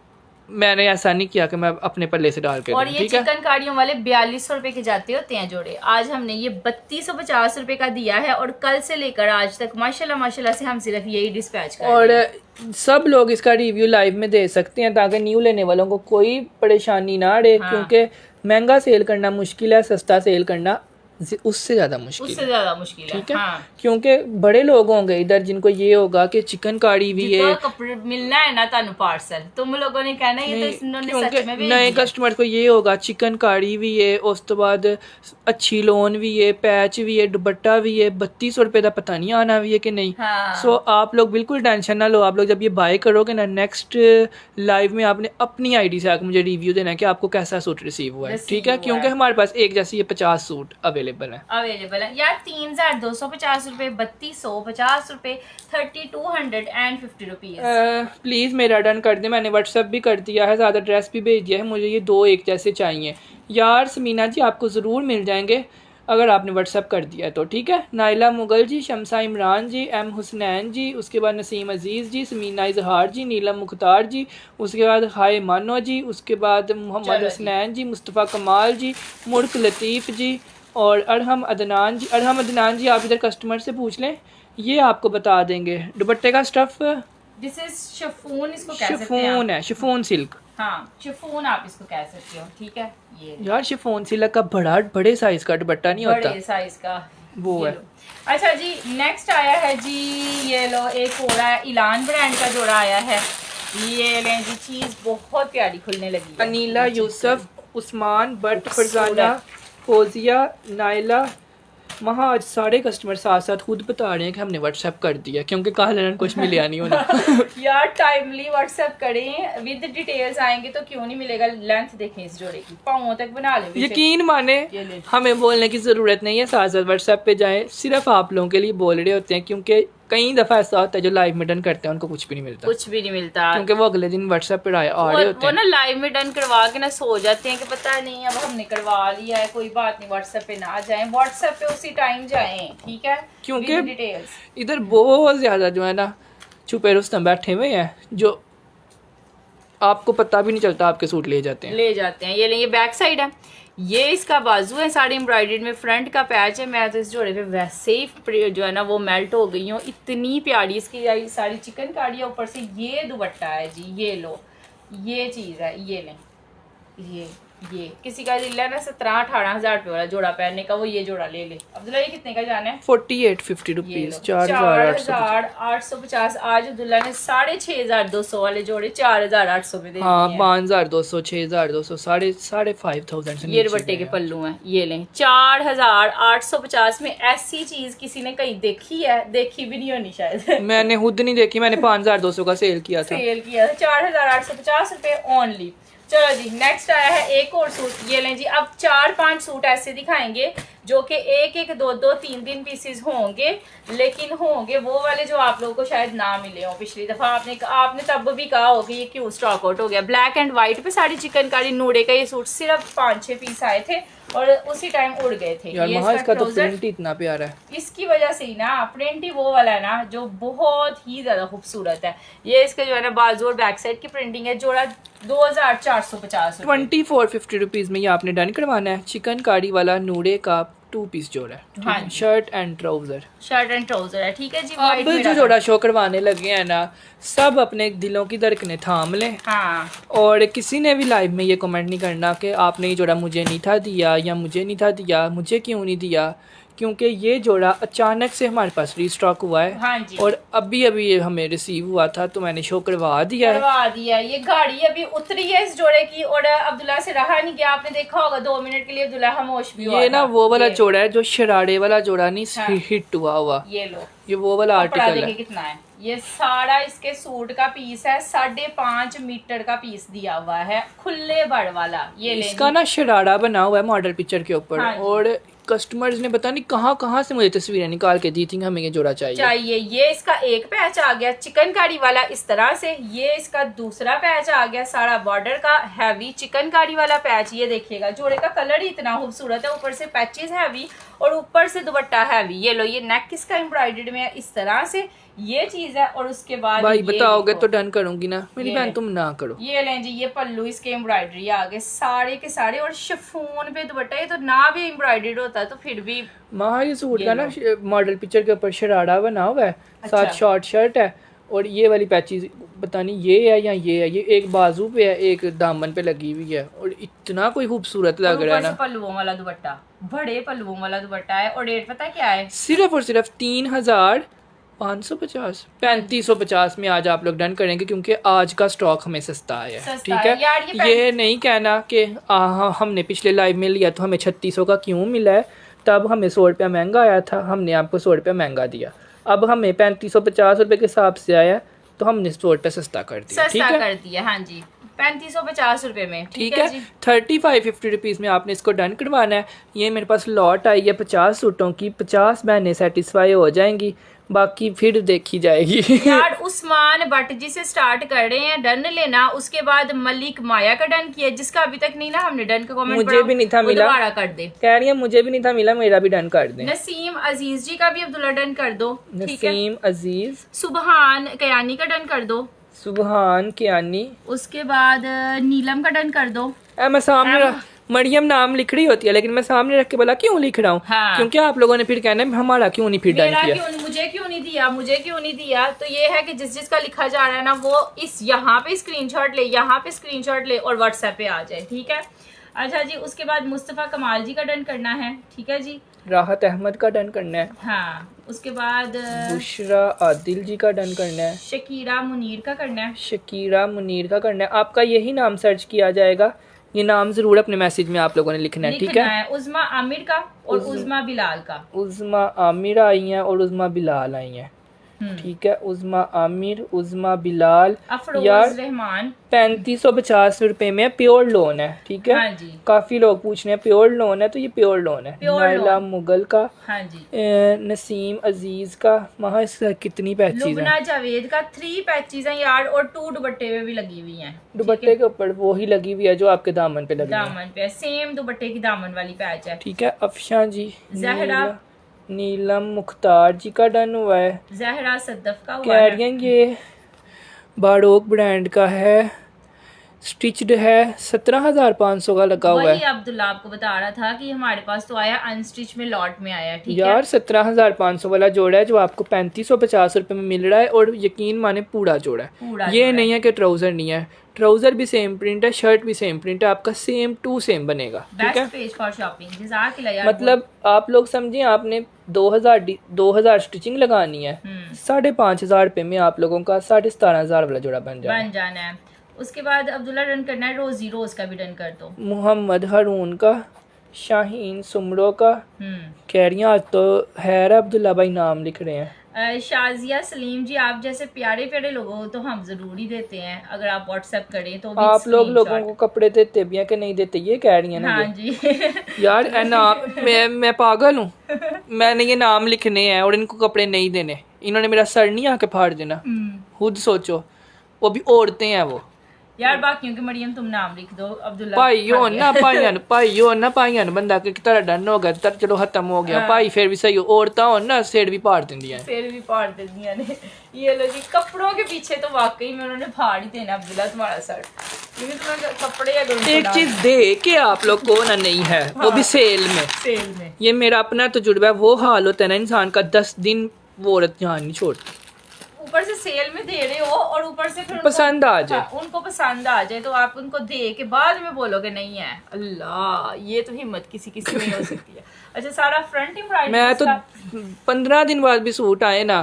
मैंने ऐसा नहीं किया कि मैं अपने पल्ले से डाल के और दूं, ये ठीक है। चिकनकारियों वाले 4200 रुपए के जाते होते हैं जोड़े। आज हमने ये 3250 रुपए का दिया है, और कल से लेकर आज तक माशाल्लाह से हम सिर्फ यही डिस्पैच कर और रहे हैं। सब लोग इसका रिव्यू लाइव में दे सकते हैं ताकि न्यू लेने वालों को कोई परेशानी ना रहे। हाँ। क्योंकि महंगा सेल करना मुश्किल है, सस्ता सेल करना उससे ज्यादा मुश्किल उससे है, ज्यादा मुश्किल है, ठीक है। हाँ। क्योंकि बड़े लोग होंगे इधर जिनको ये होगा कि चिकनकारी भी है, कपड़े मिलना है ना तानु पार्सल, तुम लोगों ने कहना ये तो इन्होंने सच में भेज नए दिया। कस्टमर को ये होगा चिकनकारी भी है, उस तो बाद अच्छी लोन भी है, पैच भी है, दुपट्टा भी है, 3200 रुपए का पता नहीं आना भी है कि नहीं। हाँ। सो आप लोग बिल्कुल टेंशन ना लो। आप लोग जब ये बाय करोगे ना, नेक्स्ट लाइव में आपने अपनी आईडी से आकर मुझे रिव्यू देना है कि आपको कैसा सूट रिसीव हुआ है, ठीक है। क्योंकि हमारे पास एक जैसे ये 50 सूट अवेलेबल है। अवेलेबल है यार। 3250 रुपए, 3250 रुपए, 3250 रुपीज। प्लीज़ मेरा डन कर दे, मैंने व्हाट्सअप भी कर दिया है, ज़्यादा ड्रेस भी भेज दिया है। मुझे ये 2 एक जैसे चाहिए यार। समीना जी आपको ज़रूर मिल जाएंगे अगर आपने व्हाट्सअप कर दिया है तो, ठीक है। नाइला मुगल जी, शमसा इमरान जी, एम हुसनैन जी, उसके बाद नसीम अजीज़ जी, समीना इजहार जी, नीलम मुख्तार जी, उसके बाद हाय मानो जी, उसके बाद मोहम्मद हुसनैन जी, मुस्तफ़ा कमाल जी, मुल्क लतीफ़ जी और अरहम अदनान जी। अरहम अदनान जी आप इधर कस्टमर से पूछ लें, ये आपको बता देंगे। दुपट्टे का स्टफ़ दिस इज शिफॉन, इसको कह सकते हैं शिफॉन है, शिफॉन सिल्क। हाँ शिफॉन आप इसको कह सकते हो, ठीक है। ये यार शिफॉन सिल्क का बड़े साइज का दुपट्टा नहीं होता, बड़े साइज का वो ये है। लो। अच्छा जी, नेक्स्ट आया है जी, ये लो एक और है, इलान ब्रांड का जोड़ा आया है। ये लें जी, चीज बहुत प्यारी खुलने लगी है। अनीला, यूसुफ, उस्मान, बट, फरजाना, फोजिया, नाइला, वहाँ आज सारे कस्टमर साथ साथ खुद बता रहे हैं कि हमने व्हाट्सएप कर दिया, क्योंकि कल कुछ मिला नहीं होना। यार टाइमली व्हाट्सएप करें, विद डिटेल्स आएंगे तो क्यों नहीं मिलेगा। लेंथ देखें इस जोड़े की, पाँव तक बना ले। यकीन माने ये ले। हमें बोलने की ज़रूरत नहीं है, साथ साथ व्हाट्सएप पे जाएं। सिर्फ आप लोगों के लिए बोल रहे होते हैं, क्योंकि कई दफ़ा ऐसा होता है जो लाइव में डन करते हैं उनको कुछ भी नहीं मिलता, कुछ भी नहीं मिलता, क्योंकि वो अगले दिन व्हाट्सएप पे आ रहे होते वो हैं। ना लाइव में डन करवा के ना सो जाते हैं कि पता नहीं अब हमने करवा लिया है, कोई बात नहीं, व्हाट्सएप पे ना जाएं, व्हाट्सएप पे उसी टाइम जाएं, ठीक है, क्योंकि डिटेल्स इधर बहुत ज़्यादा जो है ना छुपे रुस्तम बैठे हुए हैं जो आपको पता भी नहीं चलता आपके सूट ले जाते हैं। ये बैक साइड है, ये इसका बाजू है साड़ी एम्ब्रॉयडर्ड में, फ्रंट का पैच है। मैं तो इस जोड़े पे वैसे ही जो है ना वो मेल्ट हो गई हूँ, इतनी प्यारी इसकी साड़ी चिकनकारी है, ऊपर से ये दुपट्टा है जी, ये लो, ये चीज़ है, ये लें, ये किसी का दिल है ना 17-18 हज़ार रुपये वाला जोड़ा पहनने का, वो ये जोड़ा ले ले। अब्दुल्ला ये कितने का जाना है? 4850 रुपीज़, 4850। आज अब्दुल्ला ने 6200 वाले जोड़े 4800 में दे दिए। हाँ, 5200, 6200, 5,500 से ये दुपट्टे के पल्लू हैं, ये लें 4850 में। ऐसी चीज किसी ने कहीं देखी है? देखी भी नहीं होनी शायद। मैंने खुद नहीं देखी, मैंने 5200 का सेल किया था। 4850 रुपए ओनली। चलो जी, नेक्स्ट आया है एक और सूट, ये लें जी। अब 4-5 सूट ऐसे दिखाएंगे जो कि एक 2-2, 3 पीसेस होंगे, लेकिन होंगे वो वाले जो आप लोगों को शायद ना मिले हो। पिछली दफा आपने तब भी कहा हो कि ये क्यों स्टॉक आउट हो गया। ब्लैक एंड व्हाइट पे साड़ी चिकनकारी नूडे का ये सूट सिर्फ 5-6 पीस आए थे और उसी टाइम उड़ गए थे। यार ये इसका तो प्रिंट ही इतना प्यारा है, इसकी वजह से ही ना, प्रिंट ही वो वाला है ना जो बहुत ही ज्यादा खूबसूरत है। ये इसका जो है ना बाजू और बैक साइड की प्रिंटिंग है। जोड़ा 2450 2450 रुपीज़ में ये आपने डन करवाना है। चिकनकारी वाला नूडे का 2 पीस जोड़ा है, हाँ, शर्ट एंड ट्राउजर है, ठीक है जी। अब जो जोड़ा शो करवाने लगे हैं ना, सब अपने दिलों की धड़कनें थाम लें। हाँ, और किसी ने भी लाइव में ये कमेंट नहीं करना कि आपने ये जोड़ा मुझे नहीं था दिया या मुझे नहीं था दिया, मुझे क्यों नहीं दिया, क्योंकि ये जोड़ा अचानक से हमारे पास रीस्टॉक हुआ है। हाँ जी। और अभी ये हमें रिसीव हुआ था तो मैंने शो करवा दिया है। ये गाड़ी अभी उतरी है इस जोड़े की और अब्दुल्ला से रहा नहीं गया। आपने देखा होगा 2 मिनट के लिए अब्दुल्ला खामोश भी हुआ ये ना था। वो वाला जोड़ा है जो शरारे वाला जोड़ा नहीं, हाँ। हिट हुआ। ये लो, ये वो वाला आर्टिकल है। कितना है ये? सारा इसके सूट का पीस है, 5.5 मीटर का पीस दिया हुआ है, खुले बड़ वाला। ये इसका ना शरारा बना हुआ है मॉडल पिक्चर के ऊपर। हाँ, और कस्टमर्स ने पता नहीं कहाँ से मुझे तस्वीरें निकाल के दी थी, हमें ये जोड़ा चाहिए। ये इसका एक पैच आ गया चिकनकारी वाला इस तरह से, ये इसका दूसरा पैच आ गया सारा बॉर्डर का हैवी चिकनकारी वाला पैच। ये देखिएगा जोड़े का कलर ही इतना खूबसूरत है, ऊपर से पैचेस हैवी और ऊपर से दुपट्टा हैवी। ये लो, ये नेक इसका एम्ब्रॉयडर्ड में है इस तरह से, ये चीज है। और उसके बाद भाई बताओगे तो डन करूंगी ना मेरी बहन, तुम ना करो। ये लें जी, ये पल्लू इसके एम्ब्रॉयडरी आगे सारे के सारे और शिफॉन पे दुपट्टा। ये तो ना भी एम्ब्रॉयडर्ड होता तो फिर भी माँ ये सूट का ना मॉडल पिक्चर के ऊपर शरारा बना हुआ है, साथ शॉर्ट शर्ट है और ये वाली पैचेस पता नहीं ये है या ये है, ये एक बाजू पे है एक दामन पे लगी हुई है और इतना कोई खूबसूरत लग रहा है ना। पल्लुओं वाला दुपट्टा, बड़े पल्लुओं वाला दुपट्टा है। और रेट पता क्या है? सिर्फ और सिर्फ 3550 3550 में आज आप लोग डन करेंगे, क्योंकि आज का स्टॉक हमें सस्ता आया है। ठीक है, ये नहीं कहना कि हमने पिछले लाइव में लिया तो हमें 3600 का क्यों मिला है, तब हमें 100 रुपया महंगा आया था, हमने आपको 100 रुपया महंगा दिया। अब हमें 3550 रुपये के हिसाब से आया तो हमने 100 रुपया सस्ता कर दिया। ठीक है, कर दिया। हाँ जी, 3550 रुपये में। ठीक है, 3550 रुपीज़ में आपने इसको डन करवाना है। ये मेरे पास लॉट आई है 50 सूटों की, 50 बहनें सेटिस्फाई हो जाएंगी, बाकी फिर देखी जाएगी। यार उस्मान भट्ट जी से स्टार्ट कर रहे हैं डन लेना, उसके बाद मलिक माया का डन किया, जिसका अभी तक नहीं ना हमने डन का कमेंट मुझे भी नहीं था मिला, दोबारा कर दे। कह रही है मुझे भी नहीं था मिला, मेरा भी डन कर दे। नसीम अजीज जी का भी अब्दुल्ला डन कर दो। नसीम अजीज। सुबहान कयानी का डन कर दो। सुबहान कियानी। उसके बाद नीलम का डन कर दो। मैं सामने मरियम नाम लिख रही होती है लेकिन मैं सामने रख के बोला क्यों लिख रहा हूँ। हाँ। क्योंकि आप लोगों ने फिर कहना है हमारा क्यों नहीं फिर डन किया, मुझे क्यों नहीं दिया। तो ये है कि जिसका लिखा जा रहा है ना वो इस यहाँ पे स्क्रीनशॉट ले, यहाँ पे स्क्रीनशॉट ले और व्हाट्सएप पे आ जाए। ठीक है, अच्छा जी। उसके बाद मुस्तफ़ा कमाल जी का डन करना है। ठीक है जी। राहत अहमद का डन करना है। हाँ। उसके बाद बुशरा आदिल जी का डन करना है। शकीरा मुनीर का करना है। शकीरा मुनीर का करना है। आपका यही नाम सर्च किया जाएगा, ये नाम जरूर अपने मैसेज में आप लोगों ने लिखना है। ठीक है, उज़मा आमिर का और उज़मा बिलाल का। उज़मा आमिर आई हैं और उज़मा बिलाल आई हैं। ठीक है, उज़मा आमिर, उज़मा बिलाल, अफरोज यार रहमान 3550 रुपए में प्योर लोन है। ठीक है, हाँ जी, काफी लोग पूछ रहे हैं प्योर लोन है, तो ये प्योर लोन है। प्योर नाइला लोन। मुगल का, हाँ जी, नसीम अजीज का, वहाँ इसका कितनी पैचीज है, लुबना जावेद का 3 पैचेस हैं यार, और 2 दुपट्टे में भी लगी हुई हैं। दुपट्टे के ऊपर वो ही लगी हुई है जो आपके दामन पे लगी है। दामन पे सेम दुपट्टे की दामन वाली पैच है। ठीक है, अफशा जी, जहरा, नीलम मुख्तार जी का डन हुआ है। जहरा सद्दफ का हुआ कह है। रही हैं ये बाड़ोक ब्रांड का है, स्टिच्ड है, 17,500 का लगा हुआ वही है। अब्दुल्ला आपको बता रहा था कि हमारे पास तो आया अनस्टिच में, लॉट में आया। ठीक है यार 17,500 वाला जोड़ा है जो आपको 3550 रुपए में मिल रहा है, और यकीन माने पूरा जोड़ा है। पूरा ये जोड़ा नहीं है कि ट्राउजर नहीं है, ट्राउजर भी सेम प्रिंट है, शर्ट भी सेम प्रिंट है, आपका सेम टू सेम बनेगा। ठीक है, बेस्ट पेज फॉर शॉपिंग। जज़ाकिल्लाह यार, मतलब आप लोग समझिए, आपने 2000 स्टिचिंग लगानी है, 5,500 रुपए में आप लोगों का 17,500 वाला जोड़ा बन जाए। बन जाना है। उसके बाद अब्दुल्ला डन करना है रोजी रोज का भी डन कर दो। मोहम्मद हारून का, शाहीन सुमरो का, कह रही हैं आज तो हैर अब्दुल्ला भाई नाम लिख रहे हैं। शाजिया सलीम जी, आप जैसे प्यारे प्यारे लोगों को तो हम जरूर ही देते हैं, अगर आप व्हाट्सएप करें तो भी आप लोग screenshot। लोगों को कपड़े देते भी हैं कि नहीं देते, ये कह रही हैं ना हाँ ये। जी यार ए नाम मैं पागल हूँ, मैंने ये नाम लिखने हैं और इनको कपड़े नहीं देने, इन्होंने मेरा सर नहीं आके फाड़ देना। खुद सोचो, वो भी औरतें हैं वो। यार बाकियों के मरियम तुम नाम लिख दो अब्दुल्ला। भाई हो ना भाइयों ना बंदा कि तरह डन हो गया तर चलो खत्म हो गया भाई, फिर भी सही हो, औरतां हो ना सिर भी फाड़ देंदियां। फिर भी फाड़ देती ने। ये लो जी, कपड़ों के पीछे तो वाकई में उन्होंने फाड़ ही देना अब्दुल्ला तुम्हारा सर, क्योंकि तुम्हारे कपड़े अगर उनको एक डाल- चीज दे के आप लोग को ना नहीं है, वो भी सेल में। सेल में ये मेरा अपना तजुर्बा है, वो हाल होता है ना इंसान का, 10 दिन वो औरत जान नहीं छोड़ती, ऊपर से सेल में दे रहे हो और ऊपर से फिर उनको- पसंद आ जाए। हाँ, उनको पसंद आ जाए तो आप उनको दे के बाद में बोलोगे नहीं है। अल्लाह, ये तो हिम्मत किसी किसी में हो सकती है। अच्छा, सारा फ्रंट एम्ब्रॉयडरी मैं तो 15 दिन बाद भी सूट आए ना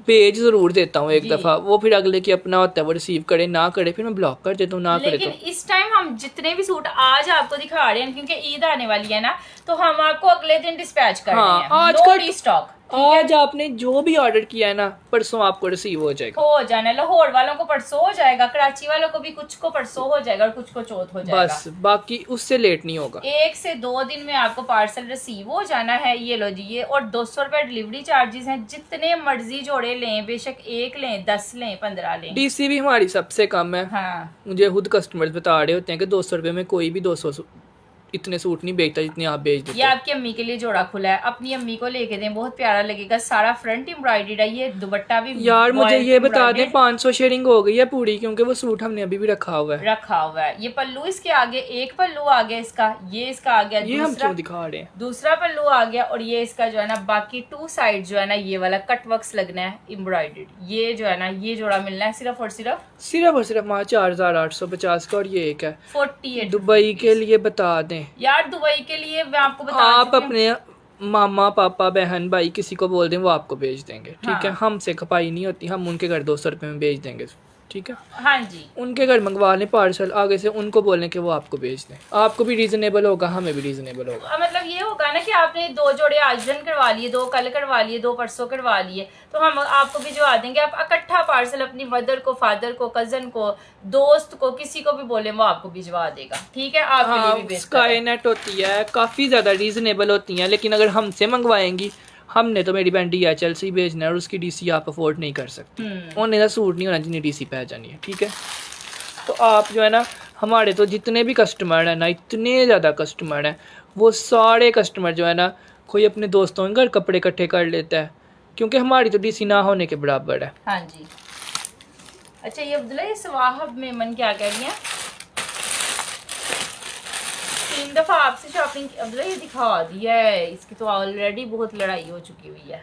भेज जरूर देता हूँ एक जी। दफा, वो फिर अगले की अपना होता है, वो रिसीव करे ना करे फिर मैं ब्लॉक कर देता हूँ, ना करे लेकिन तो इस टाइम हम जितने भी सूट आज आपको दिखा रहे हैं, क्योंकि ईद आने वाली है ना, तो हम आपको अगले दिन डिस्पैच कर हाँ, रहे हैं। आज नो का- रीस्टॉक आज आपने जो भी ऑर्डर किया है ना, परसों आपको रिसीव हो जाएगा। हो जाना। लाहौर वालों को परसों हो जाएगा, कराची वालों को भी कुछ को परसों हो जाएगा और कुछ को चौथ हो जाएगा। बस बाकी उससे लेट नहीं होगा। 1 से 2 दिन में आपको पार्सल रिसीव हो जाना है। ये लो जी, ये और 200 रुपए डिलीवरी चार्जेस हैं। जितने मर्जी जोड़े लें, बेशक 1 लें, 10 लें, 15 लें। डीसी भी हमारी सबसे कम है। हाँ, मुझे खुद कस्टमर्स बता रहे होते हैं कि 200 रुपये में कोई भी 200 इतने सूट नहीं बेचता जितने आप बेच देते ये हो। आपकी अम्मी के लिए जोड़ा खुला है, अपनी अम्मी को लेके दें, बहुत प्यारा लगेगा। सारा फ्रंट एम्ब्रॉयडर्ड है, ये दुपट्टा भी यार मुझे royal ये बता दें, embroidered 500 शेयरिंग हो गई है पूरी, क्योंकि वो सूट हमने अभी भी रखा हुआ है। रखा हुआ है। ये पल्लू इसके आगे, एक पल्लू आ गया इसका, ये इसका आ गया ये हम दूसरा, क्यों दिखा रहे हैं? दूसरा पल्लू आ गया, और ये इसका जो है ना बाकी 2 साइड जो है ना ये वाला कट वर्क्स लगना है एम्ब्रॉयडर्ड। ये जो है ना ये जोड़ा मिलना है सिर्फ और सिर्फ सिर्फ और सिर्फ 4,850 का, और ये एक है 48। दुबई के लिए। बता दें यार दुबई के लिए मैं आपको बता आप चुकी हूँ। अपने मामा पापा बहन भाई किसी को बोल दें, वो आपको भेज देंगे। ठीक है, हाँ। हमसे खपाई नहीं होती, हम उनके घर 200 रुपये में भेज देंगे। ठीक है, हाँ जी, उनके घर मंगवा लें पार्सल, आगे से उनको बोलें कि वो आपको भेज दें, आपको भी रीजनेबल होगा, हमें भी रीजनेबल होगा। मतलब ये होगा ना कि आपने 2 जोड़े आज दिन करवा लिए, 2 कल करवा लिए, 2 परसों करवा लिए, तो हम आपको भिजवा देंगे। आप इकट्ठा पार्सल अपनी मदर को, फादर को, कजन को, दोस्त को, किसी को भी बोले वो आपको भिजवा देगा। ठीक है, आपके लिए हाँ, भी बेहतर है। स्काई नेट होती है, काफ़ी ज़्यादा रीजनेबल होती हैं, लेकिन अगर हमसे मंगवाएंगी, हमने तो मेरी बहन DHL से ही भेजना है और उसकी DC आप अफोर्ड नहीं कर सकते। उन्हें ना सूट नहीं होना जिन्हें DC पे आ जानी है। ठीक है, तो आप जो है ना, हमारे तो जितने भी कस्टमर हैं ना, इतने ज़्यादा कस्टमर हैं, वो सारे कस्टमर जो है ना, कोई अपने दोस्तों के घर कपड़े इकट्ठे कर लेता है, क्योंकि हमारी तो DC ना होने के बराबर है। हाँ जी। अच्छा, ये अब्दुल्ला, ये सवाहब मेमन क्या कह रही है? 3 दफा आपसे शॉपिंग, अब्दुल्ला ये दिखा दिया है, इसकी तो ऑलरेडी बहुत लड़ाई हो चुकी हुई है।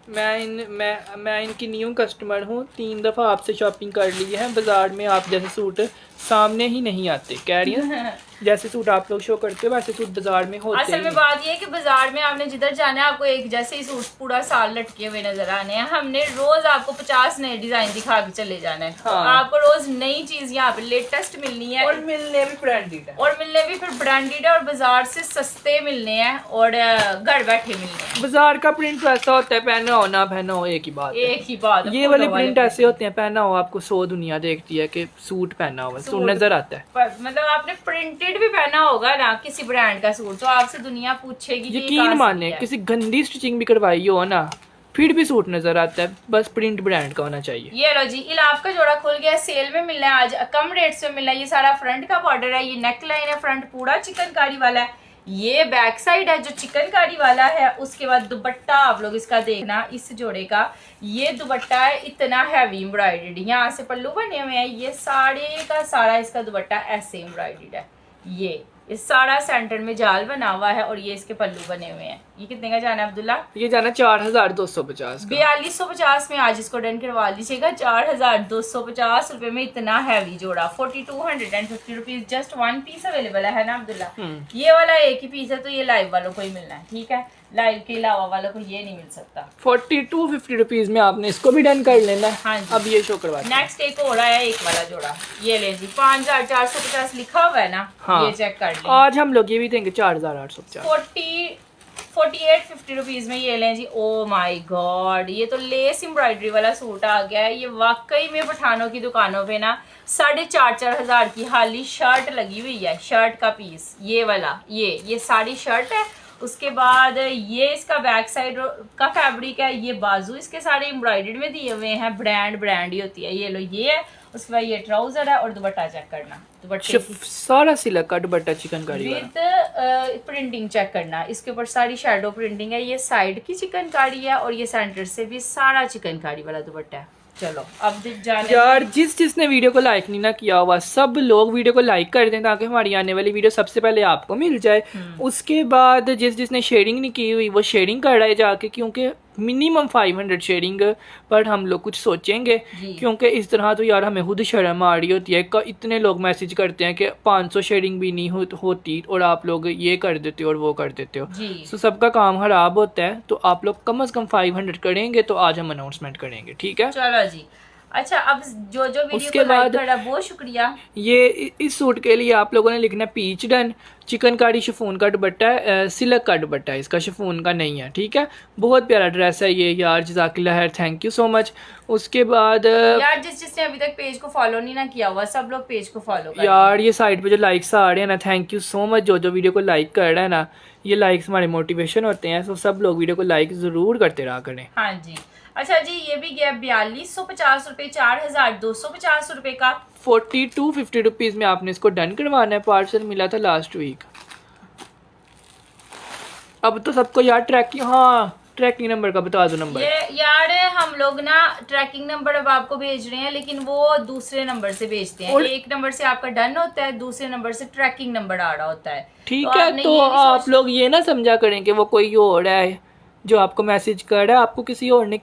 मैं इनकी न्यू कस्टमर हूँ, 3 दफ़ा आपसे शॉपिंग कर ली है। बाजार में आप जैसे सूट सामने ही नहीं आते, कह रही हैं। जैसे सूट आप लोग शो करते हो वैसे सूट बाजार में होते असल में हैं। बात ये है कि बाजार में आपने जिधर जाना है आपको एक जैसे ही सूट पूरा साल लटके हुए नजर आने हैं। हमने रोज आपको 50 नए डिजाइन दिखा के चले जाना है। तो हाँ। आपको रोज नई चीज यहाँ पे लेटेस्ट मिलनी है और मिलने भी ब्रांडेड है, और मिलने भी फिर ब्रांडेड है और बाजार से सस्ते मिलने हैं और घर बैठे मिलने हैं। बाजार का प्रिंट वैसा होता है, पहना हो ना पहना हो एक ही बात है। एक ही बात है, ये वाले फूलों प्रिंट ऐसे होते हैं, पहना हो आपको 100 दुनिया देखती है कि सूट पहना हुआ, सूट नजर आता है। मतलब आपने प्रिंटेड भी पहना होगा ना किसी ब्रांड का सूट तो आपसे दुनिया पूछेगी कि ये यकीन कहाँ से माने लिया है। किसी गंदी स्टिचिंग भी करवाई हो ना फिर भी सूट नजर आता है, बस प्रिंट ब्रांड का होना चाहिए। ये लो जी, इलाफ का जोड़ा खुल गया, सेल में मिल रहा है आज, कम रेट्स में मिल रहा है। ये सारा फ्रंट का बॉर्डर है, ये नेक लाइन है, फ्रंट पूरा चिकनकारी वाला है, ये बैक साइड है जो चिकनकारी वाला है। उसके बाद दुपट्टा आप लोग इसका देखना, इस जोड़े का ये दुपट्टा है इतना हैवी एम्ब्रॉयडर्ड, यहाँ से पल्लू बने हुए हैं, ये साड़े का सारा इसका दुपट्टा ऐसे एम्ब्रॉयडर्ड है। ये इस सारा सेंटर में जाल बना हुआ है और ये इसके पल्लू बने हुए हैं। ये कितने का जाना है अब्दुल्ला? ये जाना 4250 का। 4250 में आज इसको डन करवा लीजिएगा। 4250 रुपए में इतना हैवी जोड़ा, 4250 rupees, just one piece available है ना अब्दुल्ला? ये वाला एक ही पीस है तो ये लाइव वालों को ही मिलना है, ठीक है? लाइव के अलावा वालों को ये नहीं मिल सकता। 4250 रुपीज में आपने इसको भी डन कर लेना है। हाँ जी। अब ये शो करवा नेक्स्ट एक और आया एक वाला जोड़ा, ये ले जी, 5450 लिखा हुआ है ना? हाँ। ये चेक कर लें। आज हम लोग ये भी देंगे 4850। 4850 रुपीज में ये लें जी। ओ माय गॉड, ये तो लेस एम्ब्रॉयडरी वाला सूट आ गया है। ये वाकई में पठानों की दुकानों पे ना 4,500 की हाली शर्ट लगी हुई है, शर्ट का पीस ये वाला, ये सारी शर्ट है। उसके बाद ये इसका बैक साइड का फैब्रिक है, ये बाजू इसके सारे एम्ब्रॉयडर्ड में दिए हुए हैं, ब्रांड ही होती है। ये लो ये है, उसके बाद ये ट्राउजर है और दुपट्टा चेक करना, दुपट्टे सारा सिल्क का दुपट्टा चिकनकारी वाला। विद प्रिंटिंग चेक करना, इसके ऊपर सारी शैडो प्रिंटिंग है, ये साइड की चिकनकारी है और ये सेंटर से भी सारा चिकनकारी वाला दुपट्टा है। चलो अब जाने यार जिसने वीडियो को लाइक नहीं ना किया हुआ सब लोग वीडियो को लाइक कर दें ताकि हमारी आने वाली वीडियो सबसे पहले आपको मिल जाए। उसके बाद जिसने शेयरिंग नहीं की हुई वो शेयरिंग कर रहा है जाके, क्योंकि मिनिमम 500 शेयरिंग पर हम लोग कुछ सोचेंगे, क्योंकि इस तरह तो यार हमें खुद शर्म आ रही होती है। इतने लोग मैसेज करते हैं कि 500 शेयरिंग भी नहीं होती और आप लोग ये कर देते हो और वो कर देते हो, तो सबका काम खराब होता है। तो आप लोग कम से कम 500 करेंगे तो आज हम अनाउंसमेंट करेंगे, ठीक है? चलो जी। अच्छा अब जो वीडियो उसके को लाइक बाद करा बहुत शुक्रिया। ये इस सूट के लिए आप लोगों ने लिखना है पीच डन, चिकनकारी शिफॉन का दुपट्टा है, सिल्क का दुपट्टा है, इसका शिफॉन का नहीं है, ठीक है? बहुत प्यारा ड्रेस है ये यार, जज़ाकिल्लाह खैर, थैंक यू सो मच। उसके बाद यार जिसने अभी तक पेज को फॉलो नहीं ना किया हुआ सब लोग पेज को फॉलो करें। यार ये साइड पे जो लाइक्स आ रहे हैं ना, थैंक यू सो मच। जो वीडियो को लाइक कर रहा है ना, ये लाइक्स हमारे मोटिवेशन होते हैं, तो सब लोग वीडियो को लाइक जरूर करते रहा करें। हाँ जी। अच्छा जी, ये भी गया 4250 रुपए, 4250 रुपए का। 4250 रुपीज में आपने इसको डन करवाना है। पार्सल मिला था लास्ट वीक। अब तो सबको यार ट्रैकिंग नंबर का बता दो नंबर। ये यार हम लोग ना ट्रैकिंग नंबर अब आपको भेज रहे हैं, लेकिन वो दूसरे नंबर से भेजते हैं। एक नंबर से आपका डन होता है, दूसरे नंबर से ट्रैकिंग नंबर आ रहा होता है। ठीक है, तो आप लोग ये ना समझा करें कि वो कोई और है जो आपको मैसेज कर रहा है। आपको किसी और ने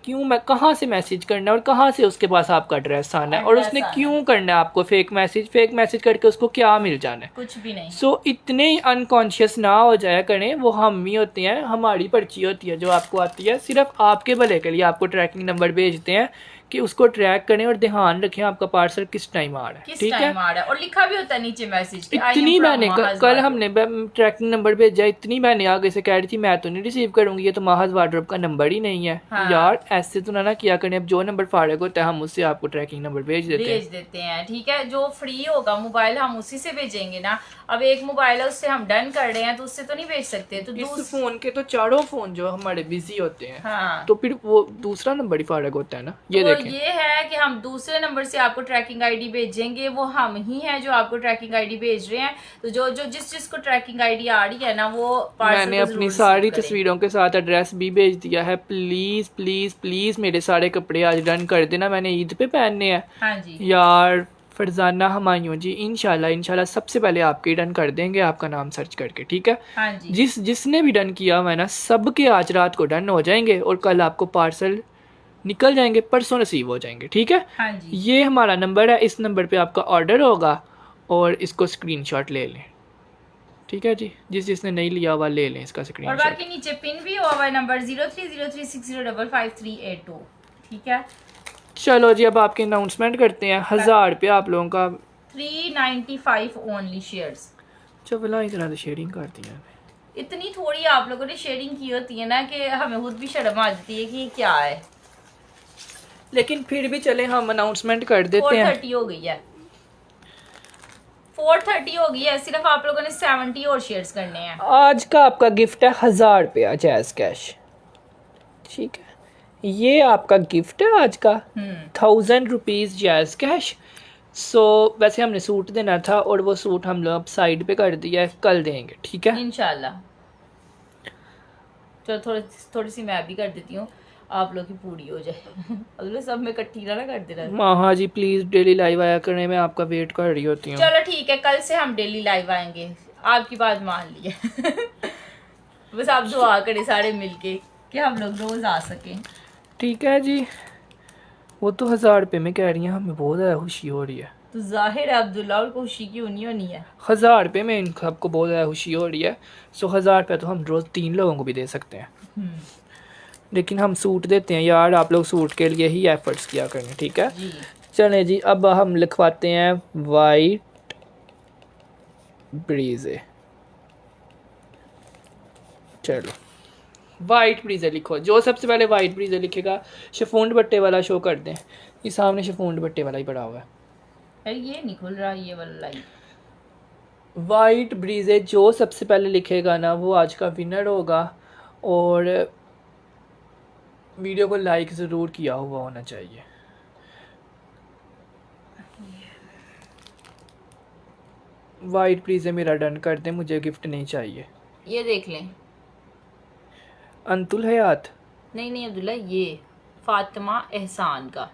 कहाँ से मैसेज करना है और कहाँ से उसके पास आपका एड्रेस आना है और उसने क्यों करना है आपको फेक मैसेज करके उसको क्या मिल जाना है, कुछ भी नहीं। सो इतने अनकॉन्शियस ना हो जाया करें। वो हम ही होते हैं, हमारी पर्ची होती है जो आपको आती है, सिर्फ आपके भले के लिए आपको ट्रैकिंग नंबर भेजते हैं कि उसको ट्रैक करें और ध्यान रखें आपका पार्सल किस टाइम आ रहा है, ठीक है? और लिखा भी होता है नीचे मैसेज। इतनी बहनें कल हमने ट्रैकिंग नंबर भेजा, इतनी बहनें आगे से कह रही थी मैं तो नहीं रिसीव करूंगी, ये तो माहज वार्डरोब का नंबर ही नहीं है। हाँ। यार ऐसे तो ना किया करें। अब जो नंबर फाड़क होता है हम उससे आपको ट्रैकिंग नंबर भेज देते हैं, ठीक है? जो फ्री होगा मोबाइल हम उसी से भेजेंगे ना। अब एक मोबाइल है उससे हम डन कर रहे हैं तो उससे तो नहीं भेज सकते। तो इस फोन के तो चारों फोन जो हमारे बिजी होते हैं। हाँ। तो फिर वो दूसरा नंबर ही फाड़क होता है ना। ये तो देखें, ये है कि हम दूसरे नंबर से आपको ट्रैकिंग आईडी भेजेंगे, वो हम ही हैं जो आपको ट्रैकिंग आईडी भेज रहे हैं। तो जो जिसको ट्रैकिंग आईडी आ रही है ना, वो मैंने अपनी सारी तस्वीरों के साथ एड्रेस भी भेज दिया है। प्लीज प्लीज प्लीज मेरे सारे कपड़े आज डन कर देना, मैंने ईद पे पहनने हैं। हाँ जी यार फरजाना हमायूं जी, इंशाल्लाह सबसे पहले आपके डन कर देंगे, आपका नाम सर्च करके, ठीक है? हाँ जी। जिसने भी डन किया हुआ है ना, सबके आज रात को डन हो जाएंगे और कल आपको पार्सल निकल जाएंगे, परसों रिसीव हो जाएंगे, ठीक है? हाँ जी। ये हमारा नंबर है, इस नंबर पे आपका ऑर्डर होगा और इसको स्क्रीनशॉट ले लें, ठीक है जी, जिसने नहीं लिया हुआ ले लें इसका और स्क्रीनशॉट। बाकी नीचे पिन भी हुआ हुआ है नंबर 030360555382। ठीक है, चलो जी, अब आपके अनाउंसमेंट करते हैं। 1000 रुपये आप लोगों का 395 ओनली शेयर्स। चलो इस तरह से शेयरिंग कर दी है। इतनी थोड़ी आप लोगों ने शेयरिंग की होती है ना कि हमें खुद भी शर्म आ जाती है कि ये क्या है। लेकिन फिर भी चले हम अनाउंसमेंट कर देते हैं। 430 हो गई है, 430 हो गई है। सिर्फ आप लोगों ने 70 और शेयर्स करने हैं। आज का आपका गिफ्ट है 1000 रुपया जैज़ कैश। ठीक है, ये आपका गिफ्ट है आज का 1000 रुपीज़ जैज़ कैश। सो वैसे हमने सूट देना था और वो सूट हम लोग अब साइड पे कर दिया है, कल देंगे। ठीक है इंशाल्लाह। चलो थोड़ी सी मैं भी कर देती हूँ, आप लोग की पूरी हो जाए। अगले सब में इकट्ठी ना कर देना। हाँ जी, प्लीज़ डेली लाइव आया करने में आपका वेट कर रही होती हूँ। चलो ठीक है, कल से हम डेली लाइव आएंगे, आपकी बात मान ली है। बस आप दुआ करें सारे मिलके कि हम लोग रोज आ सकें। ठीक है जी, वो तो 1000 रुपये में कह रही हैं, हमें बहुत ज़्यादा खुशी हो रही है। तो जाहिर है अब्दुल्ला और खुशी क्यों नहीं होनी है। 1000 रुपये में इन सबको बहुत ज़्यादा खुशी हो रही है। सो 1000 रुपये तो हम रोज़ 3 लोगों को भी दे सकते हैं, लेकिन हम सूट देते हैं यार। आप लोग सूट के लिए ही एफर्ट्स किया करें। ठीक है जी। चलें जी, अब हम लिखवाते हैं वाइट ब्रीजे। चलो वाइट ब्रीजे लिखो। जो सबसे पहले वाइट ब्रीजे लिखेगा शिफॉन दुपट्टे वाला शो कर दें। ये सामने शिफॉन दुपट्टे वाला ही पड़ा हुआ है। अरे ये नहीं खुल रहा, ये वाला लाइट। वाइट ब्रीजे जो सबसे पहले लिखेगा ना वो आज का विनर होगा। और वीडियो को लाइक ज़रूर किया हुआ होना चाहिए। वाइट ब्रीजे मेरा डन कर दें, मुझे गिफ्ट नहीं चाहिए। ये देख लें। अंतुल हयात नहीं अब्दुल्ला, ये फातिमा एहसान का।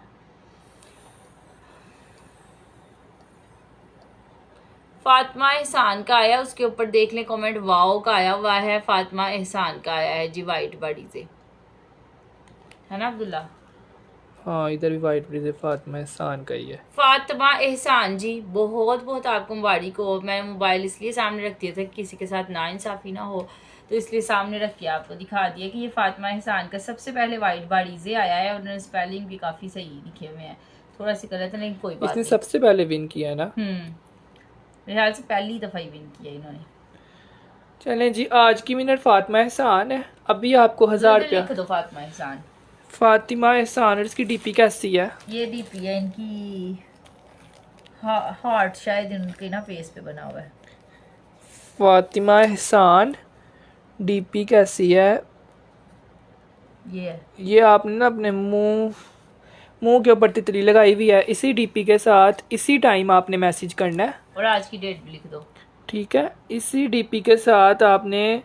फातिमा एहसान का आया, उसके ऊपर देख लें कमेंट वाओ का आया हुआ है, फातिमा एहसान का आया है जी वाइट बड़ी से, है ना अब्दुल्ला। हाँ, इधर भी वाइट ब्रीजे फातिमा एहसान का ही है। फातिमा एहसान जी, बहुत बहुत आपको मुबारक हो। मैं मोबाइल इसलिए सामने रख दिया था कि किसी के साथ नाइंसाफ़ी ना हो, तो इसलिए सामने रख के आपको दिखा दिया कि ये फातिमा एहसान का सबसे पहले वाइट बाड़ीजे आया है। और उन्होंने स्पेलिंग भी काफ़ी सही लिखे हुए हैं, थोड़ा सी गलत है लेकिन कोई बात इसने नहीं। सबसे पहले विन किया है ना। मेरे ख्याल से पहली दफ़ा ही विन किया इन्होंने। चलें जी, आज की विनर फातिमा एहसान है। अभी आपको 1000 रुपया। लिख दो फातिमा एहसान। फातिमा एहसान, और इसकी डीपी कैसी है? ये डीपी है इनकी, हार्ट शायद इनके ना फेस पे बना हुआ है। फातिमा एहसान डीपी कैसी है? ये आपने ना अपने मुंह के ऊपर तितली लगाई हुई है। इसी डीपी के साथ इसी टाइम आपने मैसेज करना है। और आज की डेट भी लिख दो। ठीक है, इसी डीपी के साथ आपने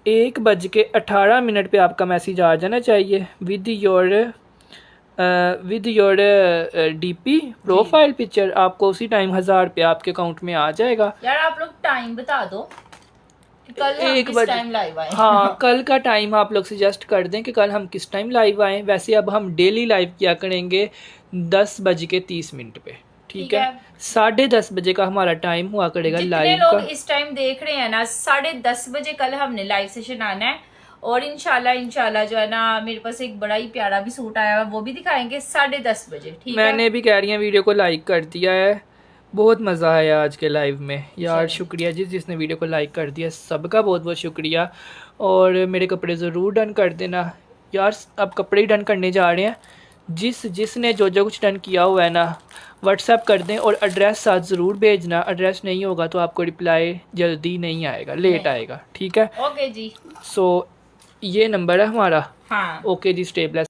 1:18 पे आपका मैसेज आ जाना चाहिए with your DP profile picture. आपको उसी टाइम 1000 रुपया आपके अकाउंट में आ जाएगा। यार आप लोग टाइम बता दो कि कल हम 1 किस बजे टाइम लाइव आए। हाँ, कल का टाइम आप लोग सजेस्ट कर दें कि कल हम किस टाइम लाइव आएँ। वैसे अब हम डेली लाइव किया करेंगे 10:30 पे। ठीक है, 10:30 बजे का हमारा टाइम हुआ करेगा लाइव का। लोग इस टाइम देख रहे हैं ना, 10:30 बजे कल हमने लाइव सेशन आना है। और इंशाल्लाह जो है ना, मेरे पास एक बड़ा ही प्यारा भी सूट आया है, वो भी दिखाएंगे 10:30 बजे। ठीक है, मैंने भी कह रही है वीडियो को लाइक कर दिया है। बहुत मज़ा आया आज के लाइव में यार। शुक्रिया जिसने वीडियो को लाइक कर दिया, सबका बहुत बहुत शुक्रिया। और मेरे कपड़े ज़रूर डन कर देना यार। अब कपड़े ही डन करने जा रहे हैं। जिसने जो कुछ डन किया हुआ है ना, व्हाट्सएप कर दें और एड्रेस साथ ज़रूर भेजना। एड्रेस नहीं होगा तो आपको रिप्लाई जल्दी नहीं आएगा, लेट आएगा। ठीक है, ओके जी। सो ये नंबर है हमारा। हाँ, ओके जी, स्टे ब्लेस्ड।